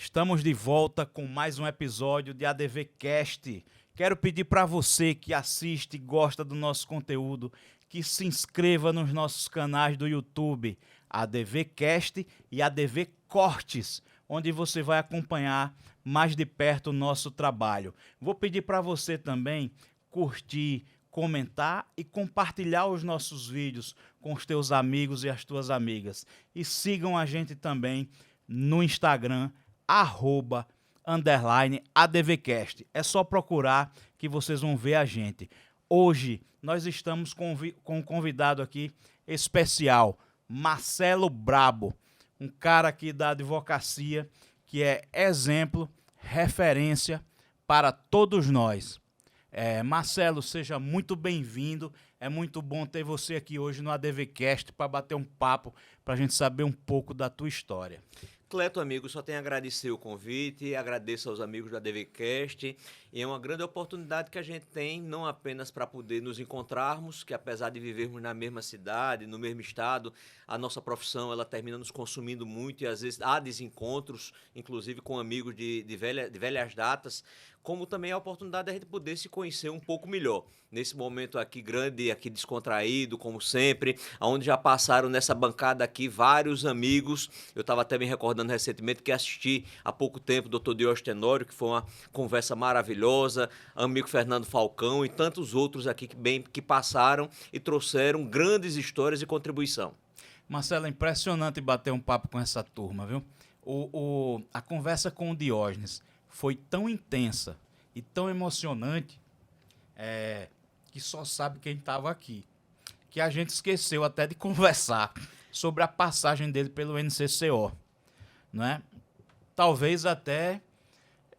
Estamos de volta com mais um episódio de ADV Cast. Quero pedir para você que assiste e gosta do nosso conteúdo que se inscreva nos nossos canais do YouTube, ADV Cast e ADV Cortes, onde você vai acompanhar mais de perto o nosso trabalho. Vou pedir para você também curtir, comentar e compartilhar os nossos vídeos com os teus amigos e as tuas amigas. E sigam a gente também no Instagram, @_ADVCast. É só procurar que vocês vão ver a gente. Hoje nós estamos com um convidado aqui especial, Marcelo Brabo, um cara aqui da advocacia que é exemplo, referência para todos nós. Marcelo, seja muito bem-vindo. É muito bom ter você aqui hoje no ADVCast para bater um papo, para a gente saber um pouco da tua história. Cleto, amigo, só tenho a agradecer o convite, agradeço aos amigos do ADVCast, e é uma grande oportunidade que a gente tem, não apenas para poder nos encontrarmos, que apesar de vivermos na mesma cidade, no mesmo estado, a nossa profissão ela termina nos consumindo muito e às vezes há desencontros, inclusive com amigos de velhas datas, como também a oportunidade da gente poder se conhecer um pouco melhor. Nesse momento aqui grande, aqui descontraído, como sempre, onde já passaram nessa bancada aqui vários amigos. Eu estava até me recordando recentemente que assisti há pouco tempo o Dr. Diógenes Tenório, que foi uma conversa maravilhosa, amigo Fernando Falcão e tantos outros aqui que passaram e trouxeram grandes histórias e contribuição. Marcelo, é impressionante bater um papo com essa turma, viu? A conversa com o Diógenes foi tão intensa e tão emocionante que só sabe quem estava aqui. Que a gente esqueceu até de conversar sobre a passagem dele pelo NCCO, não é? Talvez até,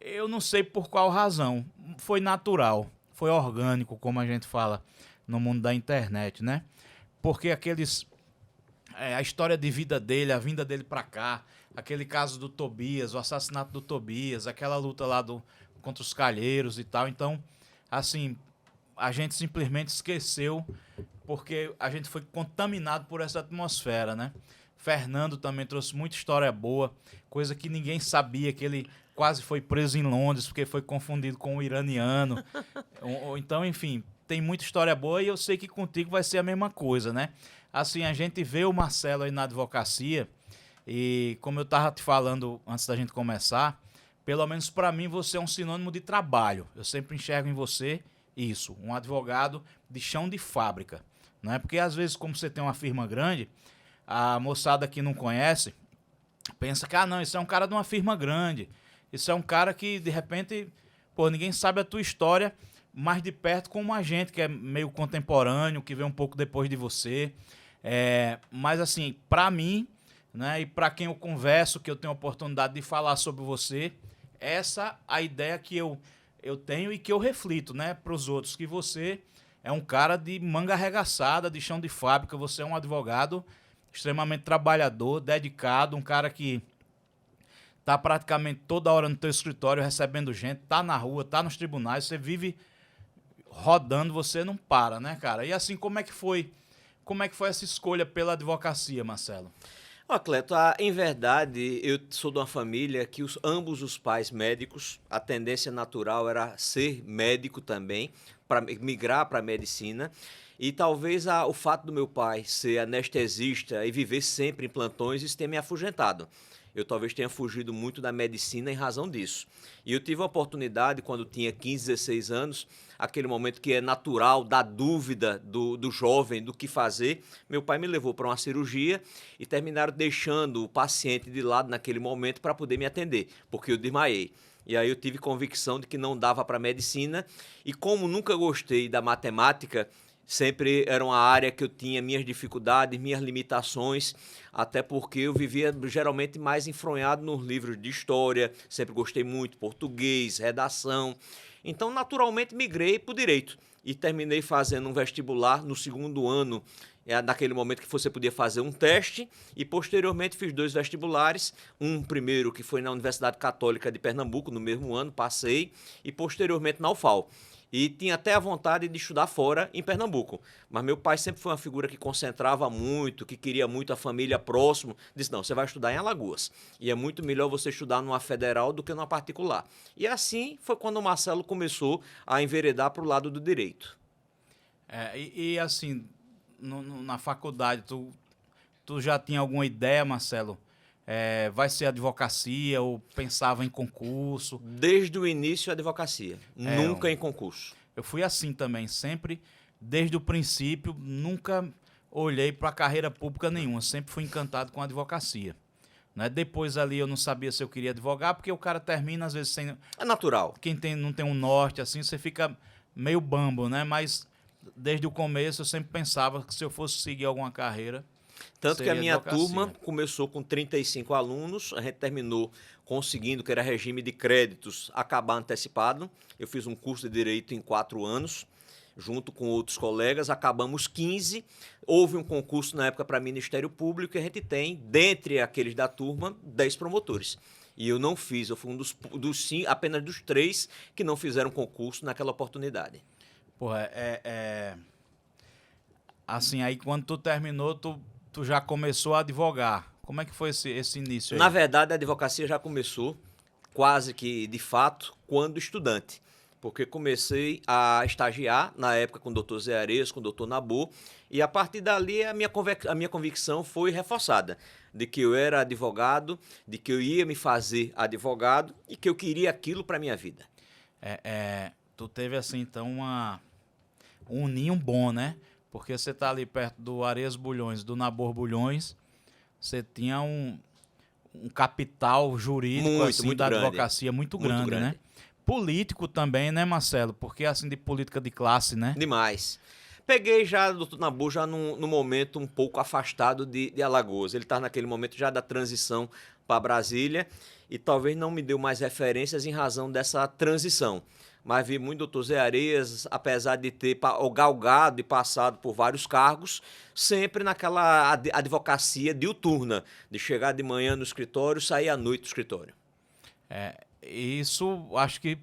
eu não sei por qual razão, foi natural, foi orgânico, como a gente fala no mundo da internet, né? Porque a história de vida dele, a vinda dele para cá, aquele caso do Tobias, o assassinato do Tobias, aquela luta lá contra os calheiros e tal. Então, assim, a gente simplesmente esqueceu porque a gente foi contaminado por essa atmosfera, né? Fernando também trouxe muita história boa, coisa que ninguém sabia, que ele quase foi preso em Londres porque foi confundido com um iraniano. Então, enfim, tem muita história boa e eu sei que contigo vai ser a mesma coisa, né? Assim, a gente vê o Marcelo aí na advocacia e, como eu estava te falando antes da gente começar, pelo menos para mim você é um sinônimo de trabalho. Eu sempre enxergo em você isso, um advogado de chão de fábrica, não é? Porque às vezes, como você tem uma firma grande, a moçada que não conhece pensa que, não, isso é um cara de uma firma grande, isso é um cara que, de repente, ninguém sabe a tua história mais de perto como a gente, que é meio contemporâneo, que veio um pouco depois de você. Mas, assim, para mim, né, e para quem eu converso, que eu tenho a oportunidade de falar sobre você, essa a ideia que eu tenho e que eu reflito, né, para os outros, que você é um cara de manga arregaçada, de chão de fábrica, você é um advogado extremamente trabalhador, dedicado, um cara que tá praticamente toda hora no teu escritório recebendo gente, tá na rua, tá nos tribunais, você vive rodando, você não para, né, cara? E assim, como é que foi essa escolha pela advocacia, Marcelo? Cleto, em verdade, eu sou de uma família que ambos os pais médicos, a tendência natural era ser médico também, para migrar para a medicina. E talvez o fato do meu pai ser anestesista e viver sempre em plantões, isso tenha me afugentado. Eu talvez tenha fugido muito da medicina em razão disso. E eu tive a oportunidade, quando tinha 15, 16 anos, aquele momento que é natural da dúvida do jovem do que fazer. Meu pai me levou para uma cirurgia e terminaram deixando o paciente de lado naquele momento para poder me atender, porque eu desmaiei. E aí eu tive convicção de que não dava para medicina e como nunca gostei da matemática, sempre era uma área que eu tinha minhas dificuldades, minhas limitações, até porque eu vivia geralmente mais enfronhado nos livros de história, sempre gostei muito, português, redação. Então, naturalmente, migrei para o direito e terminei fazendo um vestibular no segundo ano naquele momento que você podia fazer um teste, e posteriormente fiz 2 vestibulares, um primeiro que foi na Universidade Católica de Pernambuco, no mesmo ano, passei, e posteriormente na UFAL. E tinha até a vontade de estudar fora, em Pernambuco. Mas meu pai sempre foi uma figura que concentrava muito, que queria muito a família próximo. Disse, não, você vai estudar em Alagoas. E é muito melhor você estudar numa federal do que numa particular. E assim foi quando o Marcelo começou a enveredar para o lado do direito. Assim, na faculdade, tu já tinha alguma ideia, Marcelo? Vai ser advocacia ou pensava em concurso? Desde o início, a advocacia. Nunca em concurso. Eu fui assim também, sempre, desde o princípio, nunca olhei para a carreira pública nenhuma, sempre fui encantado com a advocacia. Né? Depois ali eu não sabia se eu queria advogar, porque o cara termina às vezes sem... É natural. Não tem um norte, assim, você fica meio bambo, né? Mas desde o começo eu sempre pensava que se eu fosse seguir alguma carreira... Tanto que a minha advocacia. turma começou com 35 alunos, a gente terminou conseguindo, que era regime de créditos, acabar antecipado. Eu fiz um curso de Direito em 4 anos, junto com outros colegas, acabamos 15. Houve um concurso na época para Ministério Público e a gente tem, dentre aqueles da turma, 10 promotores. E eu não fiz, eu fui apenas dos 3 que não fizeram concurso naquela oportunidade. Porra, assim, aí quando tu terminou, tu já começou a advogar. Como é que foi esse início aí? Na verdade, a advocacia já começou, quase que de fato, quando estudante. Porque comecei a estagiar, na época, com o doutor Zé Areias, com o doutor Nabu, e a partir dali a minha convicção foi reforçada, de que eu era advogado, de que eu ia me fazer advogado e que eu queria aquilo para a minha vida. Tu teve, assim, então, um ninho bom, né? Porque você tá ali perto do Areias Bulhões, do Nabor Bulhões, você tinha um capital jurídico assim, da advocacia muito grande, né? Político também, né, Marcelo? Porque assim, de política de classe, né? Demais. Peguei já o doutor Nabu já no momento um pouco afastado de Alagoas. Ele estava naquele momento já da transição para Brasília e talvez não me deu mais referências em razão dessa transição. Mas vi muito o doutor Zé Areias, apesar de ter galgado e passado por vários cargos, sempre naquela advocacia diuturna, de chegar de manhã no escritório e sair à noite do escritório. Isso, acho que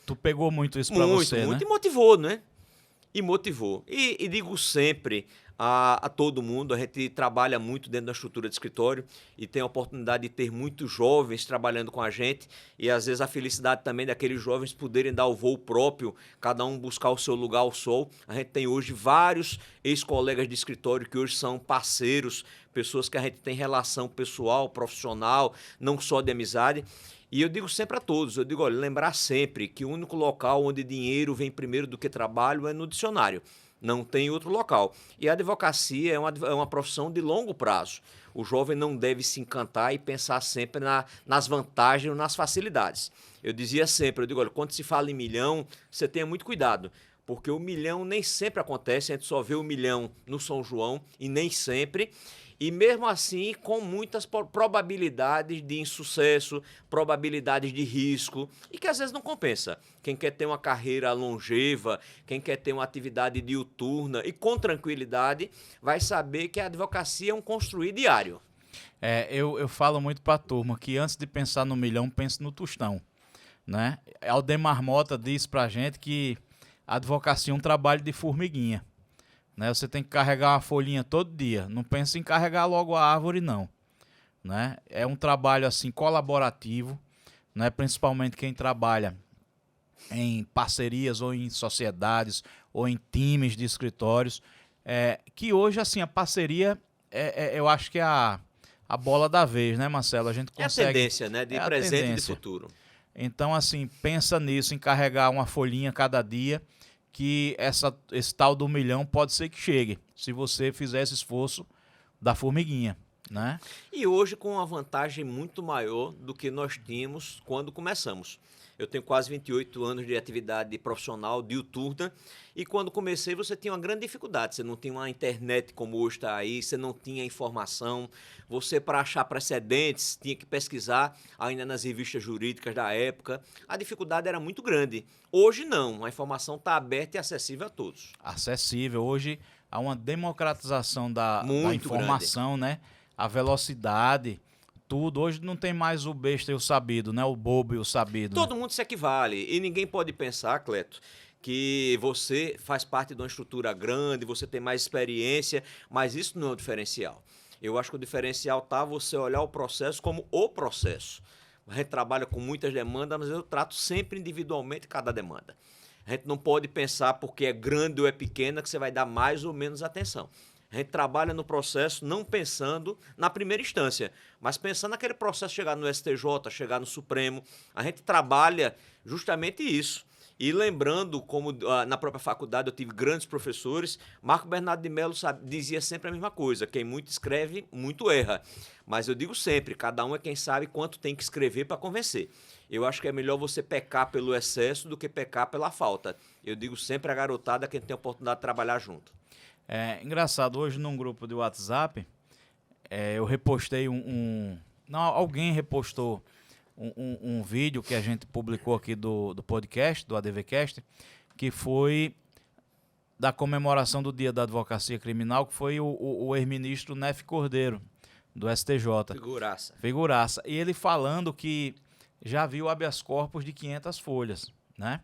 tu pegou muito isso pra você, né? Muito, e motivou, né? E motivou. E digo sempre a todo mundo, a gente trabalha muito dentro da estrutura de escritório e tem a oportunidade de ter muitos jovens trabalhando com a gente e às vezes a felicidade também daqueles jovens poderem dar o voo próprio, cada um buscar o seu lugar ao sol. A gente tem hoje vários ex-colegas de escritório que hoje são parceiros, pessoas que a gente tem relação pessoal, profissional, não só de amizade. E eu digo sempre a todos, olha, lembrar sempre que o único local onde dinheiro vem primeiro do que trabalho é no dicionário. Não tem outro local. E a advocacia é uma profissão de longo prazo. O jovem não deve se encantar e pensar sempre nas vantagens ou nas facilidades. Eu dizia sempre, olha, quando se fala em milhão, você tenha muito cuidado, porque o milhão nem sempre acontece, a gente só vê o milhão no São João e nem sempre. E mesmo assim, com muitas probabilidades de insucesso, probabilidades de risco, e que às vezes não compensa. Quem quer ter uma carreira longeva, quem quer ter uma atividade diuturna e com tranquilidade, vai saber que a advocacia é um construir diário. Eu falo muito para a turma que antes de pensar no milhão, pense no tostão. Né? Aldemar Mota diz para a gente que a advocacia é um trabalho de formiguinha. Né? Você tem que carregar uma folhinha todo dia. Não pense em carregar logo a árvore, não. Né? É um trabalho assim colaborativo, né? Principalmente quem trabalha em parcerias ou em sociedades ou em times de escritórios. Que hoje assim, a parceria eu acho que é a bola da vez, né, Marcelo? A gente consegue... É a tendência, né? De presente e de futuro. Então, assim, pensa nisso, em carregar uma folhinha cada dia, que esse tal do milhão pode ser que chegue, se você fizer esse esforço da formiguinha, né? E hoje com uma vantagem muito maior do que nós tínhamos quando começamos. Eu tenho quase 28 anos de atividade profissional diuturna e quando comecei você tinha uma grande dificuldade, você não tinha uma internet como hoje está aí, você não tinha informação, você para achar precedentes tinha que pesquisar ainda nas revistas jurídicas da época, a dificuldade era muito grande. Hoje não, a informação está aberta e acessível a todos. Acessível, hoje há uma democratização da Muito informação, né? A velocidade, tudo. Hoje não tem mais o besta e o sabido, né? O bobo e o sabido. Todo né? mundo se equivale. E ninguém pode pensar, Cleto, que você faz parte de uma estrutura grande, você tem mais experiência, mas isso não é o diferencial. Eu acho que o diferencial tá você olhar o processo como o processo. A gente trabalha com muitas demandas, mas eu trato sempre individualmente cada demanda. A gente não pode pensar porque é grande ou é pequena que você vai dar mais ou menos atenção. A gente trabalha no processo não pensando na primeira instância, mas pensando naquele processo chegar no STJ, chegar no Supremo. A gente trabalha justamente isso. E lembrando, como na própria faculdade eu tive grandes professores, Marco Bernardo de Mello dizia sempre a mesma coisa: quem muito escreve, muito erra. Mas eu digo sempre, cada um é quem sabe quanto tem que escrever para convencer. Eu acho que é melhor você pecar pelo excesso do que pecar pela falta. Eu digo sempre a garotada que a gente tem a oportunidade de trabalhar junto. É engraçado, hoje num grupo de WhatsApp, eu repostei não, alguém repostou um vídeo que a gente publicou aqui do podcast, do ADVcast, que foi da comemoração do Dia da Advocacia Criminal, que foi o ex-ministro Nef Cordeiro, do STJ. Figuraça. Figuraça. E ele falando que já viu habeas corpus de 500 folhas, né?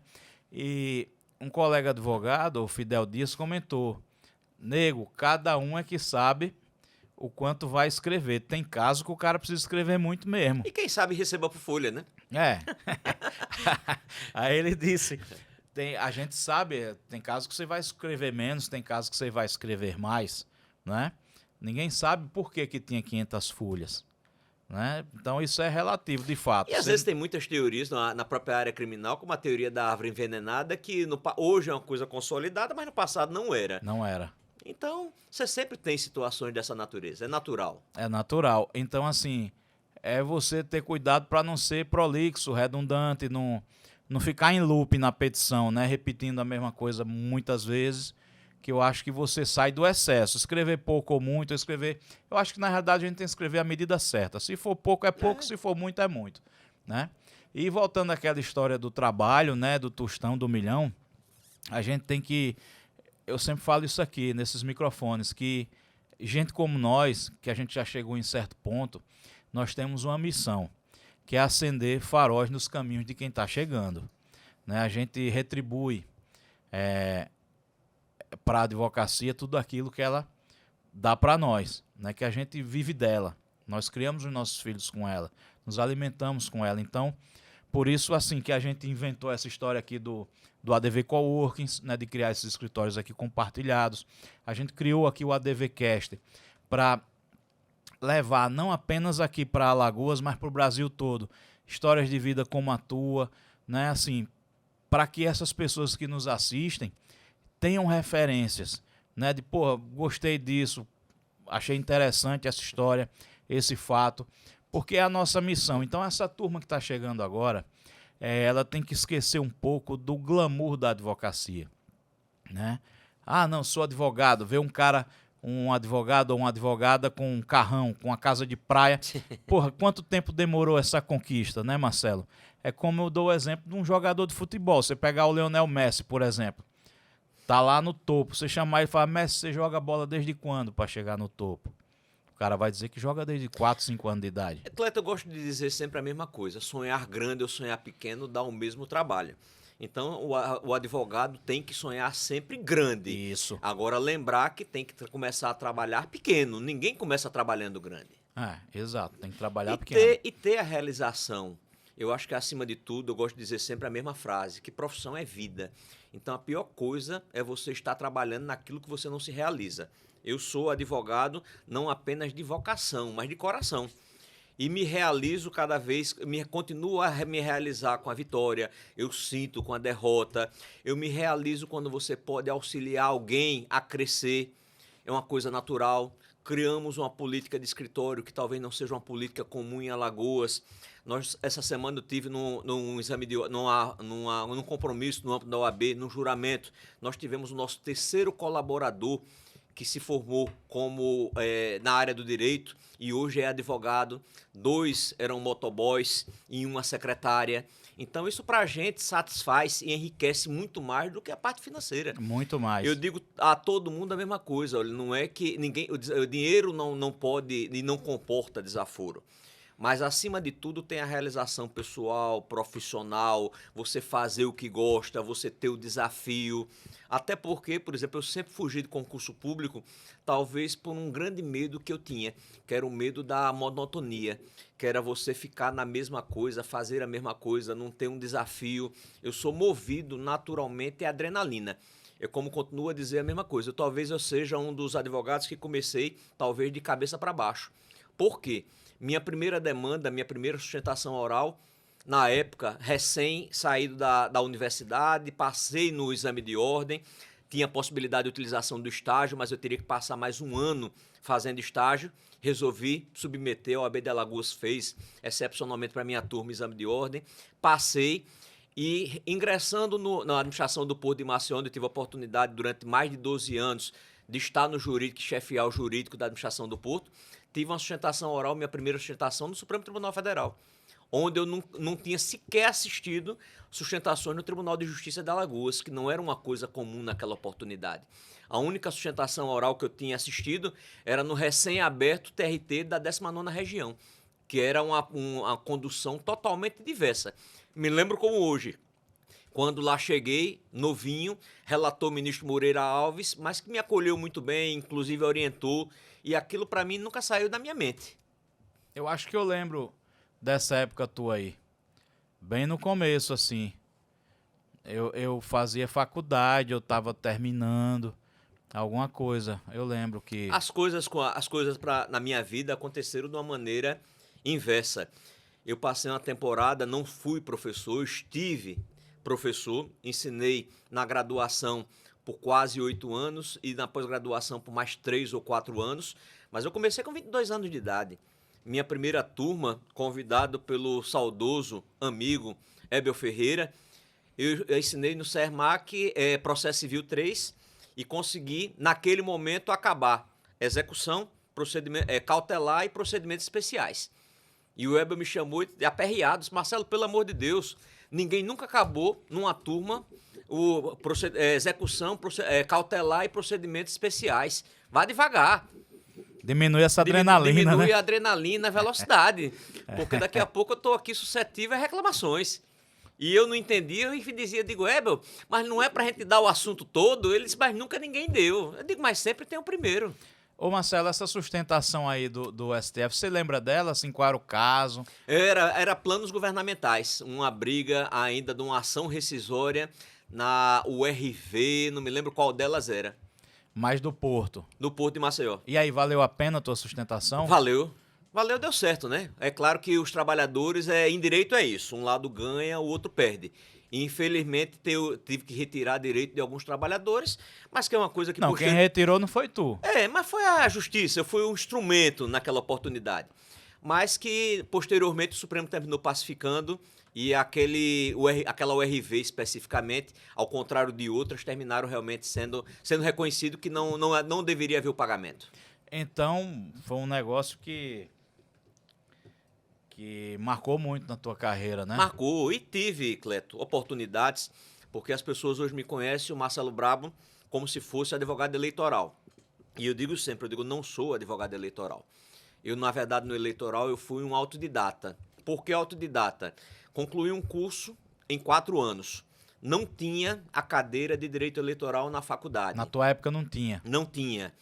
E um colega advogado, o Fidel Dias, comentou: nego, cada um é que sabe o quanto vai escrever. Tem caso que o cara precisa escrever muito mesmo. E quem sabe receba por folha, né? É. Aí ele disse, a gente sabe, tem casos que você vai escrever menos, tem casos que você vai escrever mais, né? Ninguém sabe por que tinha 500 folhas, né? Então isso é relativo, de fato. E às vezes tem muitas teorias na própria área criminal, como a teoria da árvore envenenada, que hoje é uma coisa consolidada, mas no passado não era. Não era. Então, você sempre tem situações dessa natureza, é natural. É natural. Então, assim, é você ter cuidado para não ser prolixo, redundante, não ficar em loop na petição, né? Repetindo a mesma coisa muitas vezes, que eu acho que você sai do excesso. Escrever pouco ou muito, escrever... Eu acho que, na realidade, a gente tem que escrever a medida certa. Se for pouco, é pouco. Se for muito, é muito, né? E voltando àquela história do trabalho, né? Do tostão, do milhão, a gente tem que... Eu sempre falo isso aqui, nesses microfones, que gente como nós, que a gente já chegou em certo ponto, nós temos uma missão, que é acender faróis nos caminhos de quem está chegando, né? A gente retribui para a advocacia tudo aquilo que ela dá para nós, né? Que a gente vive dela. Nós criamos os nossos filhos com ela, nos alimentamos com ela. Então, por isso, assim, que a gente inventou essa história aqui do ADV Coworkings, né, de criar esses escritórios aqui compartilhados. A gente criou aqui o ADVcast para levar não apenas aqui para Alagoas, mas para o Brasil todo, histórias de vida como a tua, né, assim, para que essas pessoas que nos assistem tenham referências, né, de, pô, gostei disso, achei interessante essa história, esse fato, porque é a nossa missão. Então, essa turma que está chegando agora, ela tem que esquecer um pouco do glamour da advocacia, né? Ah, não, sou advogado. Vê um advogado ou uma advogada com um carrão, com uma casa de praia. Porra, quanto tempo demorou essa conquista, né, Marcelo? É como eu dou o exemplo de um jogador de futebol. Você pegar o Lionel Messi, por exemplo. Tá lá no topo. Você chamar ele e falar: Messi, você joga bola desde quando para chegar no topo? O cara vai dizer que joga desde 4, 5 anos de idade. Atleta, eu gosto de dizer sempre a mesma coisa. Sonhar grande ou sonhar pequeno dá o mesmo trabalho. Então, o advogado tem que sonhar sempre grande. Isso. Agora, lembrar que tem que começar a trabalhar pequeno. Ninguém começa trabalhando grande. Exato. Tem que trabalhar pequeno. E ter a realização. Eu acho que, acima de tudo, eu gosto de dizer sempre a mesma frase, que profissão é vida. Então, a pior coisa é você estar trabalhando naquilo que você não se realiza. Eu sou advogado não apenas de vocação, mas de coração. E me realizo cada vez, continuo a me realizar com a vitória, eu sinto com a derrota, eu me realizo quando você pode auxiliar alguém a crescer, é uma coisa natural. Criamos uma política de escritório que talvez não seja uma política comum em Alagoas. Essa semana eu tive num exame num compromisso no âmbito da OAB, num juramento, nós tivemos o nosso terceiro colaborador que se formou como na área do direito e hoje é advogado, 2 eram motoboys e uma secretária. Então isso para a gente satisfaz e enriquece muito mais do que a parte financeira. Muito mais. Eu digo a todo mundo a mesma coisa, olha, não é que o dinheiro não pode e não comporta desaforo. Mas, acima de tudo, tem a realização pessoal, profissional, você fazer o que gosta, você ter o desafio. Até porque, por exemplo, eu sempre fugi de concurso público, talvez por um grande medo que eu tinha, que era o medo da monotonia, que era você ficar na mesma coisa, fazer a mesma coisa, não ter um desafio. Eu sou movido naturalmente à adrenalina. Eu, como continuo a dizer a mesma coisa, talvez eu seja um dos advogados que comecei, talvez, de cabeça para baixo. Por quê? Minha primeira demanda, minha primeira sustentação oral, na época, recém saído da universidade, passei no exame de ordem, tinha possibilidade de utilização do estágio, mas eu teria que passar mais um ano fazendo estágio. Resolvi submeter, a OAB de Alagoas fez, excepcionalmente para minha turma, exame de ordem. Passei e, ingressando na administração do Porto de Maceió, onde eu tive a oportunidade, durante mais de 12 anos, de estar no jurídico e chefiar o jurídico da administração do Porto, tive uma sustentação oral, minha primeira sustentação no Supremo Tribunal Federal, onde eu não tinha sequer assistido sustentações no Tribunal de Justiça de Alagoas, que não era uma coisa comum naquela oportunidade. A única sustentação oral que eu tinha assistido era no recém-aberto TRT da 19ª Região, que era uma condução totalmente diversa. Me lembro como hoje, quando lá cheguei, novinho, relator o ministro Moreira Alves, mas que me acolheu muito bem, inclusive orientou, e aquilo para mim nunca saiu da minha mente. Eu acho que eu lembro dessa época tua aí. Bem no começo, assim. Eu fazia faculdade, eu tava terminando alguma coisa. Eu lembro que... As coisas na minha vida aconteceram de uma maneira inversa. Eu passei uma temporada, não fui professor, estive professor, ensinei na graduação por quase 8 anos e na pós-graduação por mais 3 ou 4 anos, mas eu comecei com 22 anos de idade. Minha primeira turma, convidado pelo saudoso amigo Hebel Ferreira, eu ensinei no CERMAC Processo Civil 3 e consegui, naquele momento, acabar execução, cautelar e procedimentos especiais. E o Hebel me chamou de aperreado, disse: Marcelo, pelo amor de Deus, ninguém nunca acabou numa turma execução, cautelar e procedimentos especiais. Vá devagar. Diminui essa adrenalina, diminui né? a adrenalina, a velocidade. Porque daqui a pouco eu estou aqui suscetível a reclamações. E eu não entendia e digo, Hebel, mas não é pra gente dar o assunto todo? Ele disse, mas nunca ninguém deu. Eu digo, mas sempre tem o primeiro. Ô Marcelo, essa sustentação aí do STF, você lembra dela? Assim, qual era o caso? Era planos governamentais, uma briga ainda de uma ação rescisória na URV, não me lembro qual delas era. Mais do Porto. Do Porto de Maceió. E aí, valeu a pena a tua sustentação? Valeu. Valeu, deu certo, né? É claro que os trabalhadores, em direito é isso, um lado ganha, o outro perde. Infelizmente, tive que retirar direito de alguns trabalhadores, mas que é uma coisa que... Não, quem retirou não foi tu. Mas foi a justiça, eu fui um instrumento naquela oportunidade. Mas que, posteriormente, o Supremo terminou pacificando e aquela URV especificamente, ao contrário de outras, terminaram realmente sendo reconhecido que não deveria haver o pagamento. Então, foi um negócio que marcou muito na tua carreira, né? Marcou. E tive, Cleto, oportunidades, porque as pessoas hoje me conhecem, o Marcelo Brabo, como se fosse advogado eleitoral. E eu digo sempre, não sou advogado eleitoral. Eu, na verdade, no eleitoral, eu fui um autodidata. Por que autodidata? Concluí um curso em 4 anos. Não tinha a cadeira de direito eleitoral na faculdade. Na tua época não tinha? Não tinha.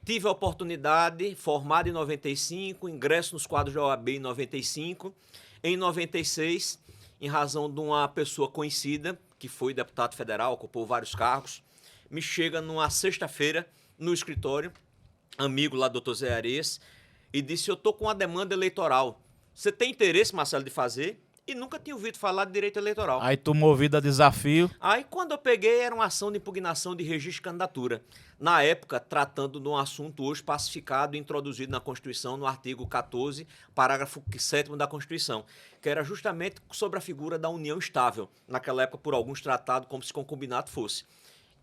Tive a oportunidade, formado em 95, ingresso nos quadros da OAB em 95. Em 96, em razão de uma pessoa conhecida, que foi deputado federal, ocupou vários cargos, me chega numa sexta-feira no escritório, amigo lá, doutor Zé Areias, e disse, eu estou com uma demanda eleitoral. Você tem interesse, Marcelo, de fazer? E nunca tinha ouvido falar de direito eleitoral. Aí tu, movido a desafio... Aí quando eu peguei, era uma ação de impugnação de registro de candidatura. Na época, tratando de um assunto hoje pacificado e introduzido na Constituição, no artigo 14, parágrafo 7º da Constituição, que era justamente sobre a figura da união estável. Naquela época, por alguns tratado como se concubinato fosse.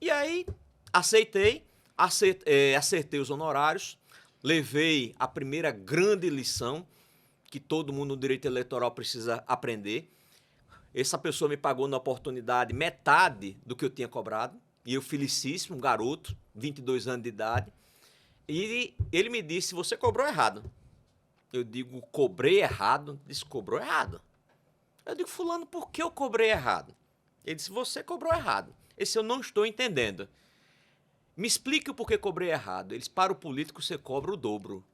E aí, aceitei, acertei os honorários, levei a primeira grande lição que todo mundo no direito eleitoral precisa aprender. Essa pessoa me pagou na oportunidade metade do que eu tinha cobrado, e eu felicíssimo, um garoto, 22 anos de idade, e ele me disse, você cobrou errado. Eu digo, cobrei errado? Disse, cobrou errado. Eu digo, fulano, por que eu cobrei errado? Ele disse, você cobrou errado. Esse eu não estou entendendo. Me explique o porquê cobrei errado. Ele disse, para o político você cobra o dobro.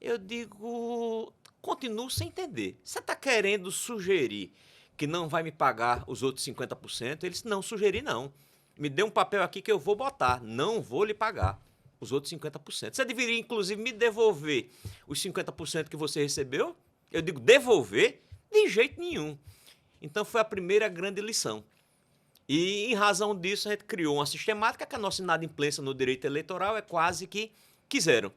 Eu digo, continuo sem entender. Você está querendo sugerir que não vai me pagar os outros 50%? Ele disse, não, sugeri não. Me dê um papel aqui que eu vou botar. Não vou lhe pagar os outros 50%. Você deveria, inclusive, me devolver os 50% que você recebeu? Eu digo, devolver? De jeito nenhum. Então, foi a primeira grande lição. E, em razão disso, a gente criou uma sistemática que a nossa inadimplência no direito eleitoral é quase que zero.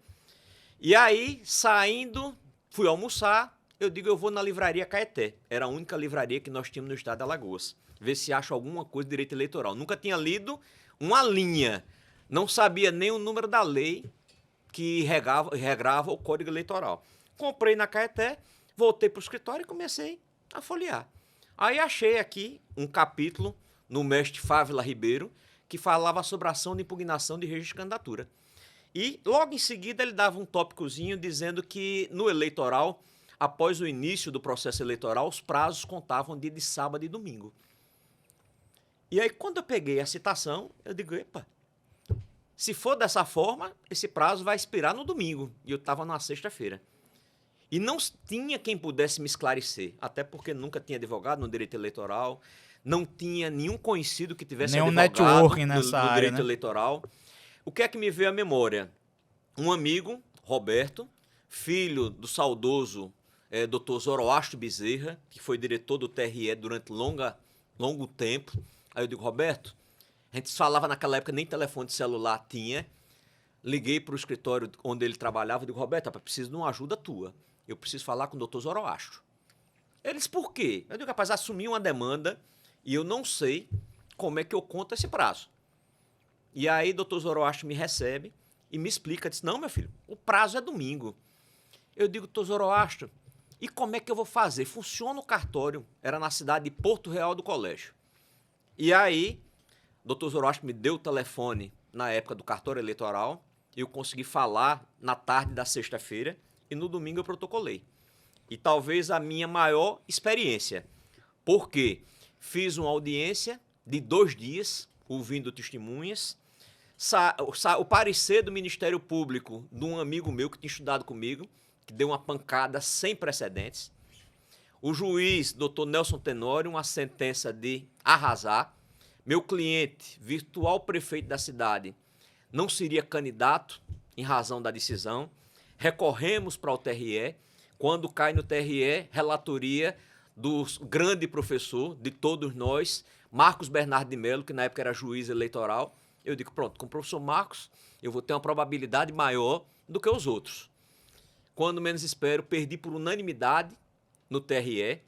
E aí, saindo, fui almoçar, eu digo, eu vou na livraria Caeté. Era a única livraria que nós tínhamos no estado de Alagoas. Ver se acho alguma coisa de direito eleitoral. Nunca tinha lido uma linha. Não sabia nem o número da lei que regrava o Código Eleitoral. Comprei na Caeté, voltei para o escritório e comecei a folhear. Aí achei aqui um capítulo no mestre Fávila Ribeiro que falava sobre a ação de impugnação de registro de candidatura. E logo em seguida ele dava um tópicozinho dizendo que no eleitoral, após o início do processo eleitoral, os prazos contavam dia de sábado e domingo. E aí quando eu peguei a citação, eu digo, epa, se for dessa forma, esse prazo vai expirar no domingo. E eu estava na sexta-feira. E não tinha quem pudesse me esclarecer, até porque nunca tinha advogado no direito eleitoral, não tinha nenhum conhecido que tivesse nenhum advogado networking nessa no área, direito né? eleitoral. O que é que me veio à memória? Um amigo, Roberto, filho do saudoso Dr. Zoroastro Bezerra, que foi diretor do TRE durante longo tempo. Aí eu digo, Roberto, a gente falava naquela época, nem telefone de celular tinha. Liguei para o escritório onde ele trabalhava e digo, Roberto, eu preciso de uma ajuda tua. Eu preciso falar com o doutor Zoroastro. Ele disse, por quê? Eu digo, rapaz, assumi uma demanda e eu não sei como é que eu conto esse prazo. E aí o doutor Zoroastro me recebe e me explica. Disse, não, meu filho, o prazo é domingo. Eu digo, doutor Zoroastro, e como é que eu vou fazer? Funciona o cartório. Era na cidade de Porto Real do Colégio. E aí, o doutor Zoroastro me deu o telefone na época do cartório eleitoral. Eu consegui falar na tarde da sexta-feira e no domingo eu protocolei. E talvez a minha maior experiência, porque fiz uma audiência de 2 dias, ouvindo testemunhas, o parecer do Ministério Público de um amigo meu que tinha estudado comigo, que deu uma pancada sem precedentes, o juiz, doutor Nelson Tenório, uma sentença de arrasar, meu cliente, virtual prefeito da cidade, não seria candidato em razão da decisão, recorremos para o TRE, quando cai no TRE, relatoria do grande professor de todos nós, Marcos Bernardo de Mello, que na época era juiz eleitoral. Eu digo, pronto, com o professor Marcos, eu vou ter uma probabilidade maior do que os outros. Quando menos espero, perdi por unanimidade no TRE.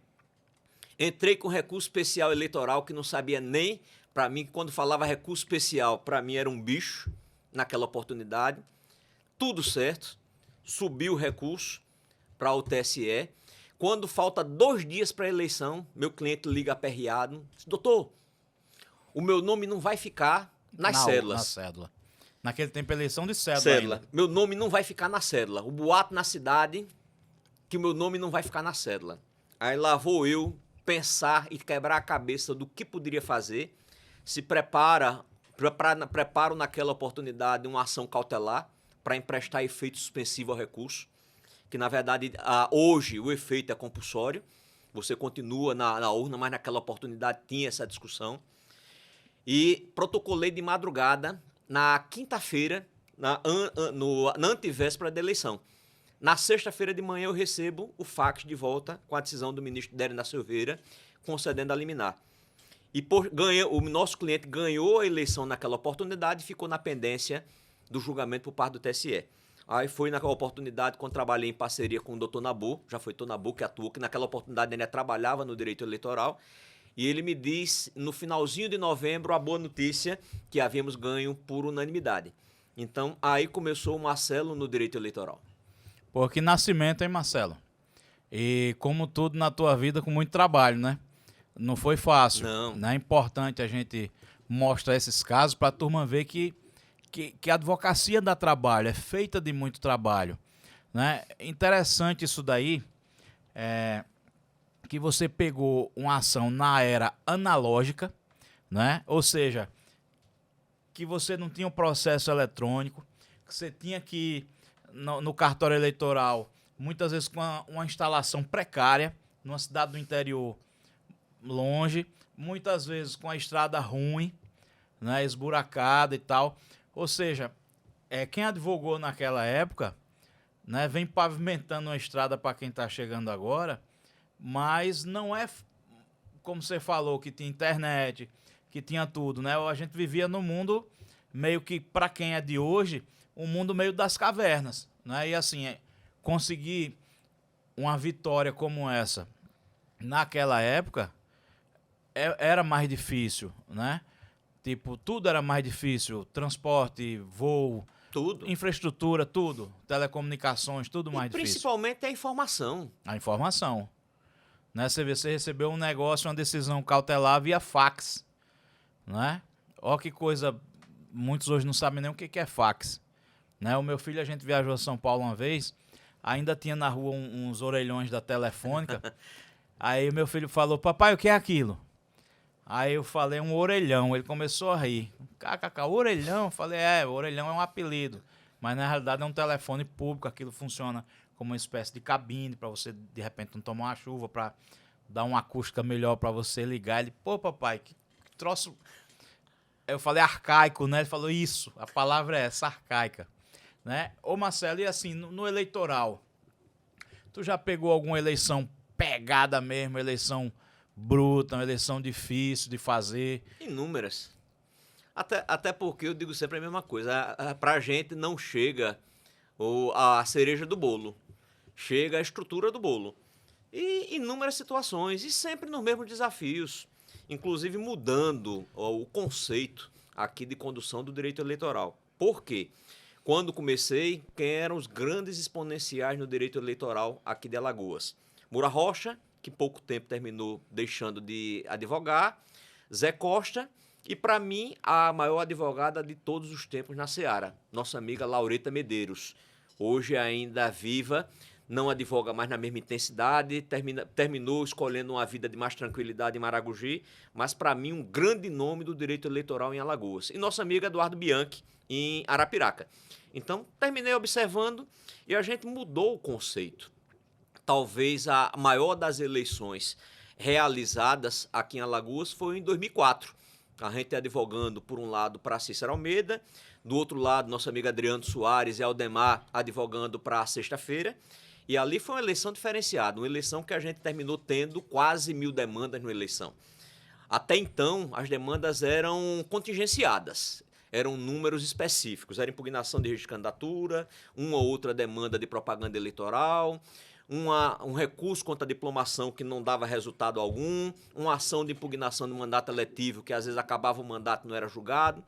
Entrei com recurso especial eleitoral, que não sabia nem, para mim, quando falava recurso especial, para mim era um bicho naquela oportunidade. Tudo certo, subiu o recurso para o TSE. Quando falta 2 dias para a eleição, meu cliente liga aperreado, diz, doutor, o meu nome não vai ficar nas cédulas. Na cédula. Naquele tempo, eleição de cédula. Meu nome não vai ficar na cédula. O boato na cidade que o meu nome não vai ficar na cédula. Aí lá vou eu pensar e quebrar a cabeça do que poderia fazer. Se preparo naquela oportunidade uma ação cautelar para emprestar efeito suspensivo ao recurso, que na verdade hoje o efeito é compulsório, você continua na urna, mas naquela oportunidade tinha essa discussão. E protocolei de madrugada, na quinta-feira, na antevéspera da eleição. Na sexta-feira de manhã eu recebo o fax de volta com a decisão do ministro Dérino da Silveira, concedendo a liminar. E o nosso cliente ganhou a eleição naquela oportunidade e ficou na pendência do julgamento por parte do TSE. Aí foi naquela oportunidade, quando trabalhei em parceria com o doutor Nabu, já foi doutor Nabu que atuou, que naquela oportunidade ainda trabalhava no direito eleitoral, E ele me disse, no finalzinho de novembro, a boa notícia que havíamos ganho por unanimidade. Então, aí começou o Marcelo no direito eleitoral. Pô, que nascimento, hein, Marcelo? E como tudo na tua vida, com muito trabalho, né? Não foi fácil. Não. Né? É importante a gente mostrar esses casos para a turma ver que a advocacia dá trabalho, é feita de muito trabalho. Né? Interessante isso daí, que você pegou uma ação na era analógica, né? Ou seja, que você não tinha um processo eletrônico, que você tinha que, no cartório eleitoral, muitas vezes com uma instalação precária, numa cidade do interior longe, muitas vezes com a estrada ruim, né, esburacada e tal. Ou seja, quem advogou naquela época, né, vem pavimentando uma estrada para quem está chegando agora, mas não é como você falou, que tinha internet, que tinha tudo, né? A gente vivia no mundo meio que, para quem é de hoje, um mundo meio das cavernas, né? E assim, conseguir uma vitória como essa naquela época era mais difícil, né? Tipo, tudo era mais difícil, transporte, voo, Tudo. infraestrutura, tudo, telecomunicações, tudo mais E difícil. principalmente a informação. A informação. Né? Você recebeu um negócio, uma decisão cautelar via fax. Né? Ó que coisa, muitos hoje não sabem nem o que é fax. Né? O meu filho, a gente viajou a São Paulo uma vez, ainda tinha na rua uns orelhões da Telefônica. Aí o meu filho falou, papai, o que é aquilo? Aí eu falei, um orelhão. Ele começou a rir. KKK, orelhão? Eu falei, orelhão é um apelido. Mas na realidade é um telefone público, aquilo funciona como uma espécie de cabine para você, de repente, não tomar uma chuva, para dar uma acústica melhor para você ligar. Ele, pô, papai, que troço... Eu falei arcaico, né? Ele falou isso, a palavra é essa, arcaica. Né? Ô Marcelo, e assim, no eleitoral, tu já pegou alguma eleição pegada mesmo, eleição bruta, uma eleição difícil de fazer? Inúmeras. Até porque eu digo sempre a mesma coisa. Pra gente não chega a cereja do bolo. Chega a estrutura do bolo. E inúmeras situações. E sempre nos mesmos desafios. Inclusive mudando o conceito aqui de condução do direito eleitoral. Por quê? Quando comecei, quem eram os grandes exponenciais no direito eleitoral aqui de Alagoas? Moura Rocha, que pouco tempo terminou deixando de advogar, Zé Costa e, para mim, a maior advogada de todos os tempos na Seara, nossa amiga Laureta Medeiros. Hoje ainda viva, não advoga mais na mesma intensidade, terminou escolhendo uma vida de mais tranquilidade em Maragogi, mas, para mim, um grande nome do direito eleitoral em Alagoas. E nossa amiga Eduardo Bianchi, em Arapiraca. Então, terminei observando e a gente mudou o conceito. Talvez a maior das eleições realizadas aqui em Alagoas foi em 2004. A gente advogando, por um lado, para Cícero Almeida, do outro lado, nossa amiga Adriano Soares e Aldemar advogando para a Sexta-feira. E ali foi uma eleição diferenciada, uma eleição que a gente terminou tendo quase 1.000 demandas na eleição. Até então, as demandas eram contingenciadas. Eram números específicos, era impugnação de registro de candidatura, uma ou outra demanda de propaganda eleitoral, um recurso contra a diplomação que não dava resultado algum, uma ação de impugnação do mandato eletivo que às vezes acabava o mandato e não era julgado.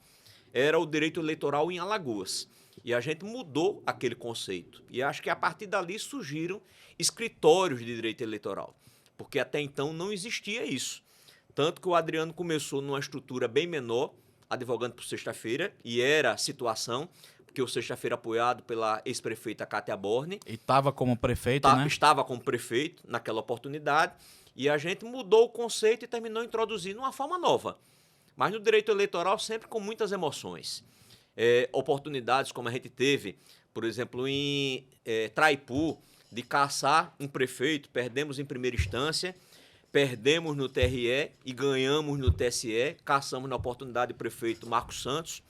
Era o direito eleitoral em Alagoas. E a gente mudou aquele conceito. E acho que a partir dali surgiram escritórios de direito eleitoral, porque até então não existia isso. Tanto que o Adriano começou numa estrutura bem menor, advogando por Sexta-feira, e era a situação, porque o Sexta-feira apoiado pela ex-prefeita Cátia Borne. E estava como prefeito, né? Estava como prefeito naquela oportunidade, e a gente mudou o conceito e terminou introduzindo uma forma nova. Mas no direito eleitoral sempre com muitas emoções. Oportunidades como a gente teve, por exemplo, em Traipu, de caçar um prefeito, perdemos em primeira instância, perdemos no TRE e ganhamos no TSE, caçamos na oportunidade o prefeito Marcos Santos,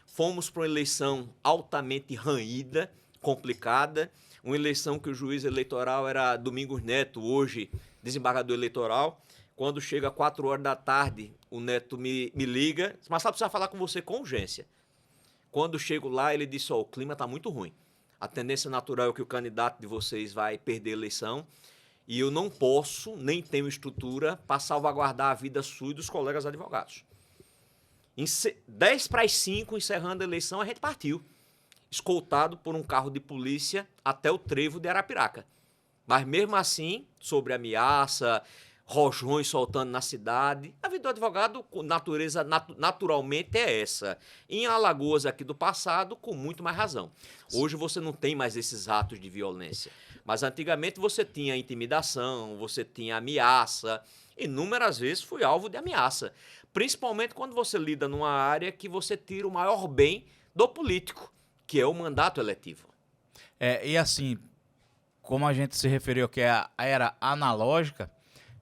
fomos para uma eleição altamente ranhida, complicada, uma eleição que o juiz eleitoral era Domingos Neto, hoje desembargador eleitoral. Quando chega 4 horas da tarde, o Neto me liga, mas só precisa falar com você com urgência. Quando chego lá, ele disse, o clima está muito ruim. A tendência natural é que o candidato de vocês vai perder a eleição. E eu não posso, nem tenho estrutura para salvaguardar a vida sua e dos colegas advogados. 10 para as 5, encerrando a eleição, a gente partiu, escoltado por um carro de polícia até o trevo de Arapiraca. Mas mesmo assim, sobre ameaça, rojões soltando na cidade, a vida do advogado, natureza naturalmente é essa. Em Alagoas aqui do passado, com muito mais razão. Hoje você não tem mais esses atos de violência. Mas antigamente você tinha intimidação, você tinha ameaça. Inúmeras vezes fui alvo de ameaça. Principalmente quando você lida numa área que você tira o maior bem do político, que é o mandato eletivo. E assim, como a gente se referiu que é a era analógica,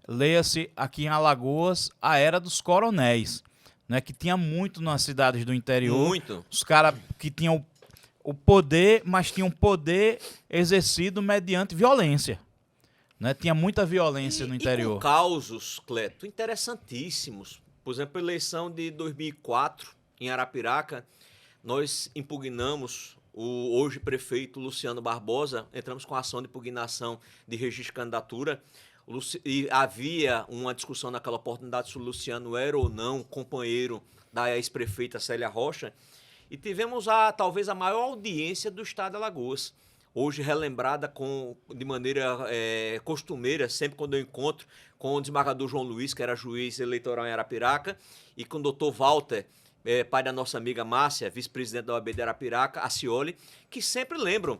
leia-se aqui em Alagoas a era dos coronéis, né, que tinha muito nas cidades do interior. Muito. Os caras que tinham o poder, mas tinham poder exercido mediante violência. Né? Tinha muita violência no interior. E com causos, Cleto, interessantíssimos. Por exemplo, a eleição de 2004, em Arapiraca, nós impugnamos o hoje prefeito Luciano Barbosa, entramos com a ação de impugnação de registro de candidatura, e havia uma discussão naquela oportunidade se o Luciano era ou não companheiro da ex-prefeita Célia Rocha, e tivemos talvez a maior audiência do estado de Alagoas, hoje relembrada de maneira costumeira, sempre quando eu encontro com o desembargador João Luiz, que era juiz eleitoral em Arapiraca, e com o doutor Walter, pai da nossa amiga Márcia, vice-presidente da OAB de Arapiraca, Acioli, que sempre lembram.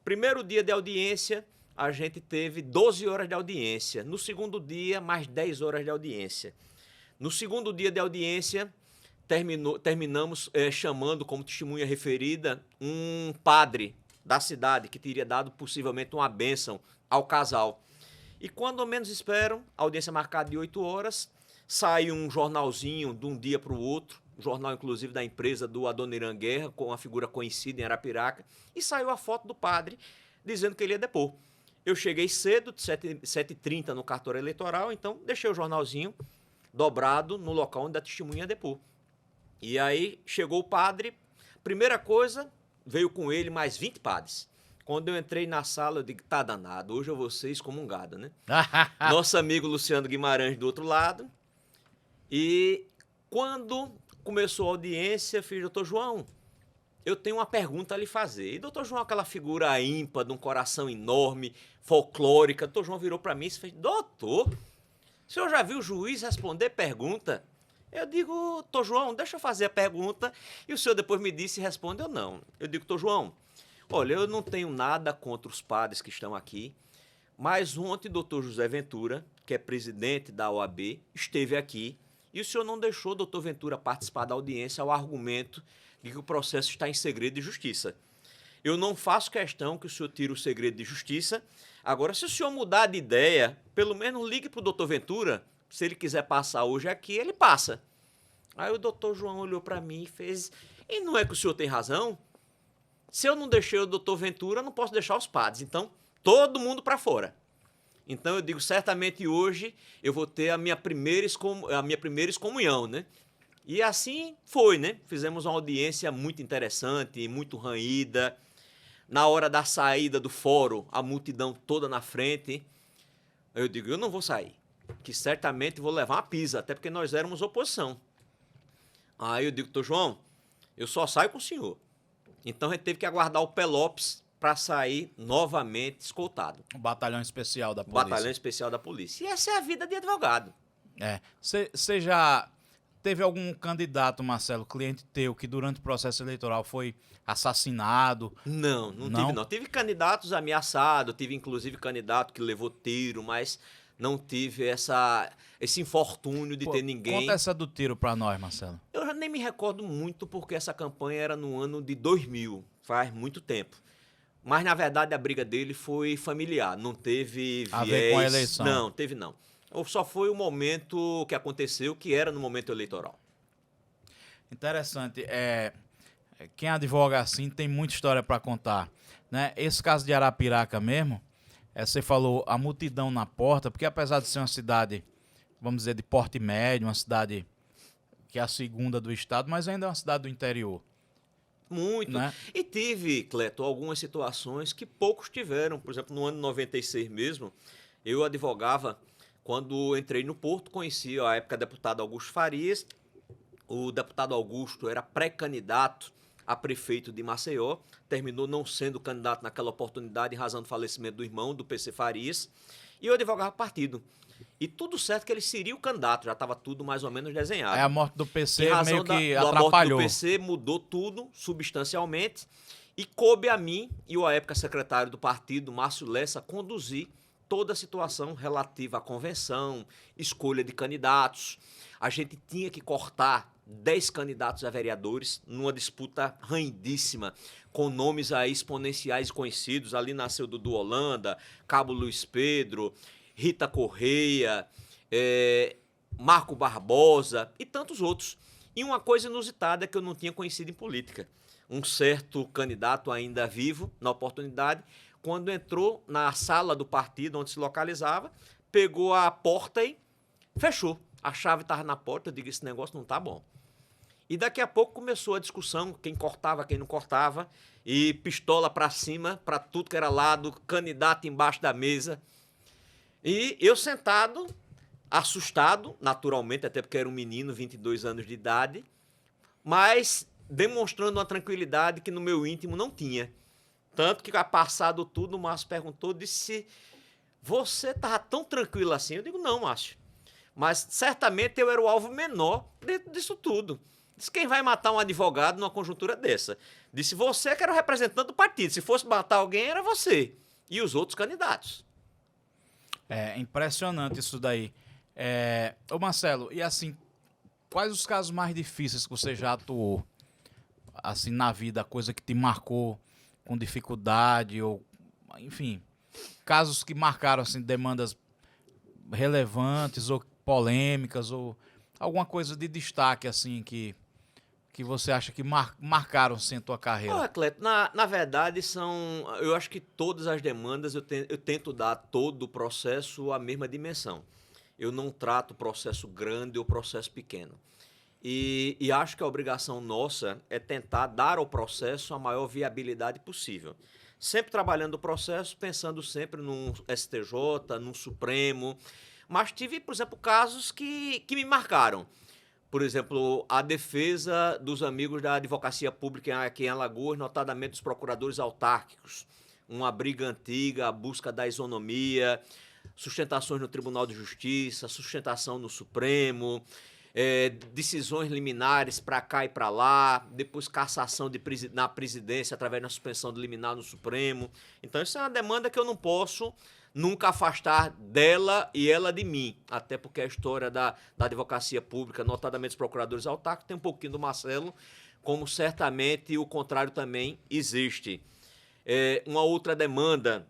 Primeiro dia de audiência, a gente teve 12 horas de audiência. No segundo dia, mais 10 horas de audiência. No segundo dia de audiência, terminamos chamando como testemunha referida um padre da cidade que teria dado possivelmente uma bênção ao casal. E quando menos esperam, a audiência marcada de 8 horas, sai um jornalzinho de um dia para o outro, jornal inclusive da empresa do Adoniran Guerra, com uma figura conhecida em Arapiraca, e saiu a foto do padre dizendo que ele ia depor. Eu cheguei cedo, 7h30 no cartório eleitoral, então deixei o jornalzinho dobrado no local onde a testemunha ia depor. E aí chegou o padre, primeira coisa, veio com ele mais 20 padres. Quando eu entrei na sala, eu digo, tá danado, hoje eu vou ser excomungado, né? Nosso amigo Luciano Guimarães do outro lado. E quando começou a audiência, eu fiz, doutor João, eu tenho uma pergunta a lhe fazer. E doutor João, aquela figura ímpar, de um coração enorme, folclórica, doutor João virou para mim e fez, doutor, o senhor já viu o juiz responder pergunta? Eu digo, doutor João, deixa eu fazer a pergunta e o senhor depois me diz se responde ou não. Eu digo, doutor João, olha, eu não tenho nada contra os padres que estão aqui, mas ontem o doutor José Ventura, que é presidente da OAB, esteve aqui e o senhor não deixou o doutor Ventura participar da audiência ao argumento de que o processo está em segredo de justiça. Eu não faço questão que o senhor tire o segredo de justiça. Agora, se o senhor mudar de ideia, pelo menos ligue para o doutor Ventura. Se ele quiser passar hoje aqui, ele passa. Aí o doutor João olhou para mim e fez, e não é que o senhor tem razão? Se eu não deixei o doutor Ventura, eu não posso deixar os padres. Então, todo mundo para fora. Então, eu digo, certamente hoje eu vou ter a minha primeira excomunhão, né? E assim foi, né? Fizemos uma audiência muito interessante, muito ranhida. Na hora da saída do fórum, a multidão toda na frente. Eu digo, eu não vou sair, que certamente vou levar uma pisa, até porque nós éramos oposição. Aí eu digo, doutor João, eu só saio com o senhor. Então a gente teve que aguardar o Pelopes para sair novamente escoltado. O batalhão especial da polícia. Batalhão especial da polícia. E essa é a vida de advogado. Você já teve algum candidato, Marcelo, cliente teu, que durante o processo eleitoral foi assassinado? Não tive não. Tive candidatos ameaçados, tive inclusive candidato que levou tiro, mas não tive esse infortúnio de ter ninguém. Conta essa do tiro pra nós, Marcelo. Eu já nem me recordo muito porque essa campanha era no ano de 2000, faz muito tempo. Mas, na verdade, a briga dele foi familiar, não teve viés. A ver com a eleição. Não, teve não. Só foi o momento que aconteceu, que era no momento eleitoral. Interessante. Quem advoga assim tem muita história para contar. Né? Esse caso de Arapiraca mesmo, você falou a multidão na porta, porque apesar de ser uma cidade, vamos dizer, de porte médio, uma cidade que é a segunda do estado, mas ainda é uma cidade do interior. Muito. Né? E tive, Cleto, algumas situações que poucos tiveram. Por exemplo, no ano 96 mesmo, Eu advogava quando entrei no Porto, conheci a época deputado Augusto Farias. O deputado Augusto era pré-candidato a prefeito de Maceió, terminou não sendo candidato naquela oportunidade em razão do falecimento do irmão, do PC Farias, e eu advogava partido. E tudo certo que ele seria o candidato, já estava tudo mais ou menos desenhado. Aí a morte do PC Em razão meio que da morte atrapalhou. do PC, mudou tudo substancialmente e coube a mim e o à época secretário do partido, Márcio Lessa, conduzir toda a situação relativa à convenção, escolha de candidatos. A gente tinha que cortar 10 candidatos a vereadores numa disputa ranhidíssima, com nomes aí exponenciais conhecidos. Ali nasceu Dudu Holanda, Cabo Luiz Pedro, Rita Correia, Marco Barbosa e tantos outros. E uma coisa inusitada que eu não tinha conhecido em política. Um certo candidato ainda vivo, na oportunidade, quando entrou na sala do partido onde se localizava, pegou a porta e fechou. A chave estava na porta, eu digo, esse negócio não está bom. E daqui a pouco começou a discussão, quem cortava, quem não cortava, e pistola para cima, para tudo que era lado, candidato embaixo da mesa. E eu sentado, assustado, naturalmente, até porque era um menino, 22 anos de idade, mas demonstrando uma tranquilidade que no meu íntimo não tinha. Tanto que, passado tudo, o Márcio perguntou, disse, você estava tão tranquilo assim? Eu digo, não, Márcio. Mas certamente eu era o alvo menor dentro disso tudo. Disse, quem vai matar um advogado numa conjuntura dessa? Disse, você que era o representante do partido. Se fosse matar alguém, era você. E os outros candidatos. É impressionante isso daí. Ô Marcelo, e assim, quais os casos mais difíceis que você já atuou? Assim, na vida, coisa que te marcou com dificuldade, ou enfim, casos que marcaram assim, demandas relevantes ou polêmicas, ou alguma coisa de destaque assim que você acha que marcaram sim a tua carreira? Olha, Cleto, na verdade, eu acho que todas as demandas eu tento dar todo o processo a mesma dimensão. Eu não trato processo grande ou processo pequeno. E acho que a obrigação nossa é tentar dar ao processo a maior viabilidade possível. Sempre trabalhando o processo, pensando sempre num STJ, num Supremo. Mas tive, por exemplo, casos que me marcaram. Por exemplo, a defesa dos amigos da advocacia pública aqui em Alagoas, notadamente os procuradores autárquicos. Uma briga antiga, a busca da isonomia, sustentações no Tribunal de Justiça, sustentação no Supremo, decisões liminares para cá e para lá, depois cassação na presidência através da suspensão de liminar no Supremo. Então, isso é uma demanda que eu não posso nunca afastar dela e ela de mim, até porque a história da advocacia pública, notadamente os procuradores autárquicos, tem um pouquinho do Marcelo, como certamente o contrário também existe. Uma outra demanda,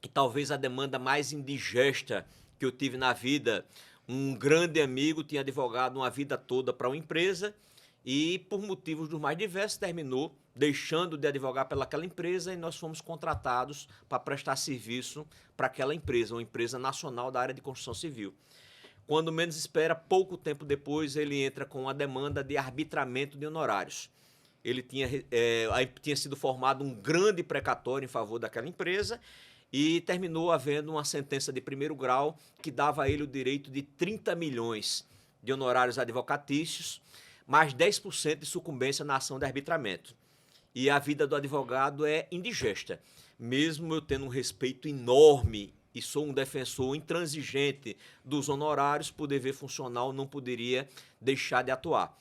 e talvez a demanda mais indigesta que eu tive na vida, um grande amigo tinha advogado uma vida toda para uma empresa e, por motivos dos mais diversos, terminou deixando de advogar pelaquela empresa e nós fomos contratados para prestar serviço para aquela empresa, uma empresa nacional da área de construção civil. Quando menos espera, pouco tempo depois, ele entra com uma demanda de arbitramento de honorários. Ele tinha sido formado um grande precatório em favor daquela empresa e terminou havendo uma sentença de primeiro grau que dava a ele o direito de 30 milhões de honorários advocatícios, mais 10% de sucumbência na ação de arbitramento. E a vida do advogado é indigesta. Mesmo eu tendo um respeito enorme e sou um defensor intransigente dos honorários, por dever funcional não poderia deixar de atuar.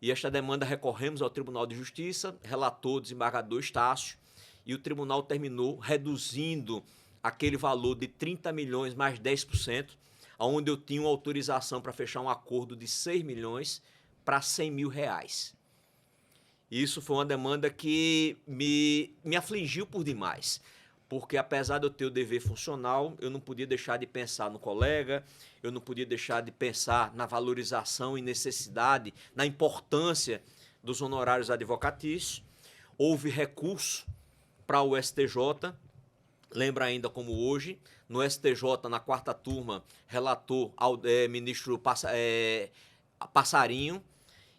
E esta demanda recorremos ao Tribunal de Justiça, relator o desembargador Estácio, e o tribunal terminou reduzindo aquele valor de 30 milhões mais 10%, onde eu tinha uma autorização para fechar um acordo de 6 milhões para 100 mil reais. Isso foi uma demanda que me afligiu por demais, porque apesar de eu ter o dever funcional, eu não podia deixar de pensar no colega, eu não podia deixar de pensar na valorização e necessidade, na importância dos honorários advocatícios. Houve recurso para o STJ, lembra ainda como hoje, no STJ, na quarta turma, relator ao ministro Passarinho,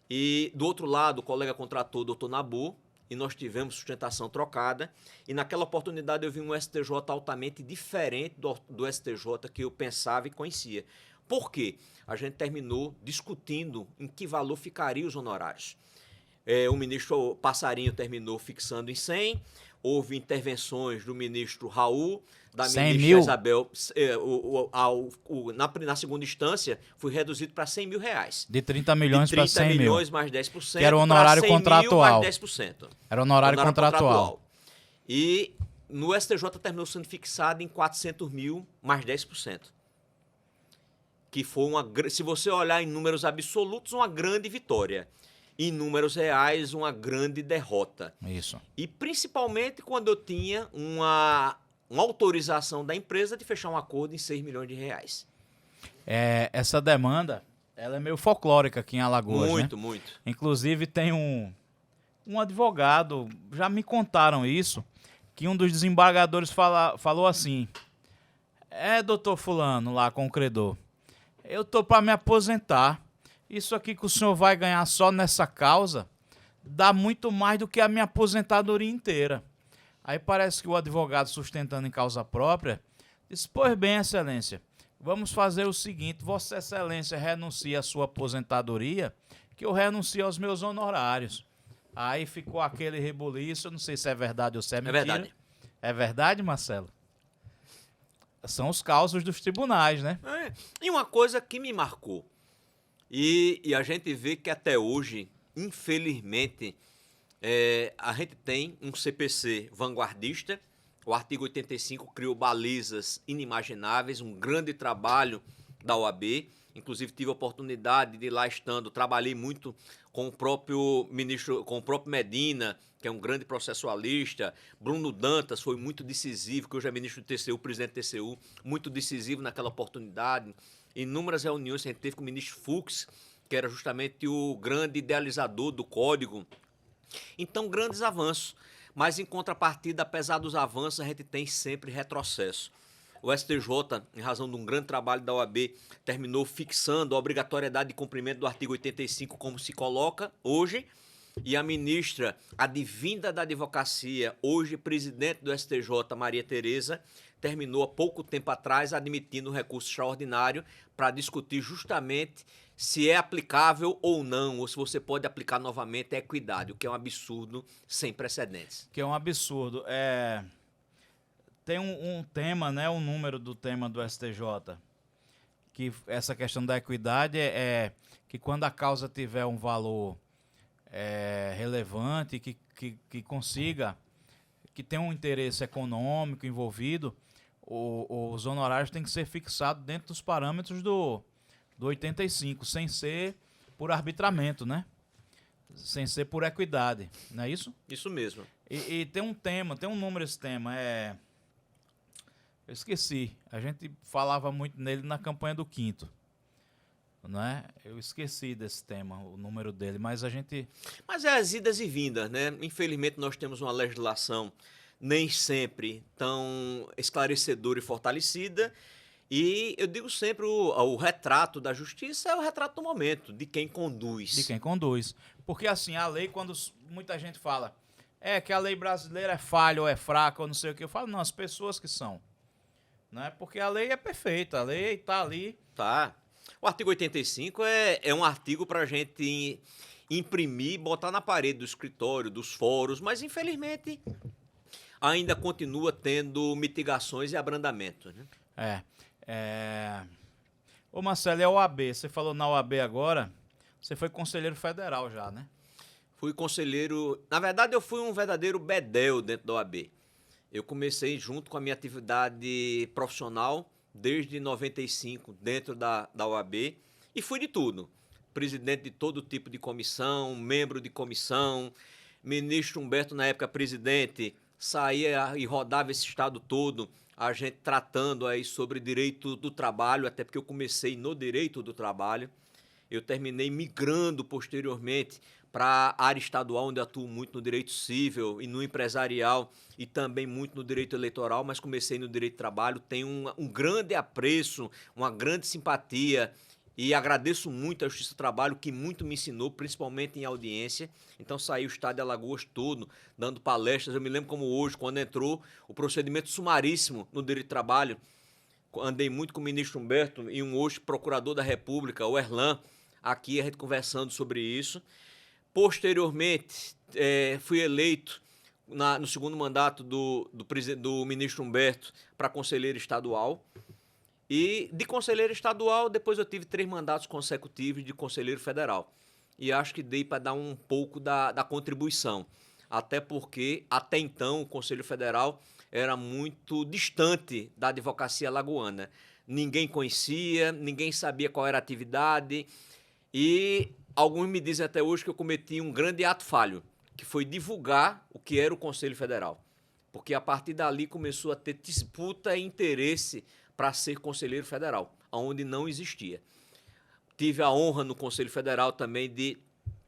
e do outro lado o colega contratou o doutor Nabu, e nós tivemos sustentação trocada, e naquela oportunidade eu vi um STJ altamente diferente do STJ que eu pensava e conhecia. Por quê? A gente terminou discutindo em que valor ficariam os honorários. O ministro Passarinho terminou fixando em 100, houve intervenções do ministro Raul, da 100 ministra mil? Isabel, na segunda instância foi reduzido para 100 mil reais. De 30 milhões para 100 mil. 30 milhões mais 10%, Que era o honorário para 100 contratual. mil mais 10%. Era honorário contratual. E no STJ terminou sendo fixado em 400 mil mais 10%. Que foi se você olhar em números absolutos, uma grande vitória. Em números reais, uma grande derrota. Isso. E principalmente quando eu tinha uma autorização da empresa de fechar um acordo em 6 milhões de reais. Essa demanda, ela é meio folclórica aqui em Alagoas, Muito, né? muito. Inclusive tem um advogado, já me contaram isso, que um dos desembargadores falou assim: doutor fulano lá com o credor, eu tô para me aposentar. Isso aqui que o senhor vai ganhar só nessa causa dá muito mais do que a minha aposentadoria inteira. Aí parece que o advogado, sustentando em causa própria, disse: pois bem, excelência, vamos fazer o seguinte, vossa excelência renuncia à sua aposentadoria, que eu renuncio aos meus honorários. Aí ficou aquele rebuliço, eu não sei se é verdade ou se é mentira. É verdade. É verdade, Marcelo? São os causos dos tribunais, né? E uma coisa que me marcou, e a gente vê que até hoje, infelizmente, a gente tem um CPC vanguardista. O artigo 85 criou balizas inimagináveis, um grande trabalho da OAB. Inclusive, tive a oportunidade de lá estando, trabalhei muito com o próprio ministro, com o próprio Medina, que é um grande processualista. Bruno Dantas foi muito decisivo, que hoje é ministro do TCU, presidente do TCU, muito decisivo naquela oportunidade. Inúmeras reuniões que a gente teve com o ministro Fux, que era justamente o grande idealizador do código. Então, grandes avanços. Mas, em contrapartida, apesar dos avanços, a gente tem sempre retrocesso. O STJ, em razão de um grande trabalho da OAB, terminou fixando a obrigatoriedade de cumprimento do artigo 85, como se coloca hoje, e a ministra, advinda da advocacia, hoje presidente do STJ, Maria Tereza, terminou há pouco tempo atrás admitindo um recurso extraordinário para discutir justamente se é aplicável ou não, ou se você pode aplicar novamente a equidade, o que é um absurdo sem precedentes. Que é um absurdo. Tem um tema, né, um número do tema do STJ, que essa questão da equidade é que quando a causa tiver um valor relevante, que consiga, que tenha um interesse econômico envolvido, os honorários têm que ser fixados dentro dos parâmetros do 85, sem ser por arbitramento, né? Sem ser por equidade, não é isso? Isso mesmo. E tem um tema, tem um número esse tema, eu esqueci, a gente falava muito nele na campanha do 5º, né? Eu esqueci desse tema, o número dele, mas a gente... Mas é as idas e vindas, né? Infelizmente nós temos uma legislação nem sempre tão esclarecedora e fortalecida, e eu digo sempre, o retrato da justiça é o retrato do momento, de quem conduz. De quem conduz. Porque assim, a lei, quando muita gente fala que a lei brasileira é falha ou é fraca ou não sei o que, eu falo, não, as pessoas que são. Né? Porque a lei é perfeita, a lei está ali. Tá. O artigo 85 é um artigo para a gente imprimir, botar na parede do escritório, dos fóruns, mas infelizmente ainda continua tendo mitigações e abrandamentos, né? Ô Marcelo, é a OAB, você falou na OAB agora, você foi conselheiro federal já, né? Fui conselheiro, na verdade eu fui um verdadeiro bedel dentro da OAB. Eu comecei junto com a minha atividade profissional desde 95 dentro da OAB e fui de tudo. Presidente de todo tipo de comissão, membro de comissão, ministro Humberto na época presidente, saía e rodava esse estado todo, a gente tratando aí sobre direito do trabalho, até porque eu comecei no direito do trabalho. Eu terminei migrando posteriormente para a área estadual, onde atuo muito no direito civil e no empresarial e também muito no direito eleitoral, mas comecei no direito do trabalho. Tenho um grande apreço, uma grande simpatia E agradeço muito a Justiça do Trabalho, que muito me ensinou, principalmente em audiência. Então saiu o estado de Alagoas todo, dando palestras. Eu me lembro como hoje, quando entrou o procedimento sumaríssimo no direito do trabalho. Andei muito com o ministro Humberto e um hoje procurador da República, o Erlan, aqui a gente conversando sobre isso. Posteriormente, fui eleito no segundo mandato do ministro Humberto para conselheiro estadual. E de conselheiro estadual, depois eu tive 3 mandatos consecutivos de conselheiro federal. E acho que dei para dar um pouco da contribuição. Até porque, até então, o Conselho Federal era muito distante da advocacia alagoana. Ninguém conhecia, ninguém sabia qual era a atividade. E alguns me dizem até hoje que eu cometi um grande ato falho, que foi divulgar o que era o Conselho Federal. Porque a partir dali começou a ter disputa e interesse para ser conselheiro federal, onde não existia. Tive a honra no Conselho Federal também de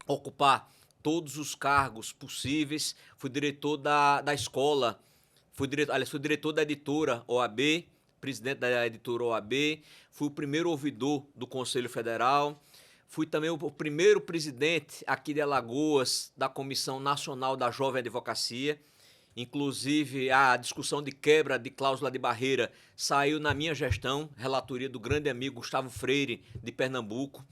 ocupar todos os cargos possíveis. Fui diretor da escola, fui diretor da editora OAB, presidente da editora OAB, fui o primeiro ouvidor do Conselho Federal, fui também o primeiro presidente aqui de Alagoas da Comissão Nacional da Jovem Advocacia. Inclusive, a discussão de quebra de cláusula de barreira saiu na minha gestão, relatoria do grande amigo Gustavo Freire, de Pernambuco.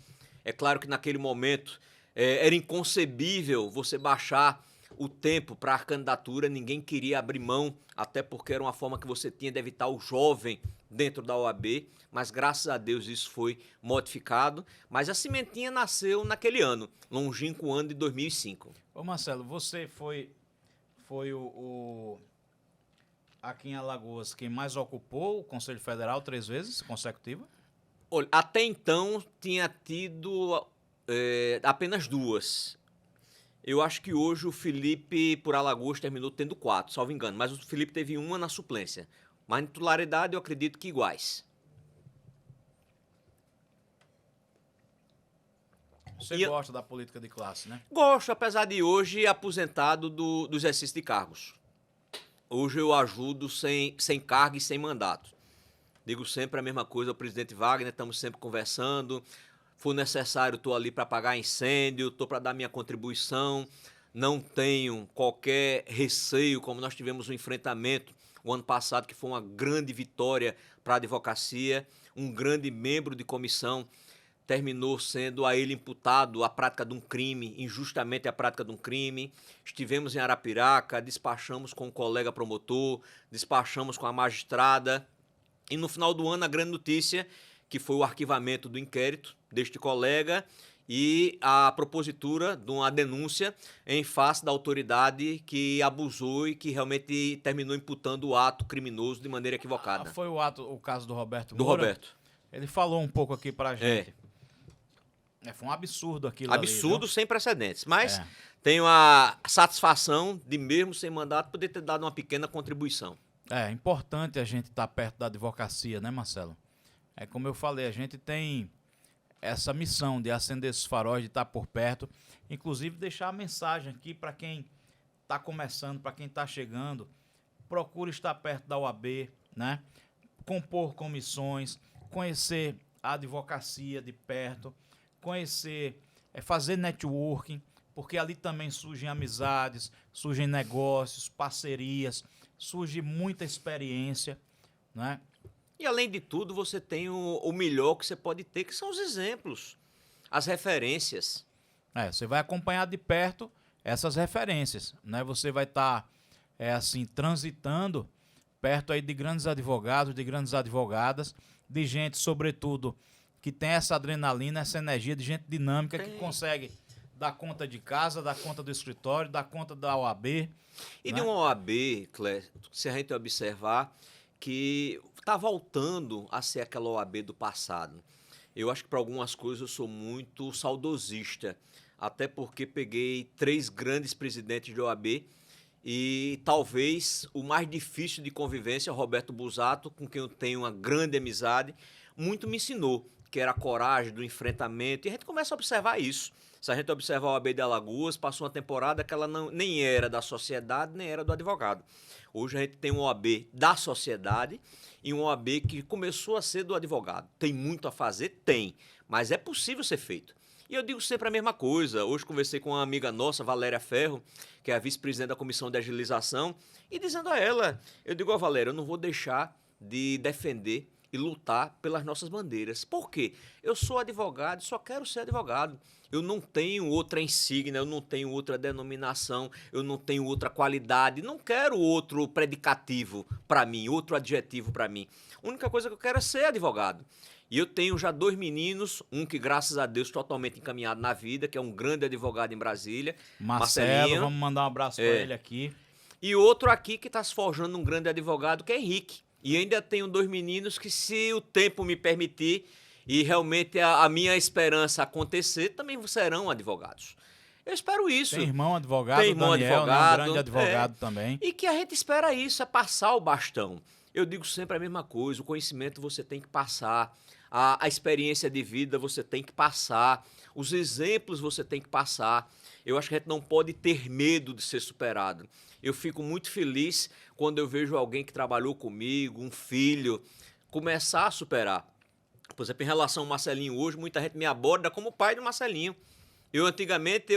É claro que naquele momento era inconcebível você baixar o tempo para a candidatura, ninguém queria abrir mão, até porque era uma forma que você tinha de evitar o jovem dentro da OAB, mas graças a Deus isso foi modificado. Mas a sementinha nasceu naquele ano, longínquo ano de 2005. Ô Marcelo, você foi aqui em Alagoas quem mais ocupou o Conselho Federal 3 vezes consecutiva? Olha, até então tinha tido apenas 2. Eu acho que hoje o Felipe, por Alagoas, terminou tendo 4, salvo engano. Mas o Felipe teve 1 na suplência. Mas em titularidade eu acredito que iguais. Você gosta da política de classe, né? Gosto, apesar de hoje aposentado do exercício de cargos. Hoje eu ajudo sem cargo e sem mandato. Digo sempre a mesma coisa ao presidente Wagner, estamos sempre conversando. For necessário, estou ali para apagar incêndio, estou para dar minha contribuição. Não tenho qualquer receio, como nós tivemos um enfrentamento o ano passado, que foi uma grande vitória para a advocacia. Um grande membro de comissão terminou sendo a ele imputado a prática de um crime, injustamente a prática de um crime. Estivemos em Arapiraca, despachamos com o colega promotor, despachamos com a magistrada. E no final do ano, a grande notícia, que foi o arquivamento do inquérito deste colega e a propositura de uma denúncia em face da autoridade que abusou e que realmente terminou imputando o ato criminoso de maneira equivocada. Foi o caso do Roberto Do Moura? Roberto. Ele falou um pouco aqui pra gente. Foi um absurdo aquilo Absurdo ali, sem precedentes. Mas tenho a satisfação de, mesmo sem mandato, poder ter dado uma pequena contribuição. É importante a gente estar perto da advocacia, né, Marcelo? É como eu falei, a gente tem essa missão de acender esses faróis, de estar por perto. Inclusive, deixar a mensagem aqui para quem está começando, para quem está chegando. Procure estar perto da OAB, né? Compor comissões, conhecer a advocacia de perto, conhecer, fazer networking, porque ali também surgem amizades, surgem negócios, parcerias, surge muita experiência, né? E, além de tudo, você tem o melhor que você pode ter, que são os exemplos, as referências. Você vai acompanhar de perto essas referências, né? Você vai estar, transitando perto aí de grandes advogados, de grandes advogadas, de gente, sobretudo, que tem essa adrenalina, essa energia, de gente dinâmica que consegue dar conta de casa, dar conta do escritório, dar conta da OAB. E né? de uma OAB, Clécio, se a gente observar que está voltando a ser aquela OAB do passado. Eu acho que para algumas coisas eu sou muito saudosista, até porque peguei 3 grandes presidentes de OAB e talvez o mais difícil de convivência, Roberto Busato, com quem eu tenho uma grande amizade, muito me ensinou, que era a coragem do enfrentamento, e a gente começa a observar isso. Se a gente observar a OAB de Alagoas, passou uma temporada que ela nem era da sociedade, nem era do advogado. Hoje a gente tem uma OAB da sociedade e uma OAB que começou a ser do advogado. Tem muito a fazer? Tem. mas é possível ser feito. E eu digo sempre a mesma coisa. Hoje conversei com uma amiga nossa, Valéria Ferro, que é a vice-presidente da Comissão de Agilização, e dizendo a ela, eu digo, ó Valéria, eu não vou deixar de defender e lutar pelas nossas bandeiras. Por quê? Eu sou advogado e só quero ser advogado. Eu não tenho outra insígnia, eu não tenho outra denominação, eu não tenho outra qualidade, não quero outro predicativo para mim, outro adjetivo para mim. A única coisa que eu quero é ser advogado. E eu tenho já 2 meninos, um que, graças a Deus, totalmente encaminhado na vida, que é um grande advogado em Brasília, Marcelo, vamos mandar um abraço para ele aqui. E outro aqui que está se forjando um grande advogado, que é Henrique. E ainda tenho 2 meninos que, se o tempo me permitir e realmente a minha esperança acontecer, também serão advogados. Eu espero isso. Tem irmão advogado, tem irmão Daniel, advogado, né, um grande advogado também. E que a gente espera isso, é passar o bastão. Eu digo sempre a mesma coisa, o conhecimento você tem que passar, a experiência de vida você tem que passar, os exemplos você tem que passar. Eu acho que a gente não pode ter medo de ser superado. Eu fico muito feliz quando eu vejo alguém que trabalhou comigo, um filho, começar a superar. Por exemplo, em relação ao Marcelinho hoje, muita gente me aborda como pai do Marcelinho. Antigamente,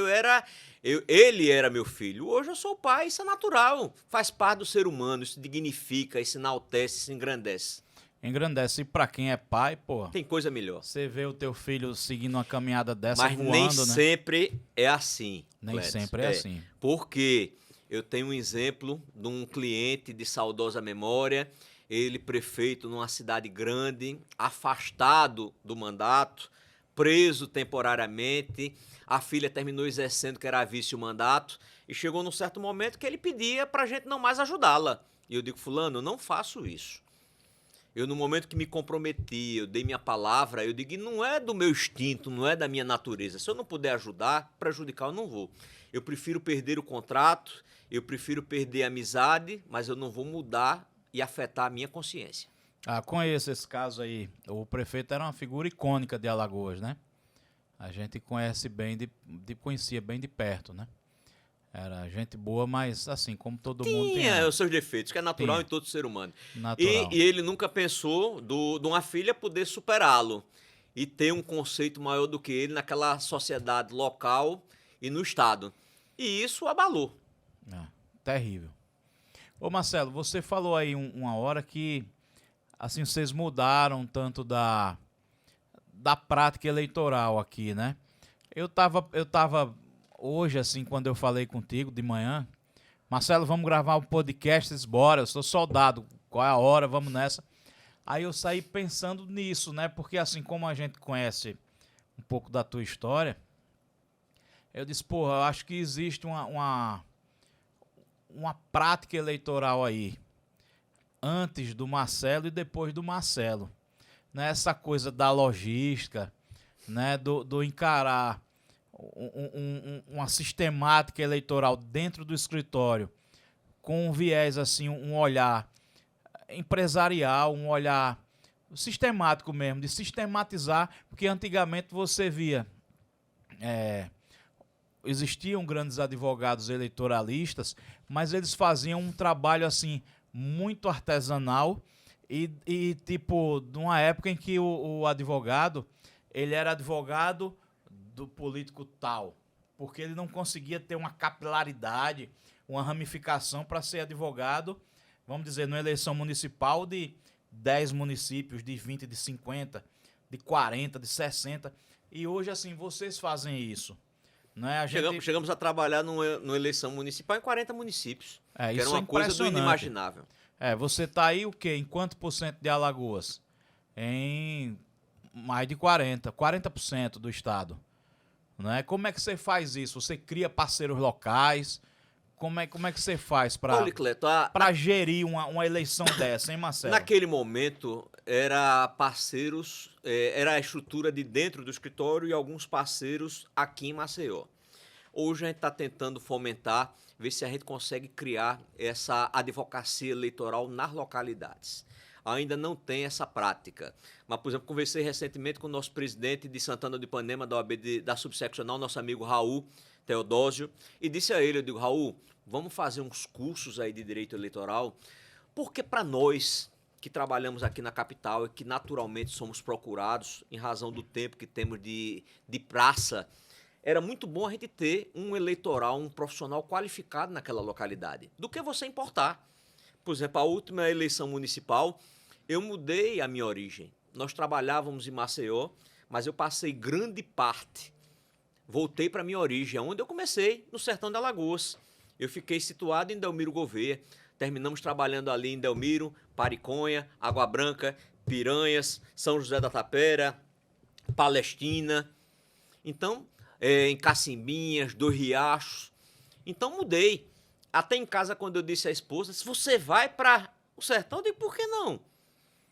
ele era meu filho. Hoje eu sou o pai, isso é natural. Faz parte do ser humano, isso dignifica, isso enaltece, isso engrandece. Engrandece. E pra quem é pai, pô... Tem coisa melhor. Você vê o teu filho seguindo uma caminhada dessa, mas voando, nem né? sempre é assim. Nem Clédson. sempre é assim. Porque eu tenho um exemplo de um cliente de saudosa memória, ele prefeito numa cidade grande, afastado do mandato, preso temporariamente, a filha terminou exercendo que era vice o mandato, e chegou num certo momento que ele pedia para a gente não mais ajudá-la. E eu digo, fulano, eu não faço isso. Eu, no momento que me comprometi, eu dei minha palavra, eu digo, não é do meu instinto, não é da minha natureza. Se eu não puder ajudar, prejudicar eu não vou. Eu prefiro perder o contrato, eu prefiro perder a amizade, mas eu não vou mudar e afetar a minha consciência. Ah, conheço esse caso aí. O prefeito era uma figura icônica de Alagoas, né? A gente conhecia bem de perto, né? Era gente boa, mas assim, como todo mundo tem... Tinha os seus defeitos, que é natural Tinha. em todo ser humano. Natural. E ele nunca pensou de uma filha poder superá-lo e ter um conceito maior do que ele naquela sociedade local e no estado. E isso abalou. Terrível. Ô Marcelo, você falou aí uma hora que assim, vocês mudaram tanto da prática eleitoral aqui, né? Eu tava hoje, assim, quando eu falei contigo de manhã, Marcelo, vamos gravar um podcast, bora, eu sou soldado, qual é a hora, vamos nessa. Aí eu saí pensando nisso, né? Porque assim, como a gente conhece um pouco da tua história, eu disse, porra, eu acho que existe uma prática eleitoral aí, antes do Marcelo e depois do Marcelo. Né? Essa coisa da logística, né? do encarar uma sistemática eleitoral dentro do escritório, com um viés, assim, um olhar empresarial, um olhar sistemático mesmo, de sistematizar, porque antigamente você via... existiam grandes advogados eleitoralistas, mas eles faziam um trabalho assim muito artesanal e tipo, numa época em que o advogado, ele era advogado do político tal, porque ele não conseguia ter uma capilaridade, uma ramificação para ser advogado, vamos dizer, numa eleição municipal de 10 municípios, de 20, de 50, de 40, de 60, e hoje assim, vocês fazem isso. Né? Chegamos a trabalhar numa eleição municipal em 40 municípios. Que era uma coisa do inimaginável. Você está aí o quê? Em quanto por cento de Alagoas? Em mais de 40% do estado. Né? Como é que você faz isso? Você cria parceiros locais? Como é que você faz para gerir uma eleição dessa, hein, Marcelo? Naquele momento, era parceiros, era a estrutura de dentro do escritório e alguns parceiros aqui em Maceió. Hoje a gente está tentando fomentar, ver se a gente consegue criar essa advocacia eleitoral nas localidades. Ainda não tem essa prática. Mas, por exemplo, conversei recentemente com o nosso presidente de Santana do Ipanema, da OAB da subseccional, nosso amigo Raul Teodósio, e disse a ele, eu digo, Raul, vamos fazer uns cursos aí de direito eleitoral, porque para nós que trabalhamos aqui na capital e que naturalmente somos procurados em razão do tempo que temos de praça, era muito bom a gente ter um eleitoral, um profissional qualificado naquela localidade, do que você importar. Por exemplo, a última eleição municipal, eu mudei a minha origem. Nós trabalhávamos em Maceió, mas eu passei grande parte, voltei para a minha origem, onde eu comecei, no sertão de Alagoas. Eu fiquei situado em Delmiro Gouveia, terminamos trabalhando ali em Delmiro, Pariconha, Água Branca, Piranhas, São José da Tapera, Palestina. Então, em Cacimbinhas, Dois Riachos. Então mudei. Até em casa, quando eu disse à esposa, se você vai para o sertão, eu digo, por que não?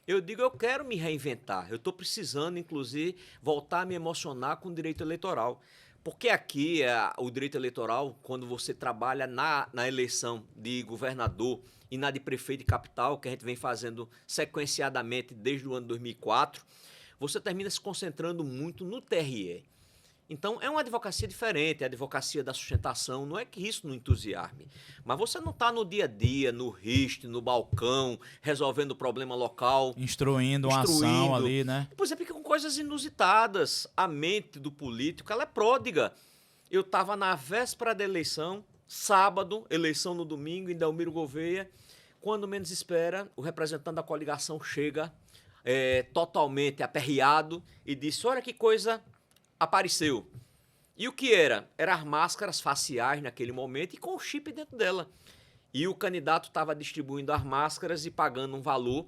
Eu digo, eu quero me reinventar. Eu estou precisando, inclusive, voltar a me emocionar com o direito eleitoral. Porque aqui, o direito eleitoral, quando você trabalha na eleição de governador e na de prefeito de capital, que a gente vem fazendo sequenciadamente desde o ano 2004, você termina se concentrando muito no TRE. Então, é uma advocacia diferente, é a advocacia da sustentação, não é que isso não entusiasme, mas você não está no dia a dia, no riste, no balcão, resolvendo o problema local. Instruindo uma ação ali, né? Por exemplo, com coisas inusitadas. A mente do político, ela é pródiga. Eu estava na véspera da eleição, sábado, eleição no domingo, em Delmiro Gouveia, quando menos espera, o representante da coligação chega totalmente aperreado e disse, olha que coisa apareceu. E o que era? Eram as máscaras faciais naquele momento e com o chip dentro dela. E o candidato estava distribuindo as máscaras e pagando um valor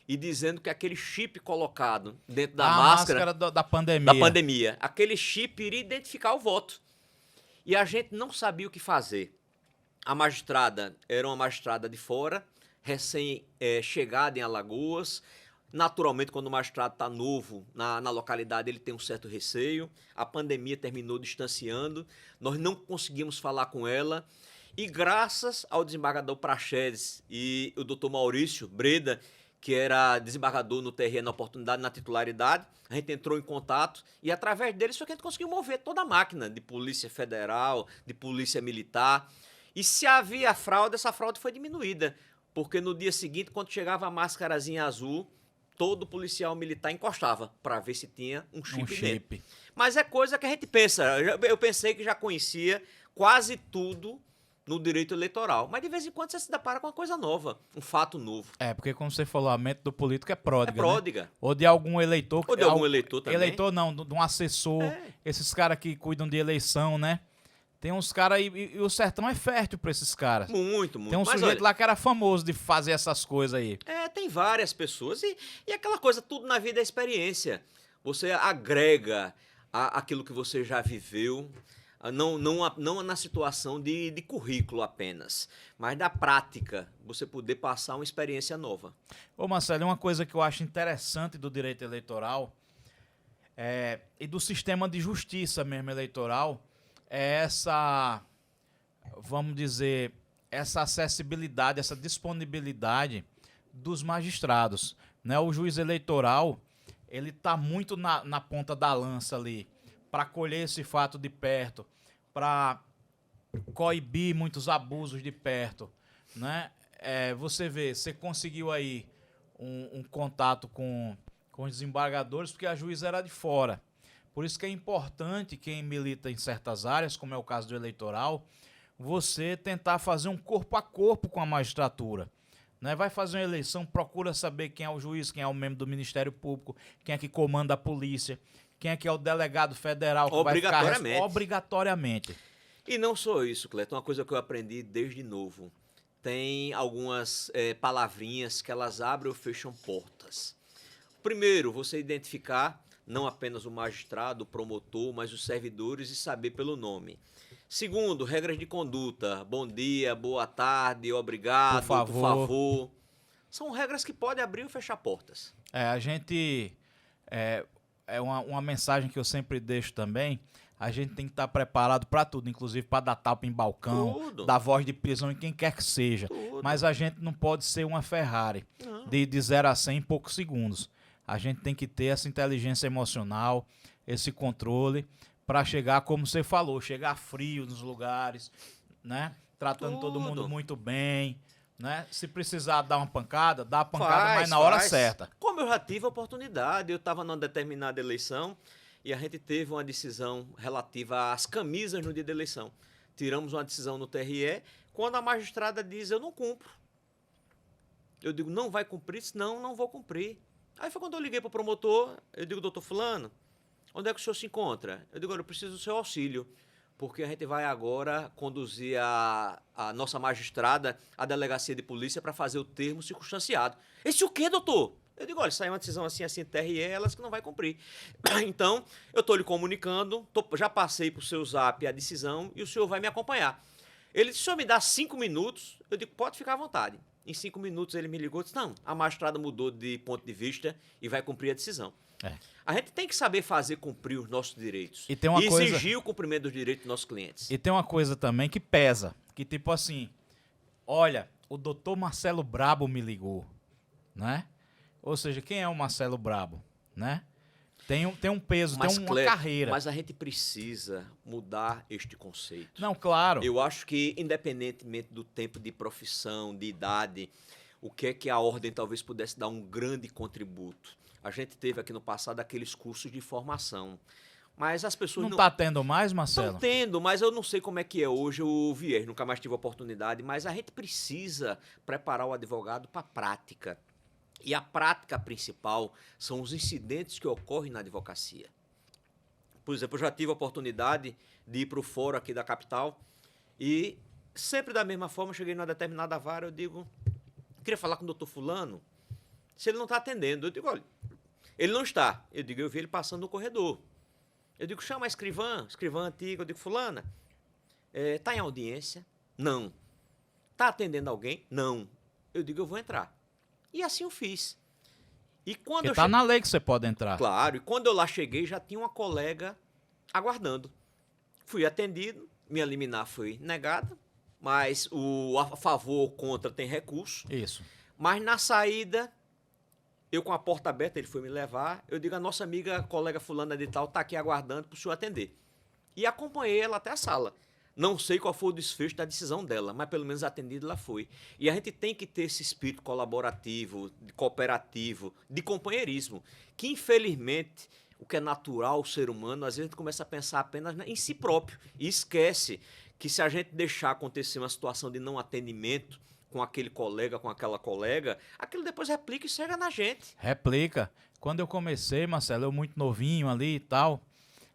e dizendo que aquele chip colocado dentro da máscara da pandemia, aquele chip iria identificar o voto. E a gente não sabia o que fazer. A magistrada era uma magistrada de fora, recém-chegada em Alagoas. Naturalmente, quando o magistrado está novo na localidade, ele tem um certo receio. A pandemia terminou distanciando. Nós não conseguimos falar com ela. E graças ao desembargador Praxedes e o doutor Maurício Breda, que era desembargador no TRE na oportunidade, na titularidade, a gente entrou em contato e através deles foi que a gente conseguiu mover toda a máquina de polícia federal, de polícia militar. E se havia fraude, essa fraude foi diminuída. Porque no dia seguinte, quando chegava a máscarazinha azul, todo policial militar encostava para ver se tinha um chip dentro. Mas é coisa que a gente pensa. Eu pensei que já conhecia quase tudo no direito eleitoral. Mas de vez em quando você se depara com uma coisa nova, um fato novo. Porque como você falou, a mente do político é pródiga. É pródiga. Né? Ou de algum eleitor. Ou de algum eleitor também. Eleitor não, de um assessor. Esses caras que cuidam de eleição, né? Tem uns caras e o sertão é fértil pra esses caras. Muito, muito. Tem um sujeito lá que era famoso de fazer essas coisas aí. Tem várias pessoas. E aquela coisa, tudo na vida é experiência. Você agrega aquilo que você já viveu, não na situação de currículo apenas, mas da prática, você poder passar uma experiência nova. Ô Marcelo, uma coisa que eu acho interessante do direito eleitoral e do sistema de justiça mesmo eleitoral, é essa, vamos dizer, essa acessibilidade, essa disponibilidade dos magistrados. Né? O juiz eleitoral, ele está muito na ponta da lança ali, para colher esse fato de perto, para coibir muitos abusos de perto. Né? Você vê, você conseguiu aí um contato com os desembargadores, porque a juíza era de fora. Por isso que é importante quem milita em certas áreas, como é o caso do eleitoral, você tentar fazer um corpo a corpo com a magistratura. Né? Vai fazer uma eleição, procura saber quem é o juiz, quem é o membro do Ministério Público, quem é que comanda a polícia, quem é que é o delegado federal que vai ficar obrigatoriamente. E não só isso, Cleiton, uma coisa que eu aprendi desde novo. Tem algumas palavrinhas que elas abrem ou fecham portas. Primeiro, você identificar não apenas o magistrado, o promotor, mas os servidores e saber pelo nome. Segundo, regras de conduta. Bom dia, boa tarde, obrigado, por favor. São regras que podem abrir ou fechar portas. A gente... uma mensagem que eu sempre deixo também. A gente tem que estar preparado para tudo, inclusive para dar tapa em balcão, dar voz de prisão em quem quer que seja. Tudo. Mas a gente não pode ser uma Ferrari de 0 a 100 em poucos segundos. A gente tem que ter essa inteligência emocional, esse controle, para chegar, como você falou, chegar frio nos lugares, né? Tratando todo mundo muito bem, né? Se precisar dar uma pancada, dá a pancada, mas na hora certa. Como eu já tive a oportunidade, eu estava numa determinada eleição e a gente teve uma decisão relativa às camisas no dia da eleição. Tiramos uma decisão no TRE, quando a magistrada diz, eu não cumpro. Eu digo, não vai cumprir? Senão, não vou cumprir. Aí foi quando eu liguei para o promotor, eu digo, doutor fulano, onde é que o senhor se encontra? Eu digo, olha, eu preciso do seu auxílio, porque a gente vai agora conduzir a nossa magistrada à delegacia de polícia para fazer o termo circunstanciado. Esse o quê, doutor? Eu digo, olha, saiu uma decisão assim, TRE, elas que não vai cumprir. Então, eu estou lhe comunicando, já passei para o seu zap a decisão e o senhor vai me acompanhar. Ele disse, o senhor me dá 5 minutos? Eu digo, pode ficar à vontade. Em 5 minutos ele me ligou e disse, não, a magistrada mudou de ponto de vista e vai cumprir a decisão. A gente tem que saber fazer cumprir os nossos direitos. E tem uma exigir o cumprimento dos direitos dos nossos clientes. E tem uma coisa também que pesa, que tipo assim, olha, o doutor Marcelo Brabo me ligou, né? Ou seja, quem é o Marcelo Brabo, né? Tem um peso, tem uma carreira. Mas a gente precisa mudar este conceito. Não, claro. Eu acho que, independentemente do tempo de profissão, de idade, o que é que a ordem talvez pudesse dar um grande contributo. A gente teve aqui no passado aqueles cursos de formação. Mas as pessoas não está tendo mais, Marcelo? Estão tendo, mas eu não sei como é que é hoje o viés, nunca mais tive a oportunidade, mas a gente precisa preparar o advogado para a prática. E a prática principal são os incidentes que ocorrem na advocacia. Por exemplo, eu já tive a oportunidade de ir para o fórum aqui da capital e sempre da mesma forma, cheguei numa determinada vara, eu digo, queria falar com o doutor fulano, se ele não está atendendo. Eu digo, olha, ele não está. Eu digo, eu vi ele passando no corredor. Eu digo, chama a escrivã antiga. Eu digo, fulana, está em audiência? Não. Está atendendo alguém? Não. Eu digo, eu vou entrar. E assim eu fiz. E quando Porque está na lei que você pode entrar. Claro. E quando eu lá cheguei, já tinha uma colega aguardando. Fui atendido, minha liminar foi negada, mas o a favor ou contra tem recurso. Isso. Mas na saída, eu com a porta aberta, ele foi me levar, eu digo, a nossa amiga, colega fulana de tal, está aqui aguardando para o senhor atender. E acompanhei ela até a sala. Não sei qual foi o desfecho da decisão dela, mas pelo menos atendida ela foi. E a gente tem que ter esse espírito colaborativo, de cooperativo, de companheirismo, que infelizmente, o que é natural, o ser humano, às vezes a gente começa a pensar apenas em si próprio e esquece que se a gente deixar acontecer uma situação de não atendimento com aquele colega, com aquela colega, aquilo depois replica e chega na gente. Replica. Quando eu comecei, Marcelo, eu muito novinho ali e tal,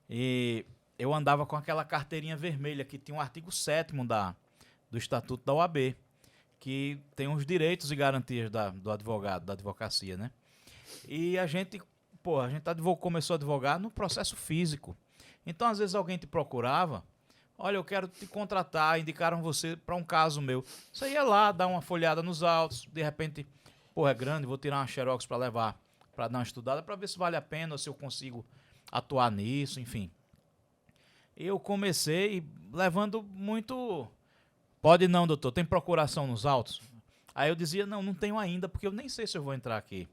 e eu andava com aquela carteirinha vermelha que tinha um artigo 7º do Estatuto da OAB, que tem os direitos e garantias do advogado, da advocacia, né? E a gente começou a advogar no processo físico. Então, às vezes, alguém te procurava, olha, eu quero te contratar, indicaram você para um caso meu. Você ia lá, dar uma folhada nos autos, de repente, é grande, vou tirar uma xerox para levar, para dar uma estudada, para ver se vale a pena, ou se eu consigo atuar nisso, enfim. Eu comecei levando muito... Pode não, doutor, tem procuração nos autos? Aí eu dizia, não tenho ainda, porque eu nem sei se eu vou entrar aqui.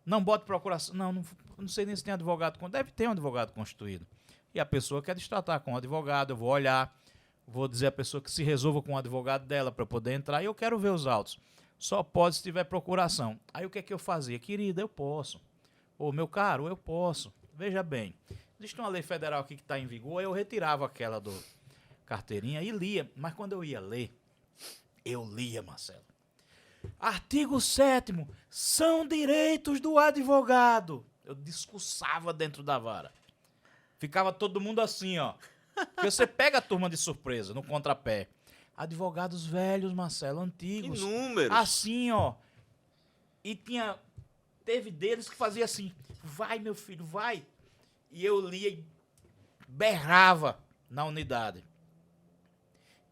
Não bote procuração, não sei nem se tem advogado, deve ter um advogado constituído. E a pessoa quer destratar com o advogado, eu vou olhar, vou dizer à pessoa que se resolva com o advogado dela para eu poder entrar, e eu quero ver os autos. Só pode se tiver procuração. Aí o que é que eu fazia? Querida, eu posso. Ô, meu caro, eu posso. Veja bem, existe uma lei federal aqui que está em vigor, eu retirava aquela do carteirinha e lia. Mas quando eu ia ler, eu lia, Marcelo. Artigo 7º, são direitos do advogado. Eu discursava dentro da vara. Ficava todo mundo assim, ó. Porque você pega a turma de surpresa, no contrapé. Advogados velhos, Marcelo, antigos. Inúmeros. Assim, ó. E teve deles que fazia assim, vai, meu filho, vai. E eu lia e berrava na unidade.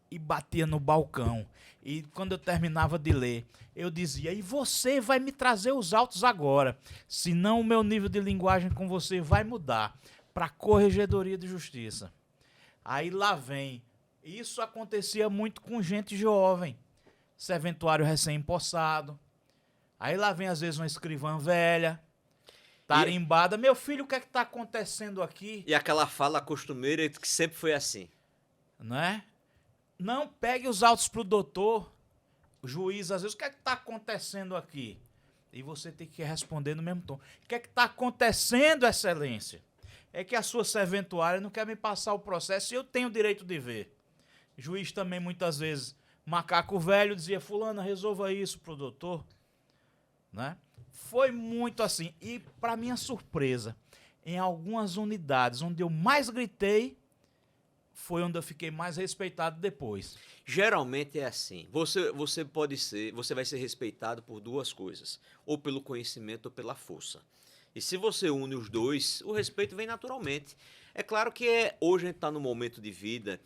E batia no balcão. E quando eu terminava de ler, eu dizia, e você vai me trazer os autos agora. Senão o meu nível de linguagem com você vai mudar para a Corregedoria de Justiça. Aí lá vem. Isso acontecia muito com gente jovem. Serventuário recém-empossado. Aí lá vem, às vezes, uma escrivã velha, tarimbada. Meu filho, o que é que está acontecendo aqui? E aquela fala costumeira que sempre foi assim. Não é? Não, pegue os autos pro doutor. juiz, às vezes, o que é que está acontecendo aqui? E você tem que responder no mesmo tom. O que é que está acontecendo, excelência? É que a sua serventuária não quer me passar o processo e eu tenho o direito de ver. Juiz também, muitas vezes, macaco velho, dizia, fulana, resolva isso pro doutor. Né? Foi muito assim. E, para minha surpresa, em algumas unidades onde eu mais gritei, foi onde eu fiquei mais respeitado depois. Geralmente é assim. Você vai ser respeitado por duas coisas, ou pelo conhecimento ou pela força. E se você une os dois, o respeito vem naturalmente. É claro que hoje a gente está num momento de vida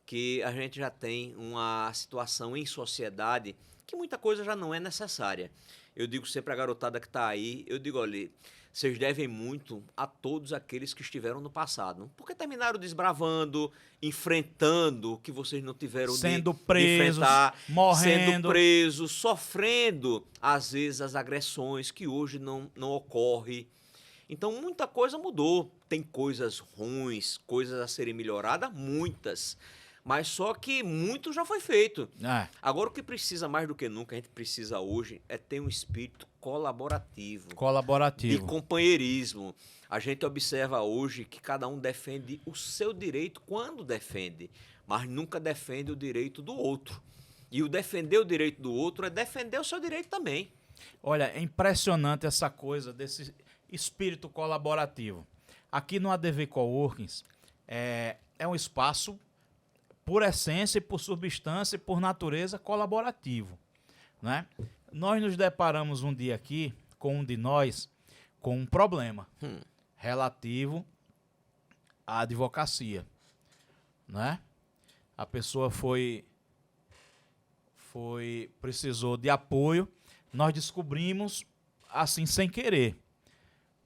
que a gente já tem uma situação em sociedade que muita coisa já não é necessária. Eu digo sempre à garotada que está aí, eu digo, olha, vocês devem muito a todos aqueles que estiveram no passado, porque terminaram desbravando, enfrentando o que vocês não tiveram sendo de presos, enfrentar, morrendo, sendo presos, sofrendo, às vezes, as agressões que hoje não ocorrem. Então, muita coisa mudou. Tem coisas ruins, coisas a serem melhoradas, muitas. Mas só que muito já foi feito. Agora, o que precisa mais do que nunca, a gente precisa hoje, é ter um espírito colaborativo. Colaborativo. De companheirismo. A gente observa hoje que cada um defende o seu direito quando defende, mas nunca defende o direito do outro. E o defender o direito do outro é defender o seu direito também. Olha, é impressionante essa coisa desse espírito colaborativo. Aqui no ADV Coworkings é um espaço, por essência, por substância e por natureza, colaborativo. Né? Nós nos deparamos um dia aqui com um de nós com um problema relativo à advocacia. Né? A pessoa precisou de apoio. Nós descobrimos assim sem querer.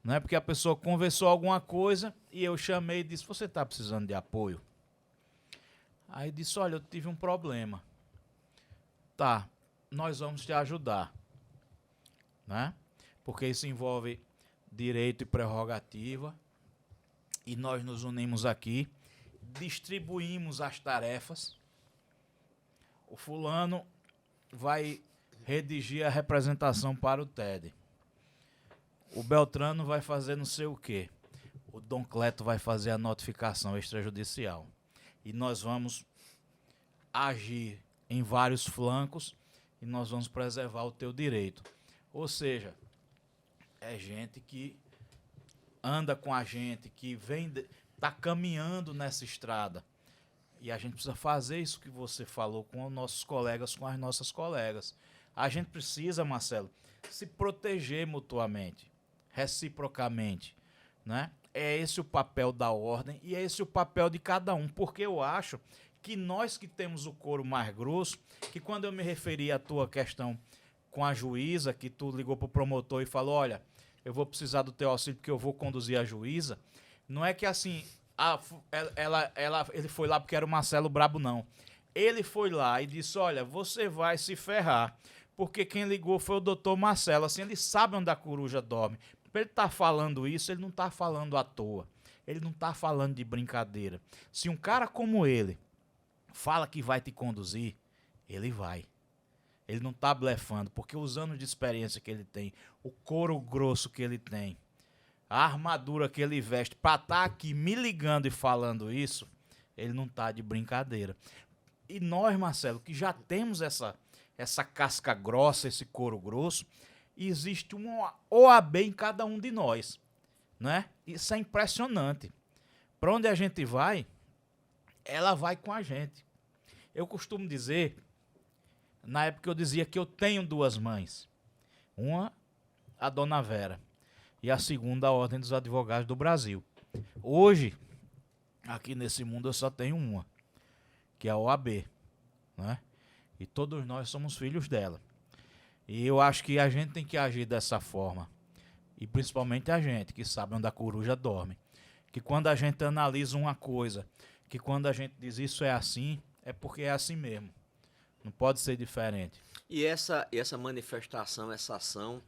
Não é porque a pessoa conversou alguma coisa e eu chamei e disse, você está precisando de apoio? Aí disse, olha, eu tive um problema. Tá, nós vamos te ajudar. Né? Porque isso envolve direito e prerrogativa. E nós nos unimos aqui, distribuímos as tarefas. O fulano vai redigir a representação para o TED. O Beltrano vai fazer não sei o quê. O Dom Cleto vai fazer a notificação extrajudicial. E nós vamos agir em vários flancos e nós vamos preservar o teu direito. Ou seja, é gente que anda com a gente, que está caminhando nessa estrada. E a gente precisa fazer isso que você falou com os nossos colegas, com as nossas colegas. A gente precisa, Marcelo, se proteger mutuamente, reciprocamente, né? É esse o papel da ordem e é esse o papel de cada um, porque eu acho que nós que temos o couro mais grosso, que quando eu me referi à tua questão com a juíza, que tu ligou pro promotor e falou, olha, eu vou precisar do teu auxílio porque eu vou conduzir a juíza, não é que assim, ele foi lá porque era o Marcelo Brabo, não. Ele foi lá e disse, olha, você vai se ferrar, porque quem ligou foi o doutor Marcelo, assim, ele sabe onde a coruja dorme. Pra ele estar falando isso, ele não está falando à toa. Ele não está falando de brincadeira. Se um cara como ele fala que vai te conduzir, ele vai. Ele não está blefando, porque os anos de experiência que ele tem, o couro grosso que ele tem, a armadura que ele veste, para estar aqui me ligando e falando isso, ele não está de brincadeira. E nós, Marcelo, que já temos essa casca grossa, esse couro grosso, existe uma OAB em cada um de nós, né? Isso é impressionante. Para onde a gente vai, ela vai com a gente. Eu costumo dizer, na época eu dizia que eu tenho duas mães. Uma, a Dona Vera, e a segunda, a Ordem dos Advogados do Brasil. Hoje, aqui nesse mundo, eu só tenho uma, que é a OAB, né? E todos nós somos filhos dela. E eu acho que a gente tem que agir dessa forma. E principalmente a gente, que sabe onde a coruja dorme. Que quando a gente analisa uma coisa, que quando a gente diz isso é assim, é porque é assim mesmo. Não pode ser diferente. E essa manifestação, essa ação,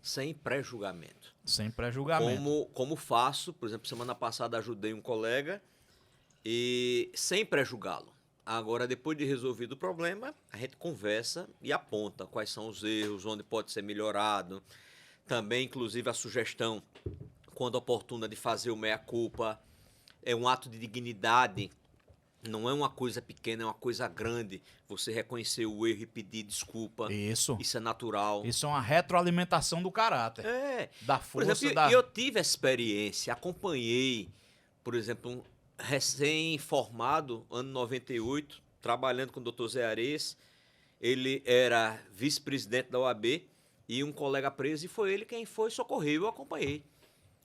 sem pré-julgamento. Sem pré-julgamento. Como faço, por exemplo, semana passada ajudei um colega e sem pré-julgá-lo. Agora, depois de resolvido o problema, a gente conversa e aponta quais são os erros, onde pode ser melhorado. Também, inclusive, a sugestão, quando oportuna, de fazer o meia-culpa. É um ato de dignidade, não é uma coisa pequena, é uma coisa grande. Você reconhecer o erro e pedir desculpa. Isso. Isso é natural. Isso é uma retroalimentação do caráter. É. Da Por força exemplo, da... eu tive experiência, acompanhei, por exemplo, um recém-formado, ano 98, trabalhando com o Dr. Zé Ares. Ele era vice-presidente da OAB e um colega preso, e foi ele quem foi socorrer, eu acompanhei.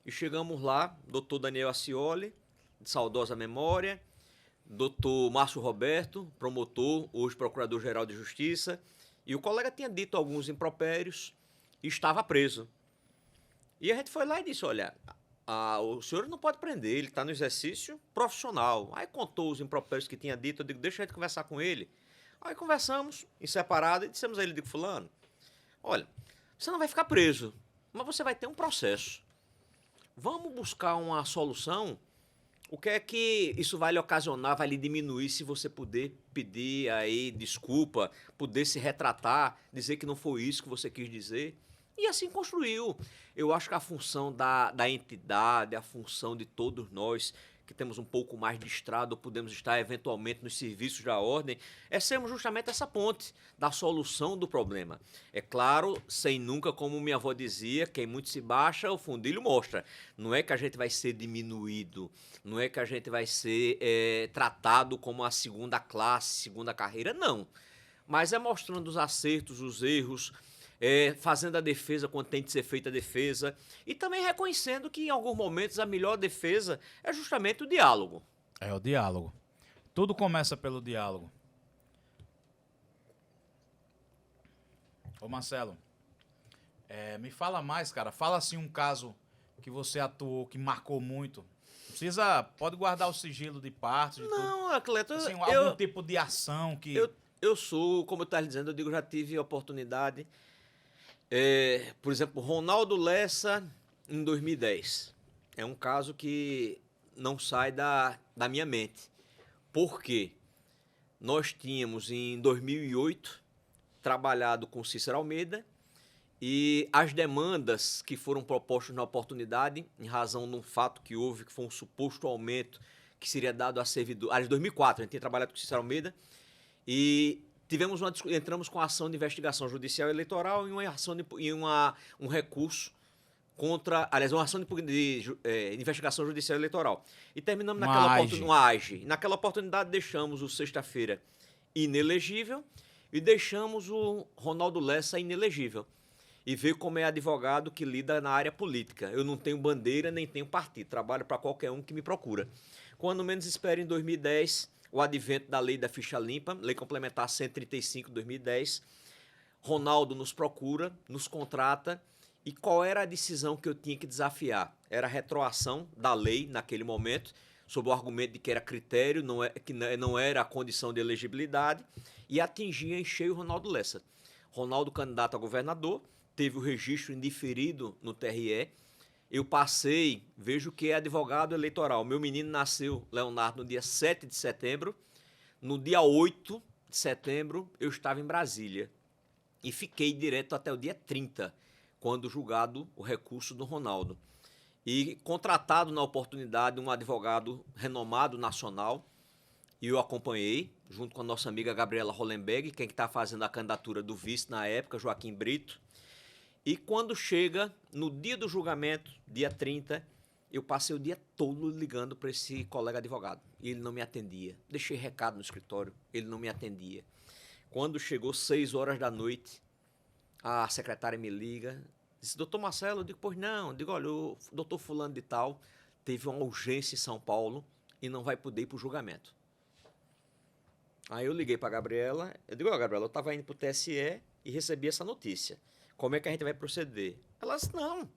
E chegamos lá, Dr. Daniel Ascioli, de saudosa memória, Dr. Márcio Roberto, promotor, hoje procurador-geral de Justiça, e o colega tinha dito alguns impropérios e estava preso. E a gente foi lá e disse, olha, o senhor não pode prender, ele está no exercício profissional. Aí contou os impropérios que tinha dito, eu digo, deixa a gente conversar com ele. Aí conversamos em separado e dissemos a ele, digo, fulano, olha, você não vai ficar preso, mas você vai ter um processo. Vamos buscar uma solução. O que é que isso vai lhe ocasionar, vai lhe diminuir se você puder pedir aí desculpa, poder se retratar, dizer que não foi isso que você quis dizer. E assim construiu. Eu acho que a função da entidade, a função de todos nós que temos um pouco mais de estrada ou podemos estar eventualmente nos serviços da ordem, é sermos justamente essa ponte da solução do problema. É claro, sem nunca, como minha avó dizia, quem muito se baixa, o fundilho mostra. Não é que a gente vai ser diminuído, não é que a gente vai ser tratado como a segunda classe, segunda carreira, não. Mas é mostrando os acertos, os erros, fazendo a defesa quando tem de ser feita a defesa e também reconhecendo que em alguns momentos a melhor defesa é justamente o diálogo. É o diálogo. Tudo começa pelo diálogo. Ô Marcelo, me fala mais, cara. Fala assim um caso que você atuou, que marcou muito. Pode guardar o sigilo de partes, de tudo. Não, Cleto, Assim, algum tipo de ação que... Eu sou, como eu estava dizendo, eu digo, já tive a oportunidade. Por exemplo, Ronaldo Lessa, em 2010. É um caso que não sai da minha mente. Por quê? Nós tínhamos, em 2008, trabalhado com Cícero Almeida e as demandas que foram propostas na oportunidade, em razão de um fato que houve, que foi um suposto aumento que seria dado a servidores... Em 2004, a gente tinha trabalhado com Cícero Almeida e... entramos com a ação de investigação judicial eleitoral e um recurso contra... Aliás, uma ação de investigação judicial eleitoral. E terminamos naquela oportunidade... Uma AGE. Naquela oportunidade, deixamos o Sexta-feira inelegível e deixamos o Ronaldo Lessa inelegível. E ver como é advogado que lida na área política. Eu não tenho bandeira, nem tenho partido. Trabalho para qualquer um que me procura. Quando menos espero, em 2010... o advento da lei da ficha limpa, lei complementar 135 de 2010. Ronaldo nos procura, nos contrata. E qual era a decisão que eu tinha que desafiar? Era a retroação da lei naquele momento, sob o argumento de que era critério, que não era a condição de elegibilidade, e atingia em cheio o Ronaldo Lessa. Ronaldo, candidato a governador, teve o registro indiferido no TRE. Eu passei, vejo que é advogado eleitoral. Meu menino nasceu, Leonardo, no dia 7 de setembro. No dia 8 de setembro, eu estava em Brasília. E fiquei direto até o dia 30, quando julgado o recurso do Ronaldo. E contratado na oportunidade um advogado renomado nacional, e eu acompanhei, junto com a nossa amiga Gabriela Hollenberg, quem está fazendo a candidatura do vice na época, Joaquim Brito. E quando chega no dia do julgamento, dia 30, eu passei o dia todo ligando para esse colega advogado. E ele não me atendia. Deixei recado no escritório, ele não me atendia. Quando chegou 6 horas da noite, a secretária me liga, disse, doutor Marcelo, eu digo, pois não. Eu digo, olha, o doutor fulano de tal teve uma urgência em São Paulo e não vai poder ir para o julgamento. Aí eu liguei para a Gabriela, eu digo, ó, Gabriela, eu estava indo para o TSE e recebi essa notícia. Como é que a gente vai proceder? Ela disse, não,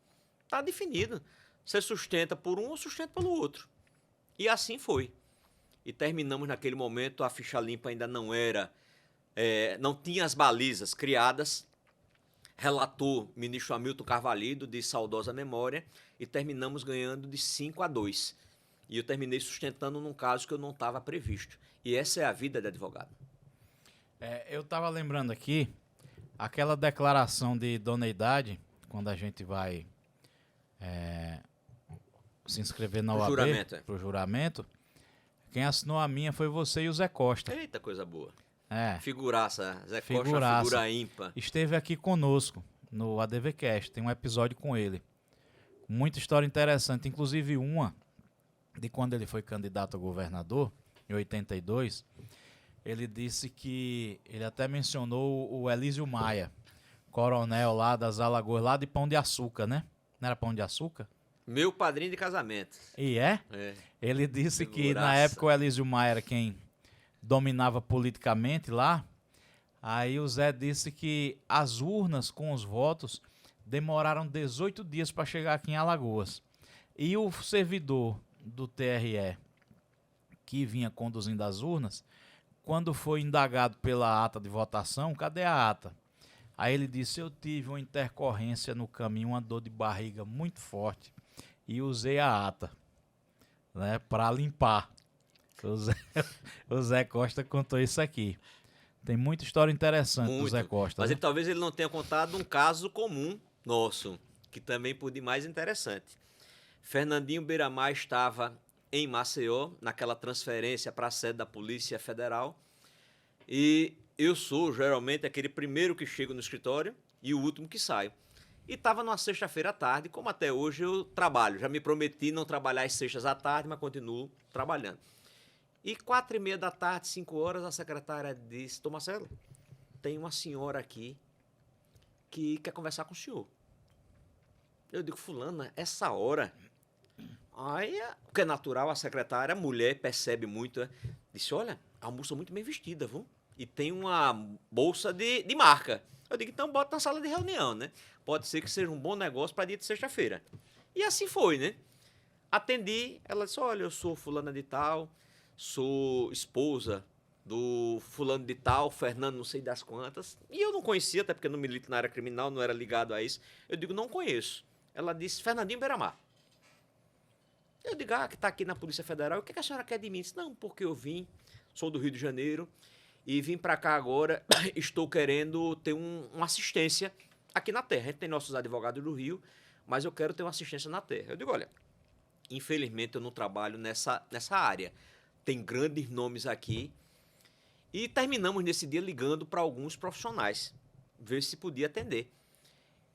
está definido. Você sustenta por um ou sustenta pelo outro. E assim foi. E terminamos naquele momento, a ficha limpa ainda não era, não tinha as balizas criadas. Relator ministro Hamilton Carvalho, de saudosa memória, e terminamos ganhando de 5-2. E eu terminei sustentando num caso que eu não estava previsto. E essa é a vida de advogado. Eu estava lembrando aqui, aquela declaração de idoneidade, quando a gente vai se inscrever na OAB, pro juramento, quem assinou a minha foi você e o Zé Costa. Eita, coisa boa. É. Figuraça. Zé Costa, uma figura ímpar. Esteve aqui conosco no ADVcast, tem um episódio com ele. Muita história interessante, inclusive uma de quando ele foi candidato a governador, em 82, ele disse que, ele até mencionou o Elísio Maia, coronel lá das Alagoas, lá de Pão de Açúcar, né? Não era Pão de Açúcar? Meu padrinho de casamento. E é? Ele disse que na época o Elísio Maia era quem dominava politicamente lá. Aí o Zé disse que as urnas com os votos demoraram 18 dias para chegar aqui em Alagoas. E o servidor do TRE que vinha conduzindo as urnas, quando foi indagado pela ata de votação, cadê a ata? Aí ele disse, eu tive uma intercorrência no caminho, uma dor de barriga muito forte e usei a ata, né, para limpar. O Zé Costa contou isso aqui. Tem muita história interessante do Zé Costa. Mas talvez ele não tenha contado um caso comum nosso, que também por demais interessante. Fernandinho Beiramar estava em Maceió, naquela transferência para a sede da Polícia Federal, e eu sou geralmente aquele primeiro que chego no escritório e o último que saio. E estava numa sexta-feira à tarde, como até hoje eu trabalho. Já me prometi não trabalhar às sextas à tarde, mas continuo trabalhando. E 4h30 da tarde, 5 horas, a secretária disse, Tom Marcelo, tem uma senhora aqui que quer conversar com o senhor. Eu digo, fulana, essa hora? Aí, o que é natural, a secretária, a mulher, percebe muito, né? Disse, olha, a moça muito bem vestida, viu? E tem uma bolsa de marca. Eu digo, então bota na sala de reunião, né? Pode ser que seja um bom negócio para dia de sexta-feira. E assim foi, né? Atendi, ela disse, olha, eu sou fulana de tal, sou esposa do fulano de tal, Fernando não sei das quantas. E eu não conhecia, até porque eu não milito na área criminal, não era ligado a isso. Eu digo, não conheço. Ela disse, Fernandinho Beiramar. Eu digo, que está aqui na Polícia Federal, o que a senhora quer de mim? Disse, não, porque eu vim, sou do Rio de Janeiro, e vim para cá agora, estou querendo ter uma assistência aqui na terra. A gente tem nossos advogados do Rio, mas eu quero ter uma assistência na terra. Eu digo, olha, infelizmente eu não trabalho nessa área. Tem grandes nomes aqui. E terminamos nesse dia ligando para alguns profissionais, ver se podia atender.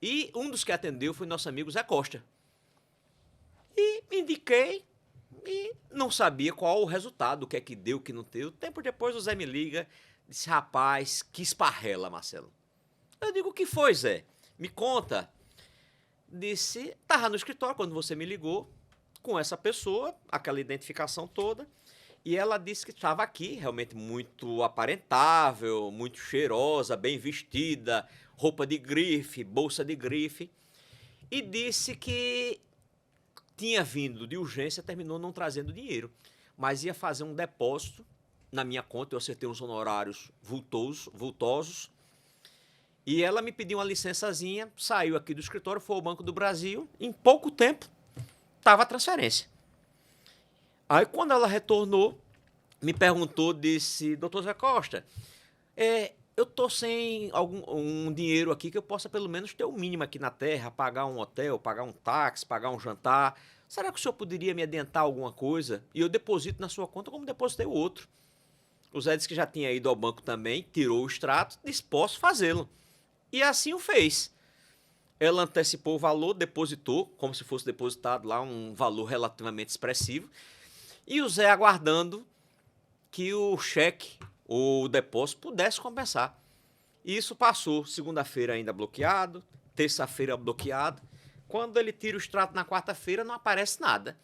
E um dos que atendeu foi nosso amigo Zé Costa. E indiquei e não sabia qual o resultado, o que é que deu, o que não deu. Tempo depois o Zé me liga, disse, rapaz, que esparrela, Marcelo. Eu digo, o que foi, Zé? Me conta. Disse, estava no escritório quando você me ligou, com essa pessoa, aquela identificação toda, e ela disse que estava aqui, realmente muito aparentável, muito cheirosa, bem vestida, roupa de grife, bolsa de grife, e disse que tinha vindo de urgência, terminou não trazendo dinheiro, mas ia fazer um depósito na minha conta, eu acertei uns honorários vultosos, e ela me pediu uma licençazinha, saiu aqui do escritório, foi ao Banco do Brasil, em pouco tempo estava a transferência. Aí quando ela retornou, me perguntou, disse, doutor Zé Costa, eu estou sem um dinheiro aqui que eu possa pelo menos ter o mínimo aqui na terra, pagar um hotel, pagar um táxi, pagar um jantar. Será que o senhor poderia me adiantar alguma coisa? E eu deposito na sua conta como depositei o outro. O Zé disse que já tinha ido ao banco também, tirou o extrato, disse, posso fazê-lo. E assim o fez. Ela antecipou o valor, depositou, como se fosse depositado lá, um valor relativamente expressivo. E o Zé aguardando que o cheque ou o depósito pudesse compensar. E isso passou, segunda-feira ainda bloqueado, terça-feira bloqueado. Quando ele tira o extrato na quarta-feira, não aparece nada.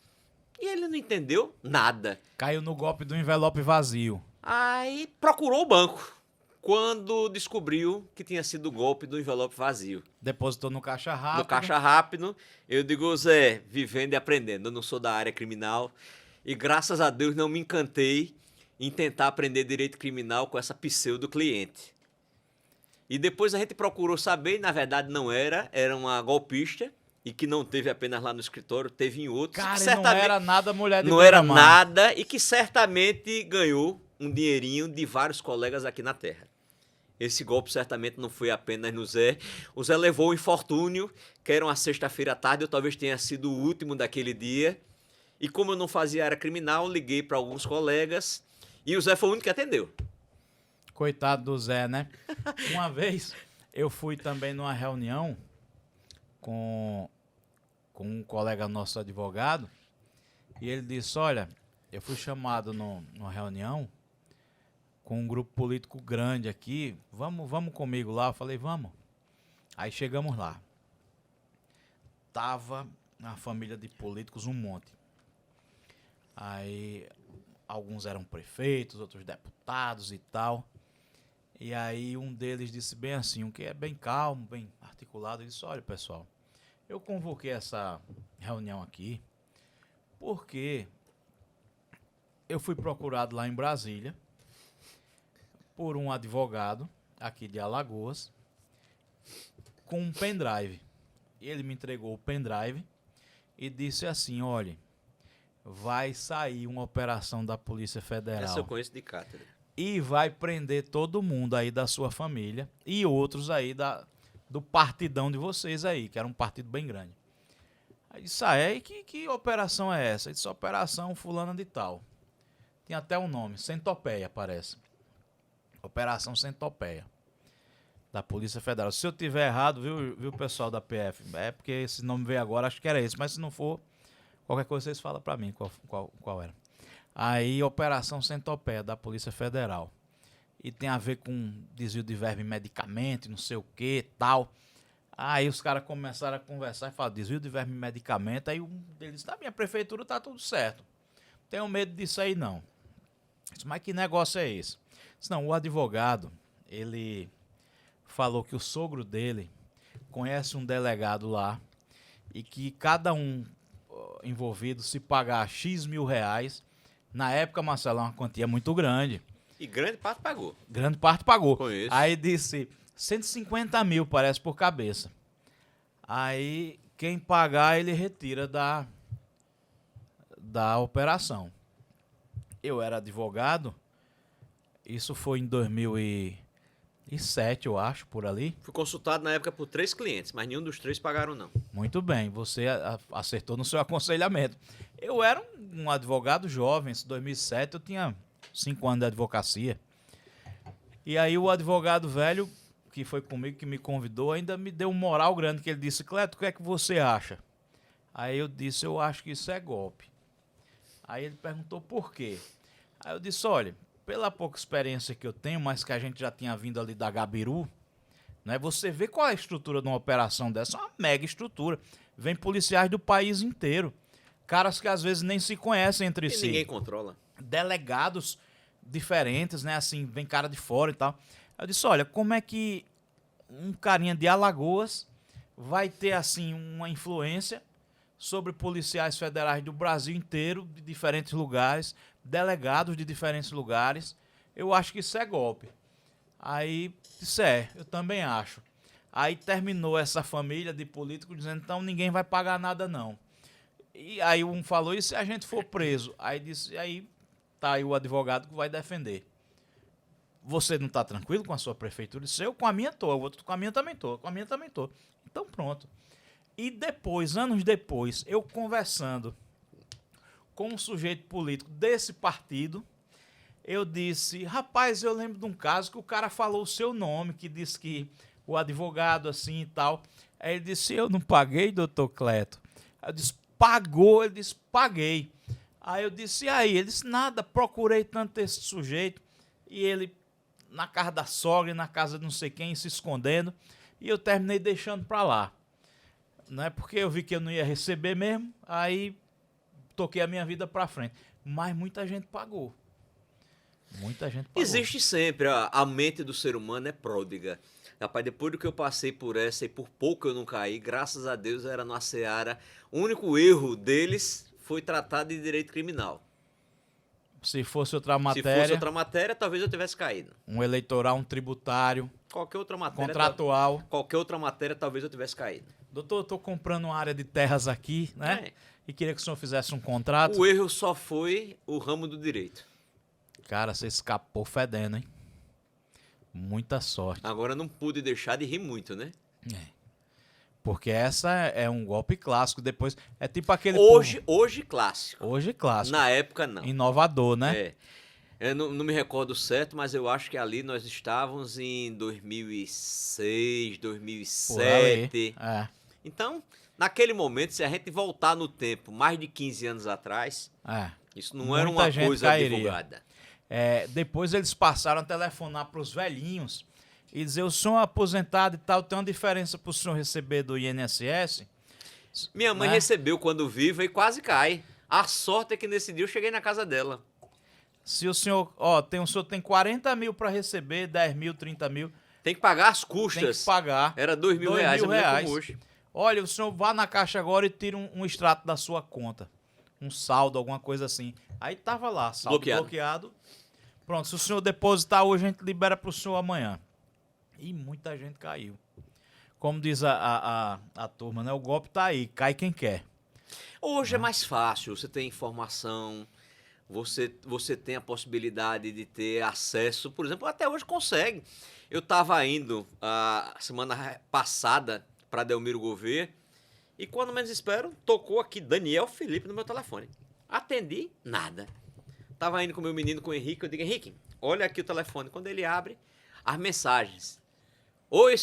E ele não entendeu nada. Caiu no golpe do envelope vazio. Aí procurou o banco, quando descobriu que tinha sido o golpe do envelope vazio. Depositou no caixa rápido. No caixa rápido. Eu digo, Zé, vivendo e aprendendo. Eu não sou da área criminal. E graças a Deus não me encantei em tentar aprender direito criminal com essa pseudo-cliente. E depois a gente procurou saber, e na verdade não era uma golpista, e que não teve apenas lá no escritório, teve em outros. Cara, que não era nada mulher de não era beira-mar. nada e que certamente ganhou um dinheirinho de vários colegas aqui na terra. Esse golpe certamente não foi apenas no Zé. O Zé levou o infortúnio, que era uma sexta-feira à tarde, ou talvez tenha sido o último daquele dia. E como eu não fazia área criminal, liguei para alguns colegas e o Zé foi o único que atendeu. Coitado do Zé, né? Uma vez eu fui também numa reunião com um colega nosso advogado e ele disse, olha, eu fui chamado numa reunião com um grupo político grande aqui, vamos comigo lá. Eu falei, vamos. Aí chegamos lá. Tava uma família de políticos, um monte. Aí alguns eram prefeitos, outros deputados e tal. E aí um deles disse bem assim, um que é bem calmo, bem articulado, ele disse, olha pessoal, eu convoquei essa reunião aqui porque eu fui procurado lá em Brasília por um advogado aqui de Alagoas com um pendrive. Ele me entregou o pendrive e disse assim, olha, vai sair uma operação da Polícia Federal. Essa eu conheço de cátedra. E vai prender todo mundo aí da sua família e outros aí do partidão de vocês aí, que era um partido bem grande. Aí disse, que operação é essa? Ele disse, operação fulana de tal. Tinha até um nome, Centopeia, parece. Operação Centopeia, da Polícia Federal. Se eu tiver errado, viu pessoal da PF? É porque esse nome veio agora, acho que era esse, mas se não for, qualquer coisa vocês falam pra mim qual era. Aí, Operação Centopeia, da Polícia Federal. E tem a ver com desvio de verba em medicamento, não sei o que, tal. Aí os caras começaram a conversar e falaram, desvio de verba em medicamento. Aí um deles disse, na minha prefeitura tá tudo certo. Não tenho medo disso aí, não. Eu disse, mas que negócio é esse? Disse, não, o advogado, ele falou que o sogro dele conhece um delegado lá e que cada um envolvido, se pagar X mil reais, na época, Marcelo, é uma quantia muito grande. E grande parte pagou. Grande parte pagou. Conheço. Aí disse 150 mil, parece, por cabeça. Aí, quem pagar, ele retira da operação. Eu era advogado, isso foi em 2007, eu acho, por ali. Fui consultado na época por 3 clientes, mas nenhum dos 3 pagaram, não. Muito bem, você acertou no seu aconselhamento. Eu era um advogado jovem, em 2007 eu tinha 5 anos de advocacia. E aí o advogado velho, que foi comigo, que me convidou, ainda me deu um moral grande, que ele disse, Cleto, o que é que você acha? Aí eu disse, eu acho que isso é golpe. Aí ele perguntou por quê? Aí eu disse, olha, pela pouca experiência que eu tenho, mas que a gente já tinha vindo ali da Gabiru, né, você vê qual é a estrutura de uma operação dessa, é uma mega estrutura. Vem policiais do país inteiro. Caras que às vezes nem se conhecem entre si. Ninguém controla. Delegados diferentes, né? Assim, vem cara de fora e tal. Eu disse, olha, como é que um carinha de Alagoas vai ter, assim, uma influência sobre policiais federais do Brasil inteiro, de diferentes lugares, delegados de diferentes lugares? Eu acho que isso é golpe. Aí, disse, eu também acho. Aí terminou essa família de políticos dizendo, então ninguém vai pagar nada não. E aí um falou, e se a gente for preso? Aí disse, aí tá aí o advogado que vai defender. Você não tá tranquilo com a sua prefeitura? Disse, eu com a minha tô, o outro com a minha também tô, com a minha também tô. Então pronto. E depois, anos depois, eu conversando com um sujeito político desse partido, eu disse, rapaz, eu lembro de um caso que o cara falou o seu nome, que disse que o advogado assim e tal. Aí ele disse, eu não paguei, doutor Cleto. Aí eu disse, pagou? Ele disse, paguei. Aí eu disse, e aí? Ele disse, nada, procurei tanto esse sujeito, e ele na casa da sogra, na casa de não sei quem, se escondendo, e eu terminei deixando pra lá. Não é porque eu vi que eu não ia receber mesmo, aí toquei a minha vida pra frente. Mas muita gente pagou. Muita gente pagou. Existe sempre, a mente do ser humano é pródiga. Rapaz, depois do que eu passei por essa e por pouco eu não caí, graças a Deus era numa seara. O único erro deles foi tratado de direito criminal. Se fosse outra Se fosse outra matéria, matéria, talvez eu tivesse caído. um eleitoral, um tributário, Qualquer outra matéria, contratual. qualquer outra matéria, talvez eu tivesse caído. Doutor, eu tô comprando uma área de terras aqui, né? É. E queria que o senhor fizesse um contrato. O erro só foi o ramo do direito. Cara, você escapou fedendo, hein? Muita sorte. Agora não pude deixar de rir muito, né? Porque essa é um golpe clássico. Depois é tipo aquele Hoje clássico. hoje clássico. Na época, não. Inovador, né? É. Eu não me recordo certo, mas eu acho que ali nós estávamos em 2006, Por ali. 2007. É, Então, naquele momento, se a gente voltar no tempo, mais de 15 anos atrás, é. isso não era Muita uma gente coisa cairia. divulgada. Depois eles passaram a telefonar para os velhinhos e dizer: o senhor é aposentado e tal, tem uma diferença para o senhor receber do INSS? Minha mãe Né? recebeu quando viva e quase cai. A sorte é que nesse dia eu cheguei na casa dela. Se o senhor, o senhor tem 40 mil para receber, 10 mil, 30 mil, Tem que pagar as tem custas. que pagar. Era R$2.000, eu me lembro como hoje. Olha, o senhor vá na caixa agora e tira um extrato da sua conta. Um saldo, alguma coisa assim. Aí tava lá, saldo bloqueado. Pronto, se o senhor depositar hoje, a gente libera pro senhor amanhã. E muita gente caiu. Como diz a turma, né? O golpe tá aí, cai quem quer. Hoje é mais fácil, você tem informação, você tem a possibilidade de ter acesso, por exemplo, até hoje consegue. Eu estava indo a semana passada para Delmiro Gouveia e quando menos espero, tocou aqui Daniel Felipe no meu telefone. Atendi, nada. Tava indo com o meu menino, com o Henrique, eu digo: Henrique, olha aqui o telefone. Quando ele abre, as mensagens. Oi,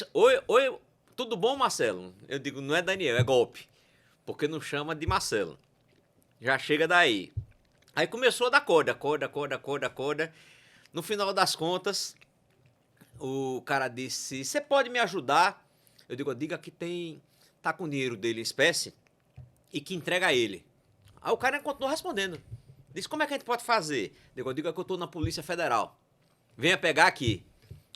tudo bom, Marcelo? Eu digo: não é Daniel, é golpe. Porque não chama de Marcelo. Já chega daí. Aí começou a dar corda. No final das contas, o cara disse: você pode me ajudar? Eu digo: diga que tá com o dinheiro dele em espécie e que entrega a ele. Aí o cara continuou respondendo. Disse: como é que a gente pode fazer? Eu digo: que eu tô na Polícia Federal. Venha pegar aqui.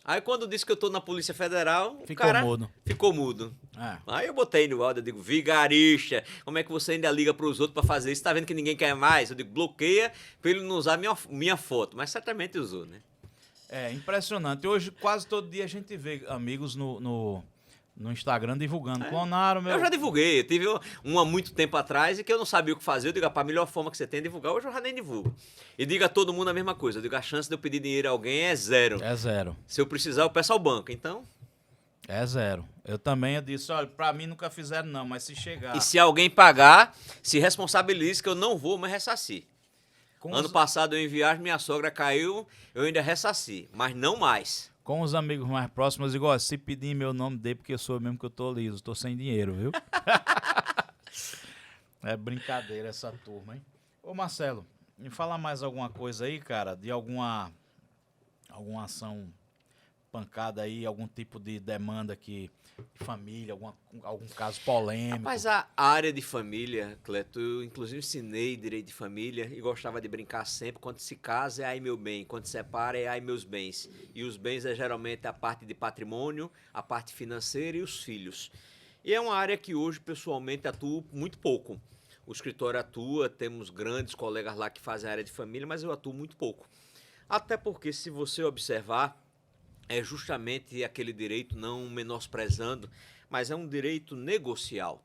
Aí quando disse que eu tô na Polícia Federal, o cara ficou mudo. É. Aí eu botei no áudio, eu digo: vigarista, como é que você ainda liga pros outros pra fazer isso? Tá vendo que ninguém quer mais? Eu digo: bloqueia pra ele não usar minha foto. Mas certamente usou, né? É impressionante. Hoje, quase todo dia, a gente vê amigos no Instagram divulgando. Clonaram meu... Eu já divulguei. Eu tive uma há muito tempo atrás e que eu não sabia o que fazer. Eu digo: a melhor forma que você tem é divulgar. Hoje eu já nem divulgo. E diga a todo mundo a mesma coisa. Eu digo: a chance de eu pedir dinheiro a alguém é zero. É zero. Se eu precisar, eu peço ao banco. Então... É zero. Eu também disse: olha, pra mim nunca fizeram não, mas se chegar... E se alguém pagar, se responsabilize que eu não vou mais ressarcir. Ano passado eu em viagem, minha sogra caiu, eu ainda ressarci, mas não mais. Com os amigos mais próximos, igual: ó, se pedir meu nome, dê, porque eu sou mesmo que eu tô liso, tô sem dinheiro, viu? É brincadeira essa turma, hein? Ô Marcelo, me fala mais alguma coisa aí, cara, de alguma ação pancada aí, algum tipo de demanda que família, algum caso polêmico. Rapaz, a área de família, Cleto, eu inclusive ensinei direito de família e gostava de brincar sempre: quando se casa é ai meu bem, quando se separa é ai meus bens. E os bens é geralmente a parte de patrimônio, a parte financeira e os filhos. E é uma área que hoje, pessoalmente, atuo muito pouco. O escritório atua, temos grandes colegas lá que fazem a área de família, mas eu atuo muito pouco. Até porque, se você observar, é justamente aquele direito, não menosprezando, mas é um direito negocial.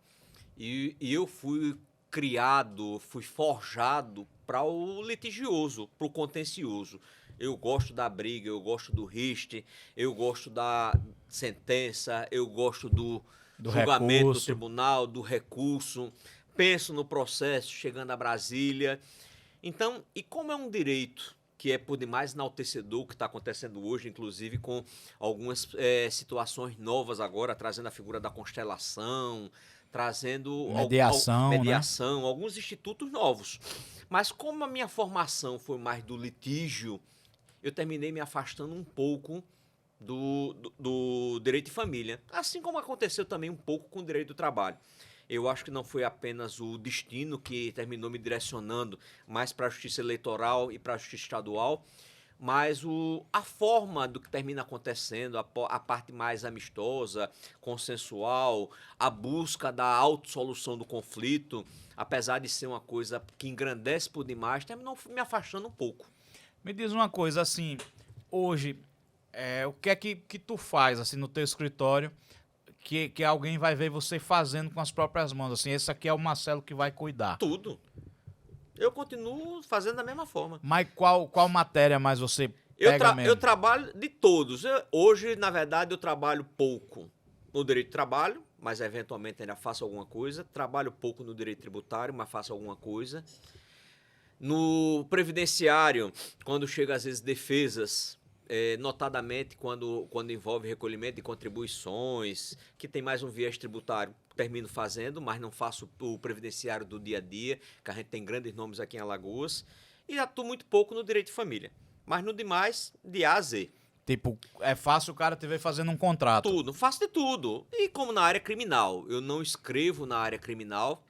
E eu fui criado, fui forjado para o litigioso, para o contencioso. Eu gosto da briga, eu gosto do riste, eu gosto da sentença, eu gosto do julgamento do tribunal, do recurso. Penso no processo chegando a Brasília. Então, e como é um direito que é por demais enaltecedor o que está acontecendo hoje, inclusive com algumas situações novas agora, trazendo a figura da constelação, trazendo mediação, né? Alguns institutos novos. Mas como a minha formação foi mais do litígio, eu terminei me afastando um pouco do direito de família, assim como aconteceu também um pouco com o direito do trabalho. Eu acho que não foi apenas o destino que terminou me direcionando mais para a justiça eleitoral e para a justiça estadual, mas a forma do que termina acontecendo, a parte mais amistosa, consensual, a busca da autossolução do conflito, apesar de ser uma coisa que engrandece por demais, terminou me afastando um pouco. Me diz uma coisa, assim, hoje, o que é que tu faz assim no teu escritório que alguém vai ver você fazendo com as próprias mãos. Assim, esse aqui é o Marcelo que vai cuidar. Tudo. Eu continuo fazendo da mesma forma. Mas qual matéria mais você pega mesmo? Eu trabalho de todos. Hoje, na verdade, eu trabalho pouco no direito de trabalho, mas eventualmente ainda faço alguma coisa. Trabalho pouco no direito tributário, mas faço alguma coisa. No previdenciário, quando chega às vezes defesas, notadamente quando envolve recolhimento de contribuições, que tem mais um viés tributário, termino fazendo, mas não faço o previdenciário do dia a dia, que a gente tem grandes nomes aqui em Alagoas, e atuo muito pouco no direito de família. Mas no demais, de A a Z. Tipo, é fácil o cara te ver fazendo um contrato. Tudo, faço de tudo. E como na área criminal, eu não escrevo na área criminal,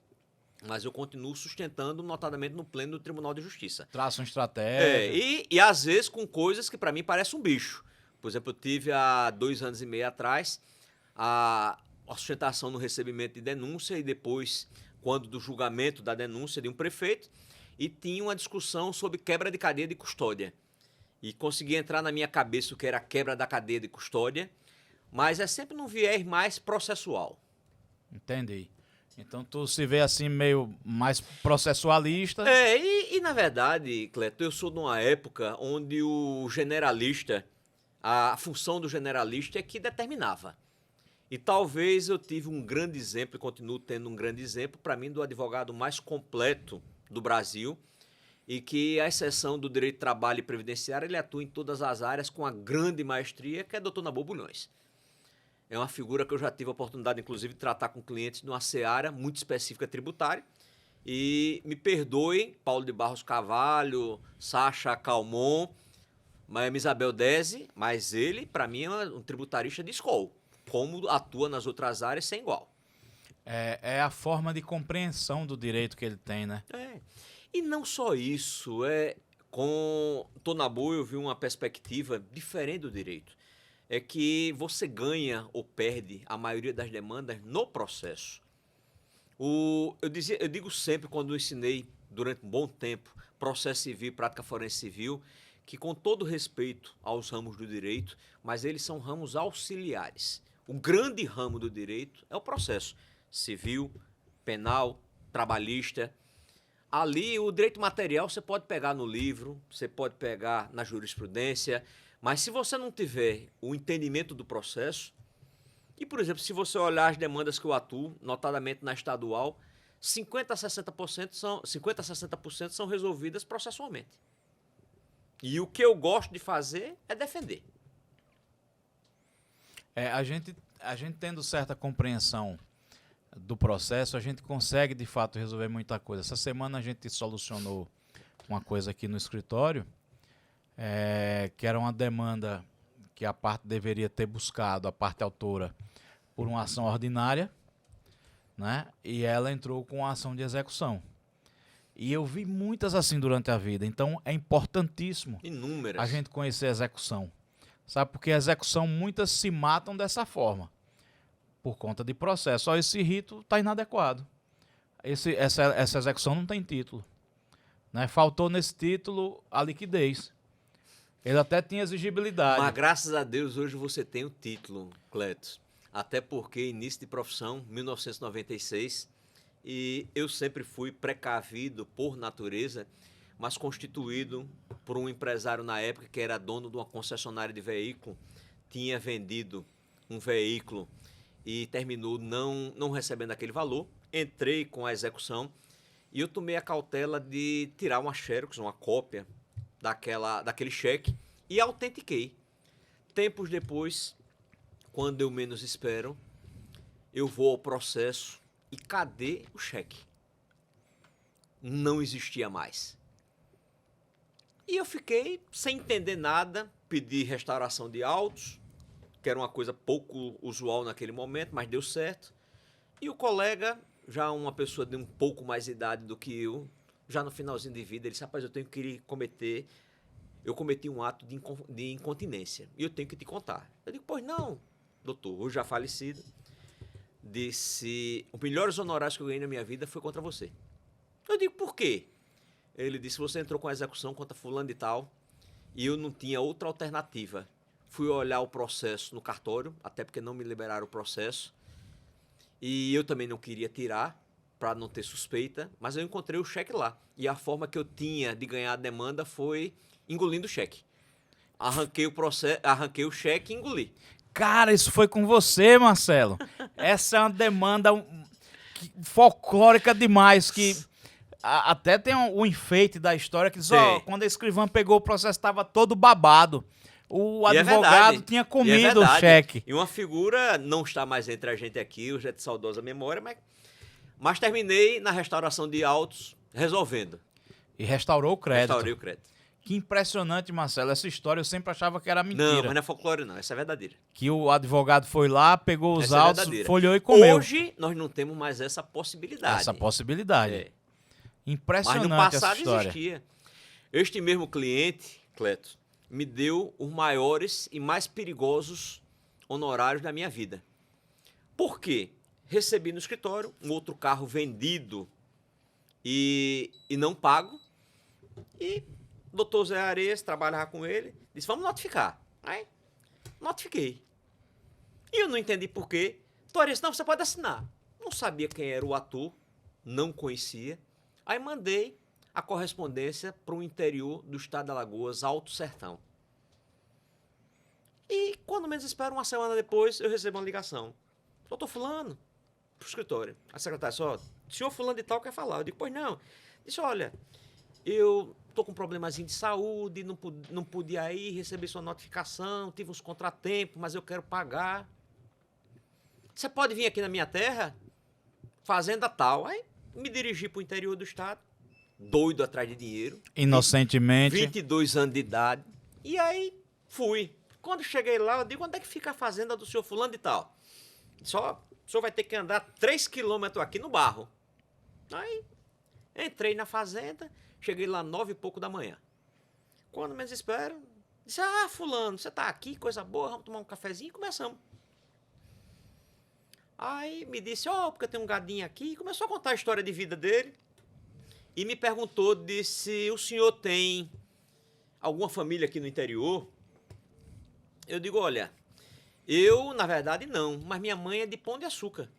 mas eu continuo sustentando, notadamente no pleno do Tribunal de Justiça. Traça uma estratégia. E às vezes com coisas que para mim parecem um bicho. Por exemplo, eu tive há 2 anos e meio atrás a sustentação no recebimento de denúncia e depois, quando do julgamento da denúncia de um prefeito, e tinha uma discussão sobre quebra de cadeia de custódia. E consegui entrar na minha cabeça o que era a quebra da cadeia de custódia, mas é sempre num viés mais processual. Entendi. Então tu se vê assim meio mais processualista. E na verdade, Cleto, eu sou de uma época onde o generalista, a função do generalista é que determinava. E talvez eu tive um grande exemplo, e continuo tendo um grande exemplo, para mim, do advogado mais completo do Brasil, e que, à exceção do direito de trabalho e previdenciário, ele atua em todas as áreas com a grande maestria, que é Dr. Nabor Bulhões. É uma figura que eu já tive a oportunidade, inclusive, de tratar com clientes numa seara muito específica tributária. E me perdoem, Paulo de Barros Carvalho, Sacha Calmon, Isabel Dese, mas ele, para mim, é um tributarista de escola. Como atua nas outras áreas, sem igual. É a forma de compreensão do direito que ele tem, né? E não só isso, com Tonabô eu vi uma perspectiva diferente do direito. É que você ganha ou perde a maioria das demandas no processo. Eu digo sempre, quando eu ensinei durante um bom tempo processo civil e prática forense civil, que com todo respeito aos ramos do direito, mas eles são ramos auxiliares. O grande ramo do direito é o processo civil, penal, trabalhista. Ali, o direito material você pode pegar no livro, você pode pegar na jurisprudência, mas se você não tiver o entendimento do processo, e, por exemplo, se você olhar as demandas que eu atuo, notadamente na estadual, 50% a 60% são resolvidas processualmente. E o que eu gosto de fazer é defender. A gente tendo certa compreensão do processo, a gente consegue, de fato, resolver muita coisa. Essa semana a gente solucionou uma coisa aqui no escritório, que era uma demanda que a parte deveria ter buscado, a parte autora, por uma ação ordinária, né? E ela entrou com uma ação de execução. E eu vi muitas assim durante a vida. Então é importantíssimo Inúmeras. A gente conhecer a execução. Sabe? Porque a execução, muitas se matam dessa forma, por conta de processo. Só esse rito está inadequado. Essa execução não tem título, né? Faltou nesse título a liquidez. Ele até tinha exigibilidade. Mas graças a Deus hoje você tem o título, Cleto. Até porque início de profissão, 1996, e eu sempre fui precavido por natureza, mas constituído por um empresário na época que era dono de uma concessionária de veículo, tinha vendido um veículo e terminou não recebendo aquele valor. Entrei com a execução e eu tomei a cautela de tirar uma xerox, uma cópia daquele cheque, e autentiquei. Tempos depois, quando eu menos espero, eu vou ao processo e cadê o cheque? Não existia mais. E eu fiquei sem entender nada, pedi restauração de autos, que era uma coisa pouco usual naquele momento, mas deu certo. E o colega, já uma pessoa de um pouco mais idade do que eu, já no finalzinho de vida, ele disse: rapaz, eu cometi um ato de incontinência e eu tenho que te contar. Eu digo: pois não, doutor, hoje já falecido, disse: os melhores honorários que eu ganhei na minha vida foi contra você. Eu digo: por quê? Ele disse: você entrou com a execução contra fulano e tal e eu não tinha outra alternativa. Fui olhar o processo no cartório, até porque não me liberaram o processo, E eu também não queria tirar, para não ter suspeita, mas eu encontrei o cheque lá. E a forma que eu tinha de ganhar a demanda foi engolindo o cheque. Arranquei o cheque e engoli. Cara, isso foi com você, Marcelo. Essa é uma demanda folclórica demais, que até tem um enfeite da história que diz, ó, quando a escrivã pegou o processo, estava todo babado. O advogado tinha comido o cheque. E uma figura não está mais entre a gente aqui, hoje é de saudosa memória, mas terminei na restauração de autos resolvendo. E restaurou o crédito. Restaurei o crédito. Que impressionante, Marcelo. Essa história eu sempre achava que era mentira. Não, mas não é folclore não, essa é verdadeira. Que o advogado foi lá, pegou os autos, folheou e comeu. Hoje nós não temos mais essa possibilidade. Essa possibilidade. É. Impressionante. Mas no passado essa história. existia. Este mesmo cliente, Cleto, me deu os maiores e mais perigosos honorários da minha vida. Por quê? Recebi no escritório um outro carro vendido e não pago. E o doutor Zé Areias, trabalhava com ele, disse, vamos notificar. Aí, notifiquei. E eu não entendi por quê. Doutor Areias, não, você pode assinar. Não sabia quem era o ator, não conhecia. Aí mandei a correspondência para o interior do estado de Alagoas, Alto Sertão. E quando menos espero, uma semana depois, eu recebo uma ligação. Doutor fulano, pro escritório. A secretária disse, ó, senhor fulano de tal quer falar. Eu digo, pois não. Disse, olha, eu tô com um problemazinho de saúde, não pude ir receber sua notificação, tive uns contratempos, mas eu quero pagar. Você pode vir aqui na minha terra? Fazenda tal. Aí me dirigi pro interior do estado, doido atrás de dinheiro. Inocentemente. 22 anos de idade. E aí fui. Quando cheguei lá, eu digo, onde é que fica a fazenda do senhor fulano de tal? O senhor vai ter que andar 3 quilômetros aqui no barro. Aí entrei na fazenda, cheguei lá 9 e pouco da manhã. Quando menos espero, disse, fulano, você tá aqui, coisa boa, vamos tomar um cafezinho e começamos. Aí me disse, porque tem um gadinho aqui, e começou a contar a história de vida dele. E me perguntou, disse, o senhor tem alguma família aqui no interior? Eu digo, olha, eu, na verdade, não, mas minha mãe é de Pão de Açúcar.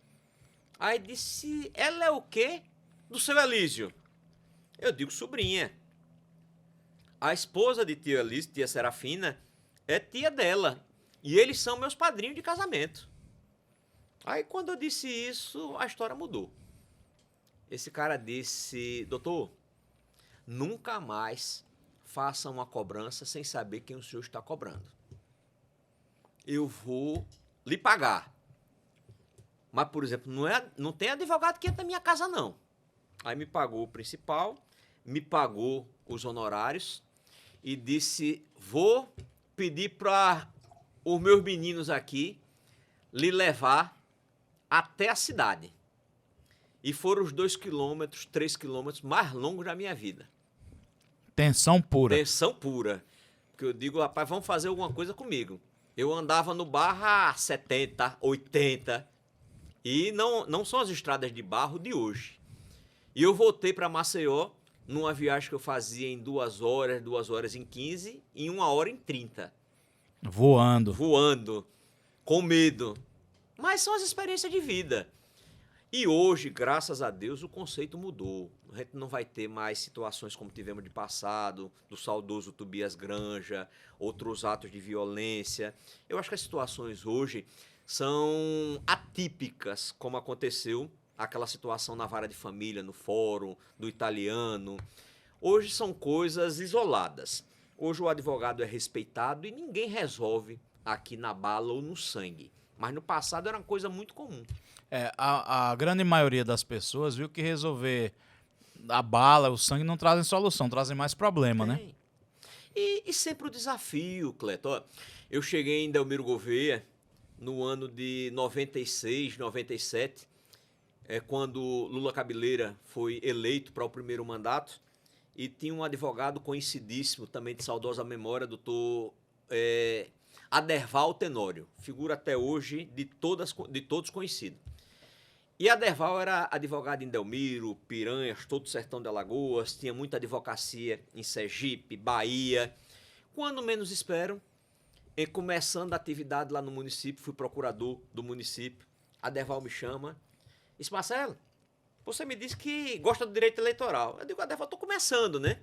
Aí disse, ela é o quê? Do seu Elísio. Eu digo, sobrinha. A esposa de tia Elísio, tia Serafina, é tia dela. E eles são meus padrinhos de casamento. Aí, quando eu disse isso, a história mudou. Esse cara disse, doutor, nunca mais faça uma cobrança sem saber quem o senhor está cobrando. Eu vou lhe pagar. Mas, por exemplo, não tem advogado que entra na minha casa, não. Aí me pagou o principal, me pagou os honorários e disse, vou pedir para os meus meninos aqui lhe levar até a cidade. E foram os 2 quilômetros, 3 quilômetros mais longos da minha vida. Tensão pura. Tensão pura. Porque eu digo, rapaz, vamos fazer alguma coisa comigo. Eu andava no barro a 70, 80. E não são as estradas de barro de hoje. E eu voltei para Maceió numa viagem que eu fazia em 2 horas em 15, em 1 hora em 30. Voando, com medo. Mas são as experiências de vida. E hoje, graças a Deus, o conceito mudou. A gente não vai ter mais situações como tivemos de passado, do saudoso Tobias Granja, outros atos de violência. Eu acho que as situações hoje são atípicas, como aconteceu aquela situação na vara de família, no fórum, do italiano. Hoje são coisas isoladas. Hoje o advogado é respeitado e ninguém resolve aqui na bala ou no sangue. Mas no passado era uma coisa muito comum. A grande maioria das pessoas viu que resolver a bala, o sangue não trazem solução, trazem mais problema, né? E sempre o desafio, Cleto. Eu cheguei em Delmiro Gouveia no ano de 96, 97, quando Lula Cabeleira foi eleito para o primeiro mandato, e tinha um advogado conhecidíssimo, também de saudosa memória, doutor Aderval Tenório, figura até hoje de todos conhecido. E Aderval era advogado em Delmiro, Piranhas, todo o sertão de Alagoas, tinha muita advocacia em Sergipe, Bahia. Quando menos espero, começando a atividade lá no município, fui procurador do município, Aderval me chama Disse, Marcelo, você me disse que gosta do direito eleitoral. Eu digo, Adeval, eu estou começando, né?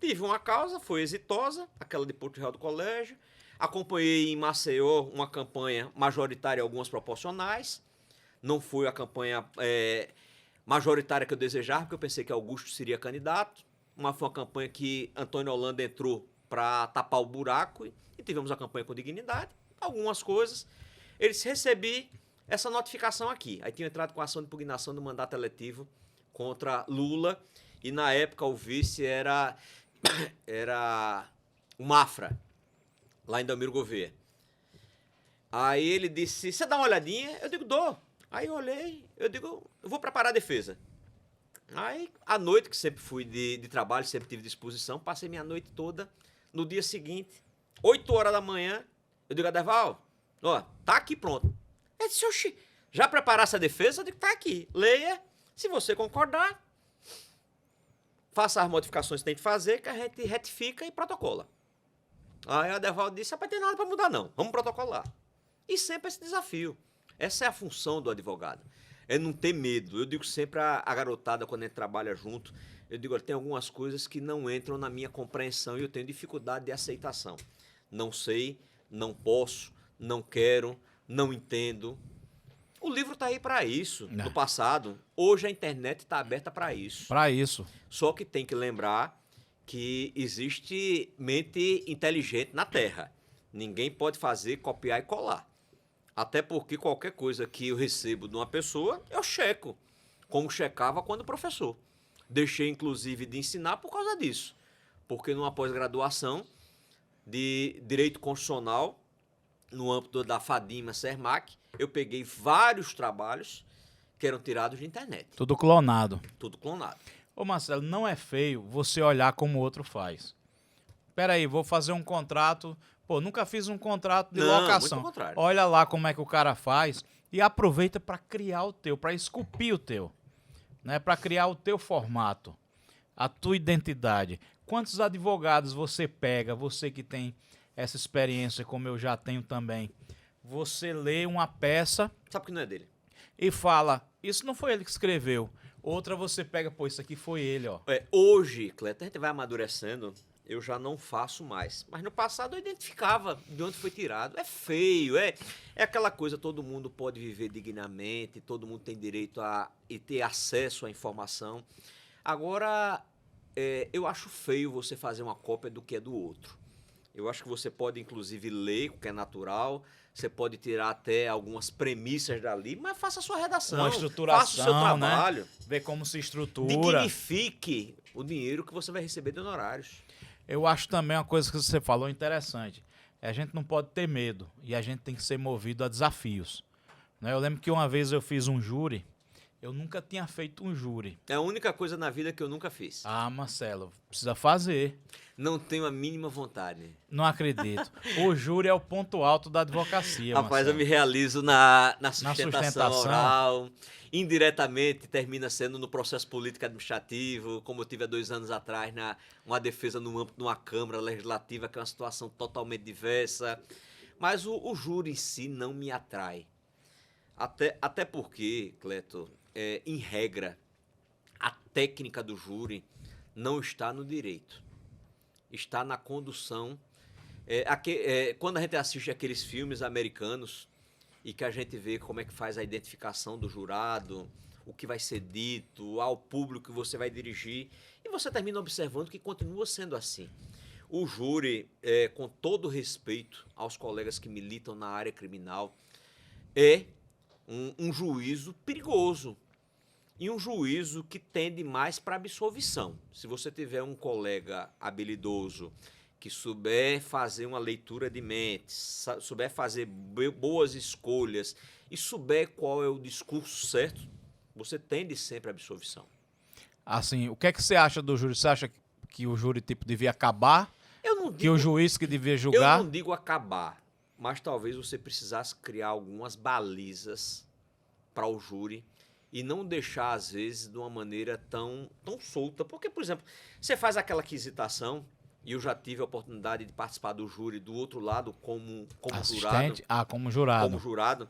Tive uma causa, foi exitosa, aquela de Porto Real do Colégio. Acompanhei em Maceió uma campanha majoritária, algumas proporcionais. Não foi a campanha majoritária que eu desejava, porque eu pensei que Augusto seria candidato. Foi uma campanha que Antônio Holanda entrou para tapar o buraco e tivemos a campanha com dignidade. Algumas coisas. Eles recebi essa notificação aqui. Aí tinha entrado com ação de impugnação do mandato eletivo contra Lula e na época o vice era o Mafra, lá em Delmiro Gouveia. Aí ele disse, você dá uma olhadinha? Eu digo, dou. Aí eu olhei, eu digo, eu vou preparar a defesa. Aí, à noite, que sempre fui de trabalho, sempre tive disposição, passei minha noite toda. No dia seguinte, 8 horas da manhã, eu digo, Adeval, ó, tá aqui pronto. Ele disse, oxi, já preparasse a defesa? Eu digo, tá aqui, leia, se você concordar, faça as modificações que tem que fazer, que a gente retifica e protocola. Aí o Adeval disse, rapaz, tem nada para mudar não, vamos protocolar. E sempre esse desafio. Essa é a função do advogado. É não ter medo. Eu digo sempre a garotada, quando a gente trabalha junto, eu digo, olha, tem algumas coisas que não entram na minha compreensão e eu tenho dificuldade de aceitação. Não sei, não posso, não quero, não entendo. O livro está aí para isso, do passado. Hoje a internet está aberta para isso. Para isso. Só que tem que lembrar que existe mente inteligente na Terra. Ninguém pode fazer, copiar e colar. Até porque qualquer coisa que eu recebo de uma pessoa, eu checo, como checava quando professor. Deixei, inclusive, de ensinar por causa disso. Porque numa pós-graduação de Direito Constitucional, no âmbito da FADIMA, SERMAC, eu peguei vários trabalhos que eram tirados de internet. Tudo clonado. Tudo clonado. Ô Marcelo, não é feio você olhar como o outro faz. Peraí, vou fazer um contrato... Pô, nunca fiz um contrato de locação. Muito ao contrário. Olha lá como é que o cara faz e aproveita para criar o teu, para esculpir o teu, né? Para criar o teu formato, a tua identidade. Quantos advogados você pega, você que tem essa experiência, como eu já tenho também, você lê uma peça... Sabe que não é dele? E fala, isso não foi ele que escreveu. Outra você pega, pô, isso aqui foi ele, ó. Hoje, Cleto, a gente vai amadurecendo... Eu já não faço mais. Mas no passado eu identificava de onde foi tirado. É feio, é aquela coisa, todo mundo pode viver dignamente, todo mundo tem direito a ter acesso à informação. Agora, eu acho feio você fazer uma cópia do que é do outro. Eu acho que você pode, inclusive, ler, o que é natural, você pode tirar até algumas premissas dali, mas faça a sua redação. Uma estruturação, faça o seu trabalho. Né? Ver como se estrutura. Dignifique o dinheiro que você vai receber de honorários. Eu acho também uma coisa que você falou interessante. A gente não pode ter medo e a gente tem que ser movido a desafios. Né? Eu lembro que uma vez eu fiz um júri, eu nunca tinha feito um júri. É a única coisa na vida que eu nunca fiz. Ah, Marcelo, precisa fazer. Não tenho a mínima vontade. Não acredito. O júri é o ponto alto da advocacia, Rapaz, Marcelo. eu me realizo na sustentação oral. Indiretamente termina sendo no processo político administrativo, como eu tive há 2 anos atrás, uma defesa no âmbito de uma Câmara Legislativa, que é uma situação totalmente diversa. Mas o júri em si não me atrai. Até porque, Cleto, em regra, a técnica do júri não está no direito. Está na condução. Quando a gente assiste aqueles filmes americanos e que a gente vê como é que faz a identificação do jurado, o que vai ser dito, ao público que você vai dirigir, e você termina observando que continua sendo assim. O júri, com todo respeito aos colegas que militam na área criminal, é um juízo perigoso. E um juízo que tende mais para absolvição. Se você tiver um colega habilidoso que souber fazer uma leitura de mente, souber fazer boas escolhas e souber qual é o discurso certo, você tende sempre à absolvição. Assim, o que é que você acha do júri? Você acha que o júri tipo devia acabar? Que o juiz que devia julgar? Eu não digo acabar, mas talvez você precisasse criar algumas balizas para o júri e não deixar, às vezes, de uma maneira tão solta. Porque, por exemplo, você faz aquela quisitação, e eu já tive a oportunidade de participar do júri do outro lado como jurado. Como jurado. Como jurado.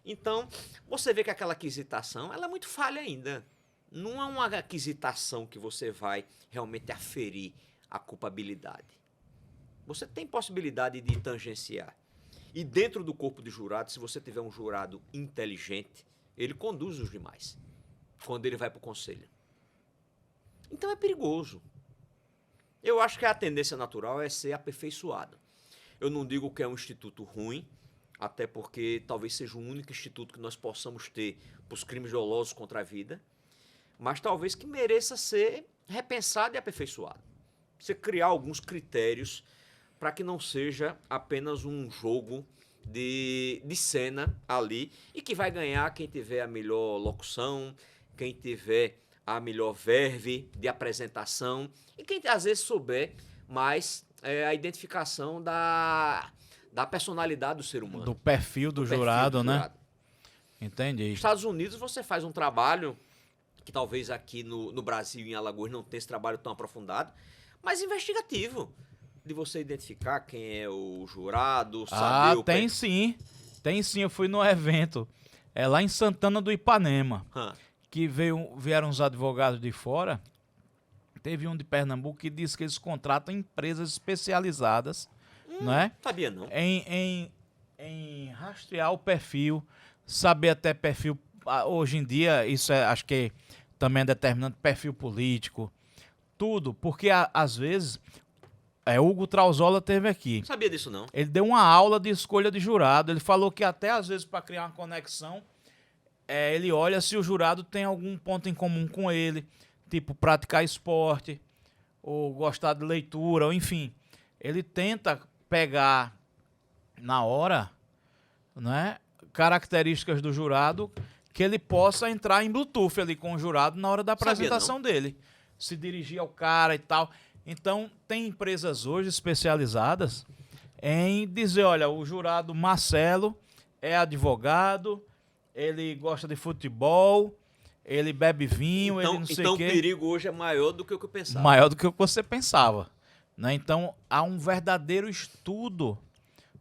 Então, você vê que aquela aquisitação ela é muito falha ainda. Não é uma aquisitação que você vai realmente aferir a culpabilidade. Você tem possibilidade de tangenciar. E dentro do corpo de jurado, se você tiver um jurado inteligente, ele conduz os demais quando ele vai para o conselho. Então é perigoso. Eu acho que a tendência natural é ser aperfeiçoado. Eu não digo que é um instituto ruim, até porque talvez seja o único instituto que nós possamos ter para os crimes dolosos contra a vida, mas talvez que mereça ser repensado e aperfeiçoado. Você criar alguns critérios para que não seja apenas um jogo de cena ali e que vai ganhar quem tiver a melhor locução, quem tiver a melhor verve de apresentação e quem às vezes souber mais a identificação da personalidade do ser humano. Do perfil do jurado, né? Jurado. Entendi. Nos Estados Unidos você faz um trabalho que talvez aqui no Brasil, em Alagoas, não tenha esse trabalho tão aprofundado, mas investigativo. De você identificar quem é o jurado, saber o... Tem sim. Tem sim, eu fui no evento. É lá em Santana do Ipanema. Que vieram uns advogados de fora. Teve um de Pernambuco que disse que eles contratam empresas especializadas, não é? Sabia não. Em rastrear o perfil, saber até perfil. Hoje em dia, isso acho que também é determinante, perfil político, tudo, porque às vezes. Hugo Trauzola teve aqui. Não sabia disso, não. Ele deu uma aula de escolha de jurado. Ele falou que até às vezes para criar uma conexão, ele olha se o jurado tem algum ponto em comum com ele, tipo praticar esporte, ou gostar de leitura, ou enfim. Ele tenta pegar na hora, né, características do jurado que ele possa entrar em Bluetooth ali com o jurado na hora da apresentação dele. Se dirigir ao cara e tal. Então, tem empresas hoje especializadas em dizer, olha, o jurado Marcelo é advogado, ele gosta de futebol, ele bebe vinho, ele não sei o quê. Então o perigo hoje é maior do que o que eu pensava. Maior do que o que você pensava. Né? Então, há um verdadeiro estudo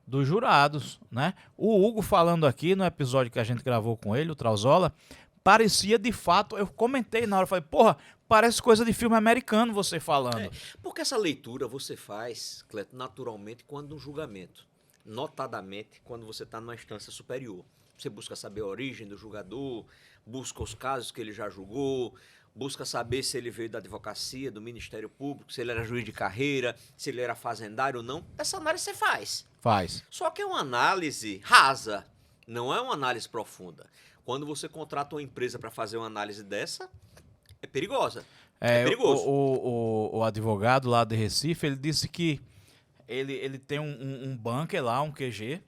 dos jurados. Né? O Hugo falando aqui no episódio que a gente gravou com ele, o Trauzola, parecia de fato, eu comentei na hora, falei, porra, parece coisa de filme americano você falando. Porque essa leitura você faz, Cleto, naturalmente quando um julgamento. Notadamente quando você está numa instância superior. Você busca saber a origem do julgador, busca os casos que ele já julgou, busca saber se ele veio da advocacia, do Ministério Público, se ele era juiz de carreira, se ele era fazendário ou não. Essa análise você faz. Faz. Só que é uma análise rasa, não é uma análise profunda. Quando você contrata uma empresa para fazer uma análise dessa, é perigosa. É perigoso. O advogado lá de Recife, ele disse que ele tem um bunker lá, um QG,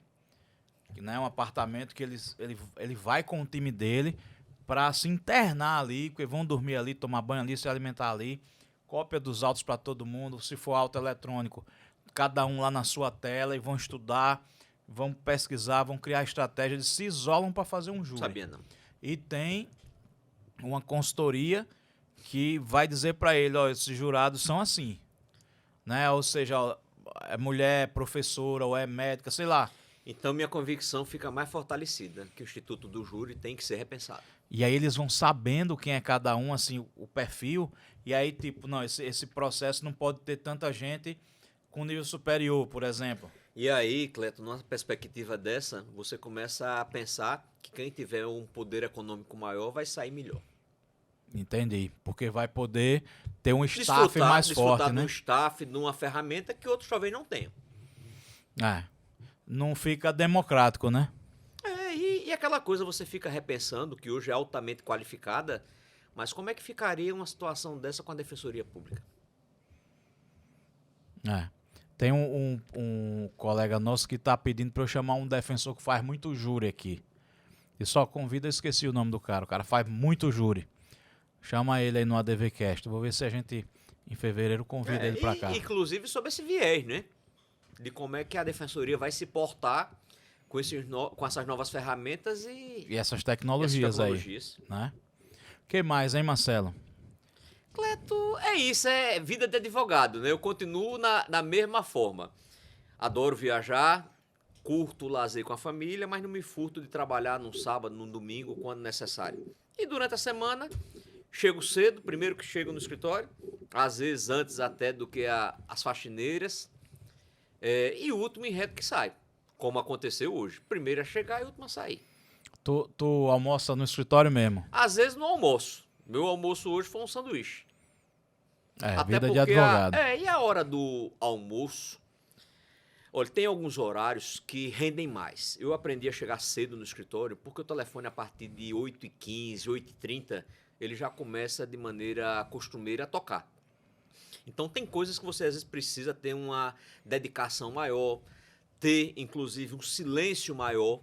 né, um apartamento que ele vai com o time dele para se internar ali, porque vão dormir ali, tomar banho ali, se alimentar ali, cópia dos autos para todo mundo, se for auto eletrônico, cada um lá na sua tela, e vão estudar, vão pesquisar, vão criar estratégia, eles se isolam para fazer um júri. Sabia não. E tem uma consultoria que vai dizer para ele, ó, esses jurados são assim, né? Ou seja, ó, é mulher, professora, ou é médica, sei lá. Então minha convicção fica mais fortalecida, que o Instituto do Júri tem que ser repensado. E aí eles vão sabendo quem é cada um, assim, o perfil, e aí tipo, não, esse processo não pode ter tanta gente com nível superior, por exemplo. E aí, Cleto, numa perspectiva dessa, você começa a pensar que quem tiver um poder econômico maior vai sair melhor. Entendi. Porque vai poder ter um staff mais forte, né? Desfrutar de um staff, de uma ferramenta que outros talvez não tenham. Não fica democrático, né? E aquela coisa você fica repensando, que hoje é altamente qualificada, mas como é que ficaria uma situação dessa com a Defensoria Pública? Tem um colega nosso que está pedindo para eu chamar um defensor que faz muito júri aqui. E só convida, eu esqueci o nome do cara. O cara faz muito júri. Chama ele aí no ADVcast. Vou ver se a gente, em fevereiro, convida ele para cá. Inclusive sobre esse viés, né? De como é que a Defensoria vai se portar com essas novas ferramentas e essas tecnologias aí. Né? O que mais, hein, Marcelo? Cleto, é isso, é vida de advogado, né? Eu continuo na mesma forma. Adoro viajar, curto o lazer com a família, mas não me furto de trabalhar num sábado, num domingo, quando necessário. E durante a semana, chego cedo, primeiro que chego no escritório, às vezes antes até do que as faxineiras, e o último em reto que sai, como aconteceu hoje. Primeiro a chegar e o último a sair. Tu almoça no escritório mesmo? Às vezes no almoço. Meu almoço hoje foi um sanduíche. Até Vida de porque advogado. e a hora do almoço? Olha, tem alguns horários que rendem mais. Eu aprendi a chegar cedo no escritório porque o telefone, a partir de 8h15, 8h30, ele já começa de maneira costumeira a tocar. Então, tem coisas que você às vezes precisa ter uma dedicação maior, ter, inclusive, um silêncio maior.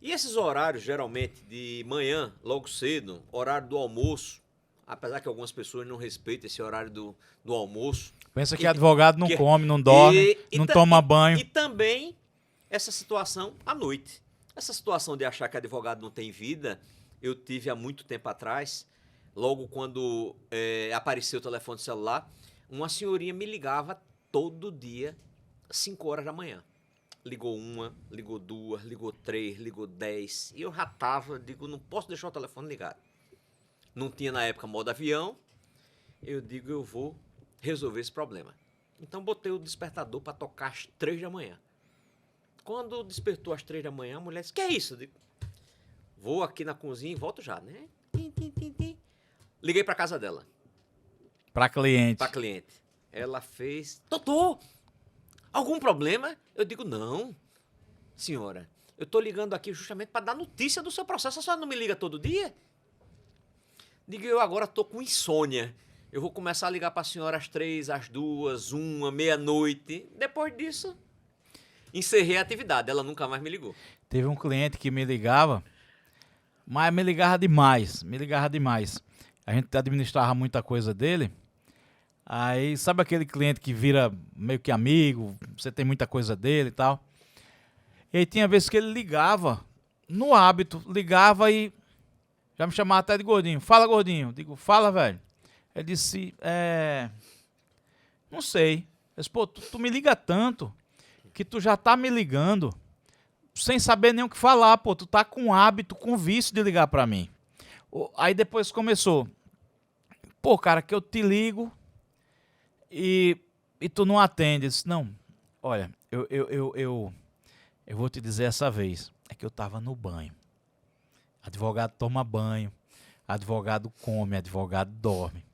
E esses horários, geralmente, de manhã, logo cedo, horário do almoço, apesar que algumas pessoas não respeitam esse horário do almoço. Pensa que advogado não come, não dorme, não toma banho. E também essa situação à noite. Essa situação de achar que advogado não tem vida, eu tive há muito tempo atrás, logo quando apareceu o telefone celular, uma senhorinha me ligava todo dia, 5 horas da manhã. Ligou uma, ligou duas, ligou 3, ligou 10. E eu já tava, digo, não posso deixar o telefone ligado. Não tinha na época modo avião. Eu digo, eu vou resolver esse problema. Então botei o despertador para tocar às 3 da manhã. Quando despertou às 3 da manhã, a mulher disse, que é isso? Eu digo, vou aqui na cozinha e volto já, né? Tim, tim, tim, tim. Liguei para casa dela. Para cliente. Para cliente. Ela fez, doutor, algum problema? Eu digo, não, senhora. Eu estou ligando aqui justamente para dar notícia do seu processo. A senhora não me liga todo dia? Digo, eu agora estou com insônia. Eu vou começar a ligar para a senhora às 3, às 2, 1, meia-noite. Depois disso, encerrei a atividade. Ela nunca mais me ligou. Teve um cliente que me ligava, mas me ligava demais. A gente administrava muita coisa dele. Aí, sabe aquele cliente que vira meio que amigo, você tem muita coisa dele e tal. E aí tinha vezes que ele ligava, no hábito, ligava e já me chamava até de gordinho. Fala, gordinho. Digo, fala, velho. Ele disse, não sei. Eu disse, pô, tu me liga tanto que tu já tá me ligando sem saber nem o que falar, pô. Tu tá com hábito, com vício de ligar pra mim. Aí depois começou. Pô, cara, que eu te ligo e tu não atende. Eu disse, não, olha, eu vou te dizer essa vez. É que eu tava no banho. Advogado toma banho, advogado come, advogado dorme.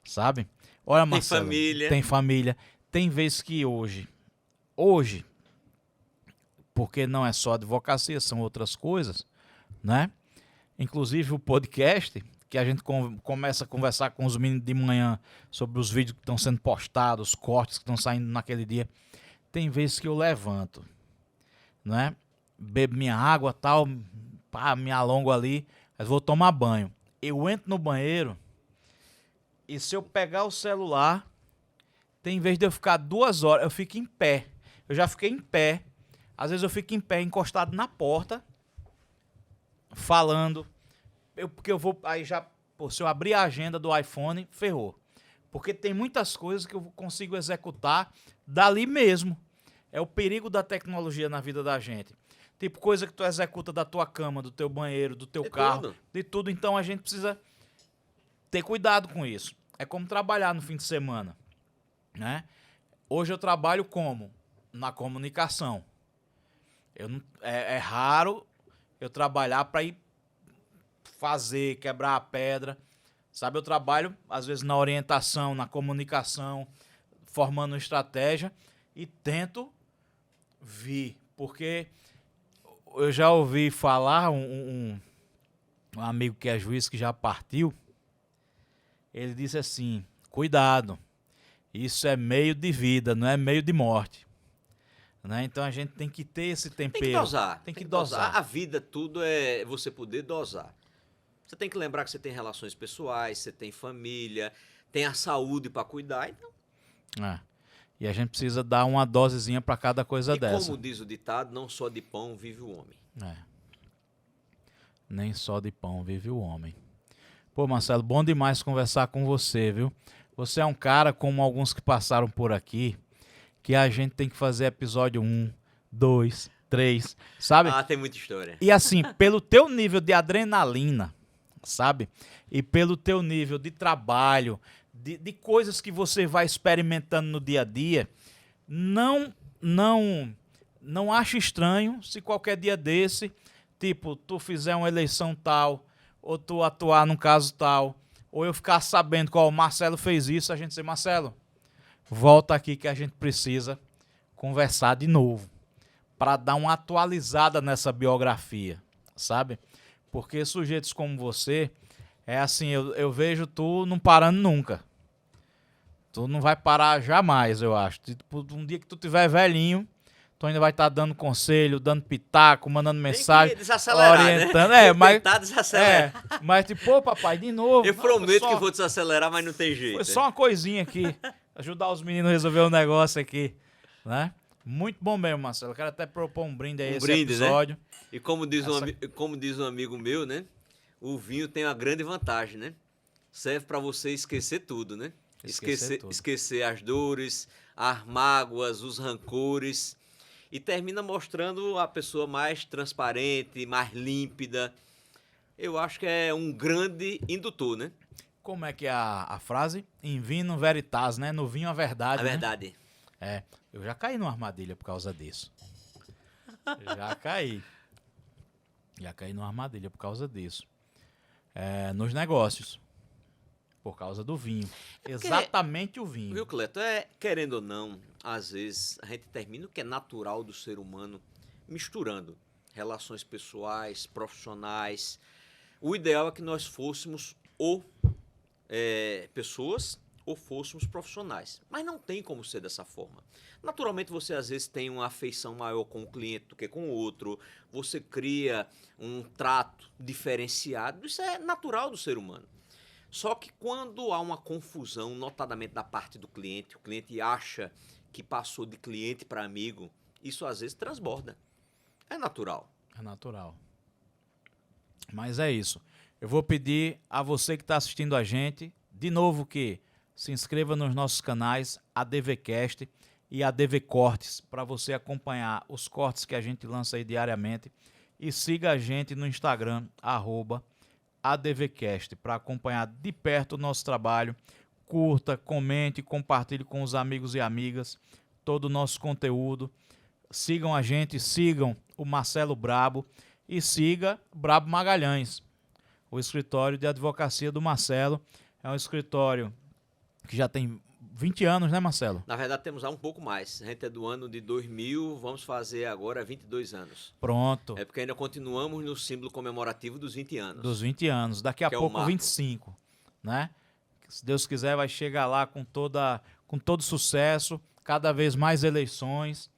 Sabe? Olha, Marcelo, tem família. Tem vezes que hoje, porque não é só advocacia, são outras coisas, né? Inclusive o podcast, que a gente começa a conversar com os meninos de manhã sobre os vídeos que estão sendo postados, os cortes que estão saindo naquele dia. Tem vezes que eu levanto, né? Bebo minha água, tal, pá, me alongo ali, mas vou tomar banho. Eu entro no banheiro e se eu pegar o celular, tem vez de eu ficar 2 horas, eu fico em pé. Eu já fiquei em pé. Às vezes eu fico em pé, encostado na porta, falando. Porque eu vou, aí já, pô, se eu abrir a agenda do iPhone, ferrou. Porque tem muitas coisas que eu consigo executar dali mesmo. É o perigo da tecnologia na vida da gente. Tipo, coisa que tu executa da tua cama, do teu banheiro, do teu carro, de tudo. Então a gente precisa ter cuidado com isso. É como trabalhar no fim de semana, né? Hoje eu trabalho como? Na comunicação. É raro eu trabalhar para ir fazer, quebrar a pedra. Sabe, eu trabalho, às vezes, na orientação, na comunicação, formando estratégia e tento vir. Porque eu já ouvi falar, um amigo que é juiz que já partiu, ele disse assim, cuidado, isso é meio de vida, não é meio de morte. Né? Então a gente tem que ter esse tempero. Tem que dosar. A vida, tudo é você poder dosar. Você tem que lembrar que você tem relações pessoais, você tem família, tem a saúde para cuidar. Então... E a gente precisa dar uma dosezinha para cada coisa dessa. E como diz o ditado, não só de pão vive o homem. Nem só de pão vive o homem. Pô, Marcelo, bom demais conversar com você, viu? Você é um cara, como alguns que passaram por aqui, que a gente tem que fazer episódio 1, 2, 3, sabe? Ah, tem muita história. E assim, pelo teu nível de adrenalina, sabe? E pelo teu nível de trabalho, de coisas que você vai experimentando no dia a dia, não acho estranho se qualquer dia desse, tipo, tu fizer uma eleição tal, ou tu atuar num caso tal, ou eu ficar sabendo qual o Marcelo fez isso, a gente dizer, Marcelo, volta aqui que a gente precisa conversar de novo, para dar uma atualizada nessa biografia, sabe? Porque sujeitos como você, é assim, eu vejo tu não parando nunca. Tu não vai parar jamais, eu acho. Tipo, um dia que tu tiver velhinho, tu ainda vai estar dando conselho, dando pitaco, mandando mensagem, Tem que desacelerar, orientando. né? É, mas, Tentar desacelerar. mas tipo, pô, papai, de novo. Eu Não, prometo foi que só, vou desacelerar, mas não tem jeito. foi só uma coisinha aqui. Ajudar os meninos a resolver um negócio aqui, né? Muito bom mesmo, Marcelo. Eu quero até propor um brinde aí Um esse brinde, episódio. né? E como diz um amigo meu, né? O vinho tem uma grande vantagem, né? Serve para você esquecer tudo, né? Tudo. Esquecer as dores, as mágoas, os rancores. E termina mostrando a pessoa mais transparente, mais límpida. Eu acho que é um grande indutor, né? Como é que é a frase? In vino veritas, né? No vinho a verdade, A né? verdade. É, eu já caí numa armadilha por causa disso. Já caí. Já caí numa armadilha por causa disso. É, nos negócios. Por causa do vinho. Exatamente o vinho. Viu, Cleto? Querendo ou não, às vezes a gente termina o que é natural do ser humano misturando relações pessoais, profissionais. O ideal é que nós fôssemos ou pessoas ou fôssemos profissionais. Mas não tem como ser dessa forma. Naturalmente, você às vezes tem uma afeição maior com o cliente do que com o outro. Você cria um trato diferenciado. Isso é natural do ser humano. Só que quando há uma confusão, notadamente da parte do cliente, o cliente acha que passou de cliente para amigo, isso às vezes transborda. É natural. É natural. Mas é isso. Eu vou pedir a você que está assistindo a gente, de novo que se inscreva nos nossos canais, ADVcast e ADV Cortes, para você acompanhar os cortes que a gente lança aí diariamente. E siga a gente no Instagram, @ADVcast, para acompanhar de perto o nosso trabalho. Curta, comente, compartilhe com os amigos e amigas todo o nosso conteúdo. Sigam a gente, sigam o Marcelo Brabo e siga Brabo Magalhães, o escritório de advocacia do Marcelo. É um escritório que já tem 20 anos, né, Marcelo? Na verdade, temos há um pouco mais. A gente é do ano de 2000, vamos fazer agora 22 anos. Pronto. É porque ainda continuamos no símbolo comemorativo dos 20 anos. Dos 20 anos. Daqui a Que é o pouco, marco. 25, né? Se Deus quiser, vai chegar lá com todo sucesso, cada vez mais eleições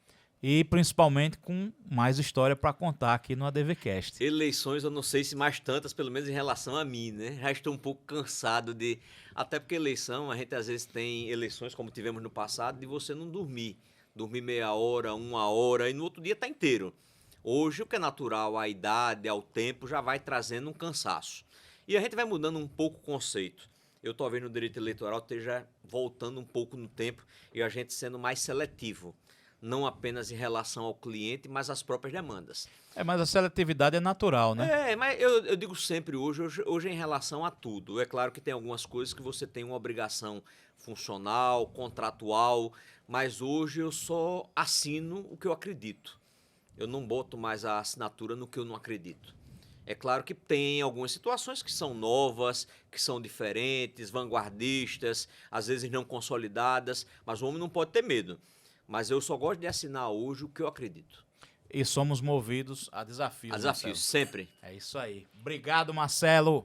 e principalmente com mais história para contar aqui no ADVcast. Eleições, eu não sei se mais tantas, pelo menos em relação a mim, né? Já estou um pouco cansado de... Até porque eleição, a gente às vezes tem eleições, como tivemos no passado, de você não dormir. Dormir meia hora, 1 hora, e no outro dia tá inteiro. Hoje, o que é natural, a idade, ao tempo, já vai trazendo um cansaço. E a gente vai mudando um pouco o conceito. Eu talvez no direito eleitoral esteja voltando um pouco no tempo e a gente sendo mais seletivo. Não apenas em relação ao cliente, mas às próprias demandas. Mas a seletividade é natural, né? Mas eu digo sempre hoje em relação a tudo. É claro que tem algumas coisas que você tem uma obrigação funcional, contratual, mas hoje eu só assino o que eu acredito. Eu não boto mais a assinatura no que eu não acredito. É claro que tem algumas situações que são novas, que são diferentes, vanguardistas, às vezes não consolidadas, mas o homem não pode ter medo. Mas eu só gosto de assinar hoje o que eu acredito. E somos movidos a desafios. A desafios, Marcelo. sempre. É isso aí. Obrigado, Marcelo.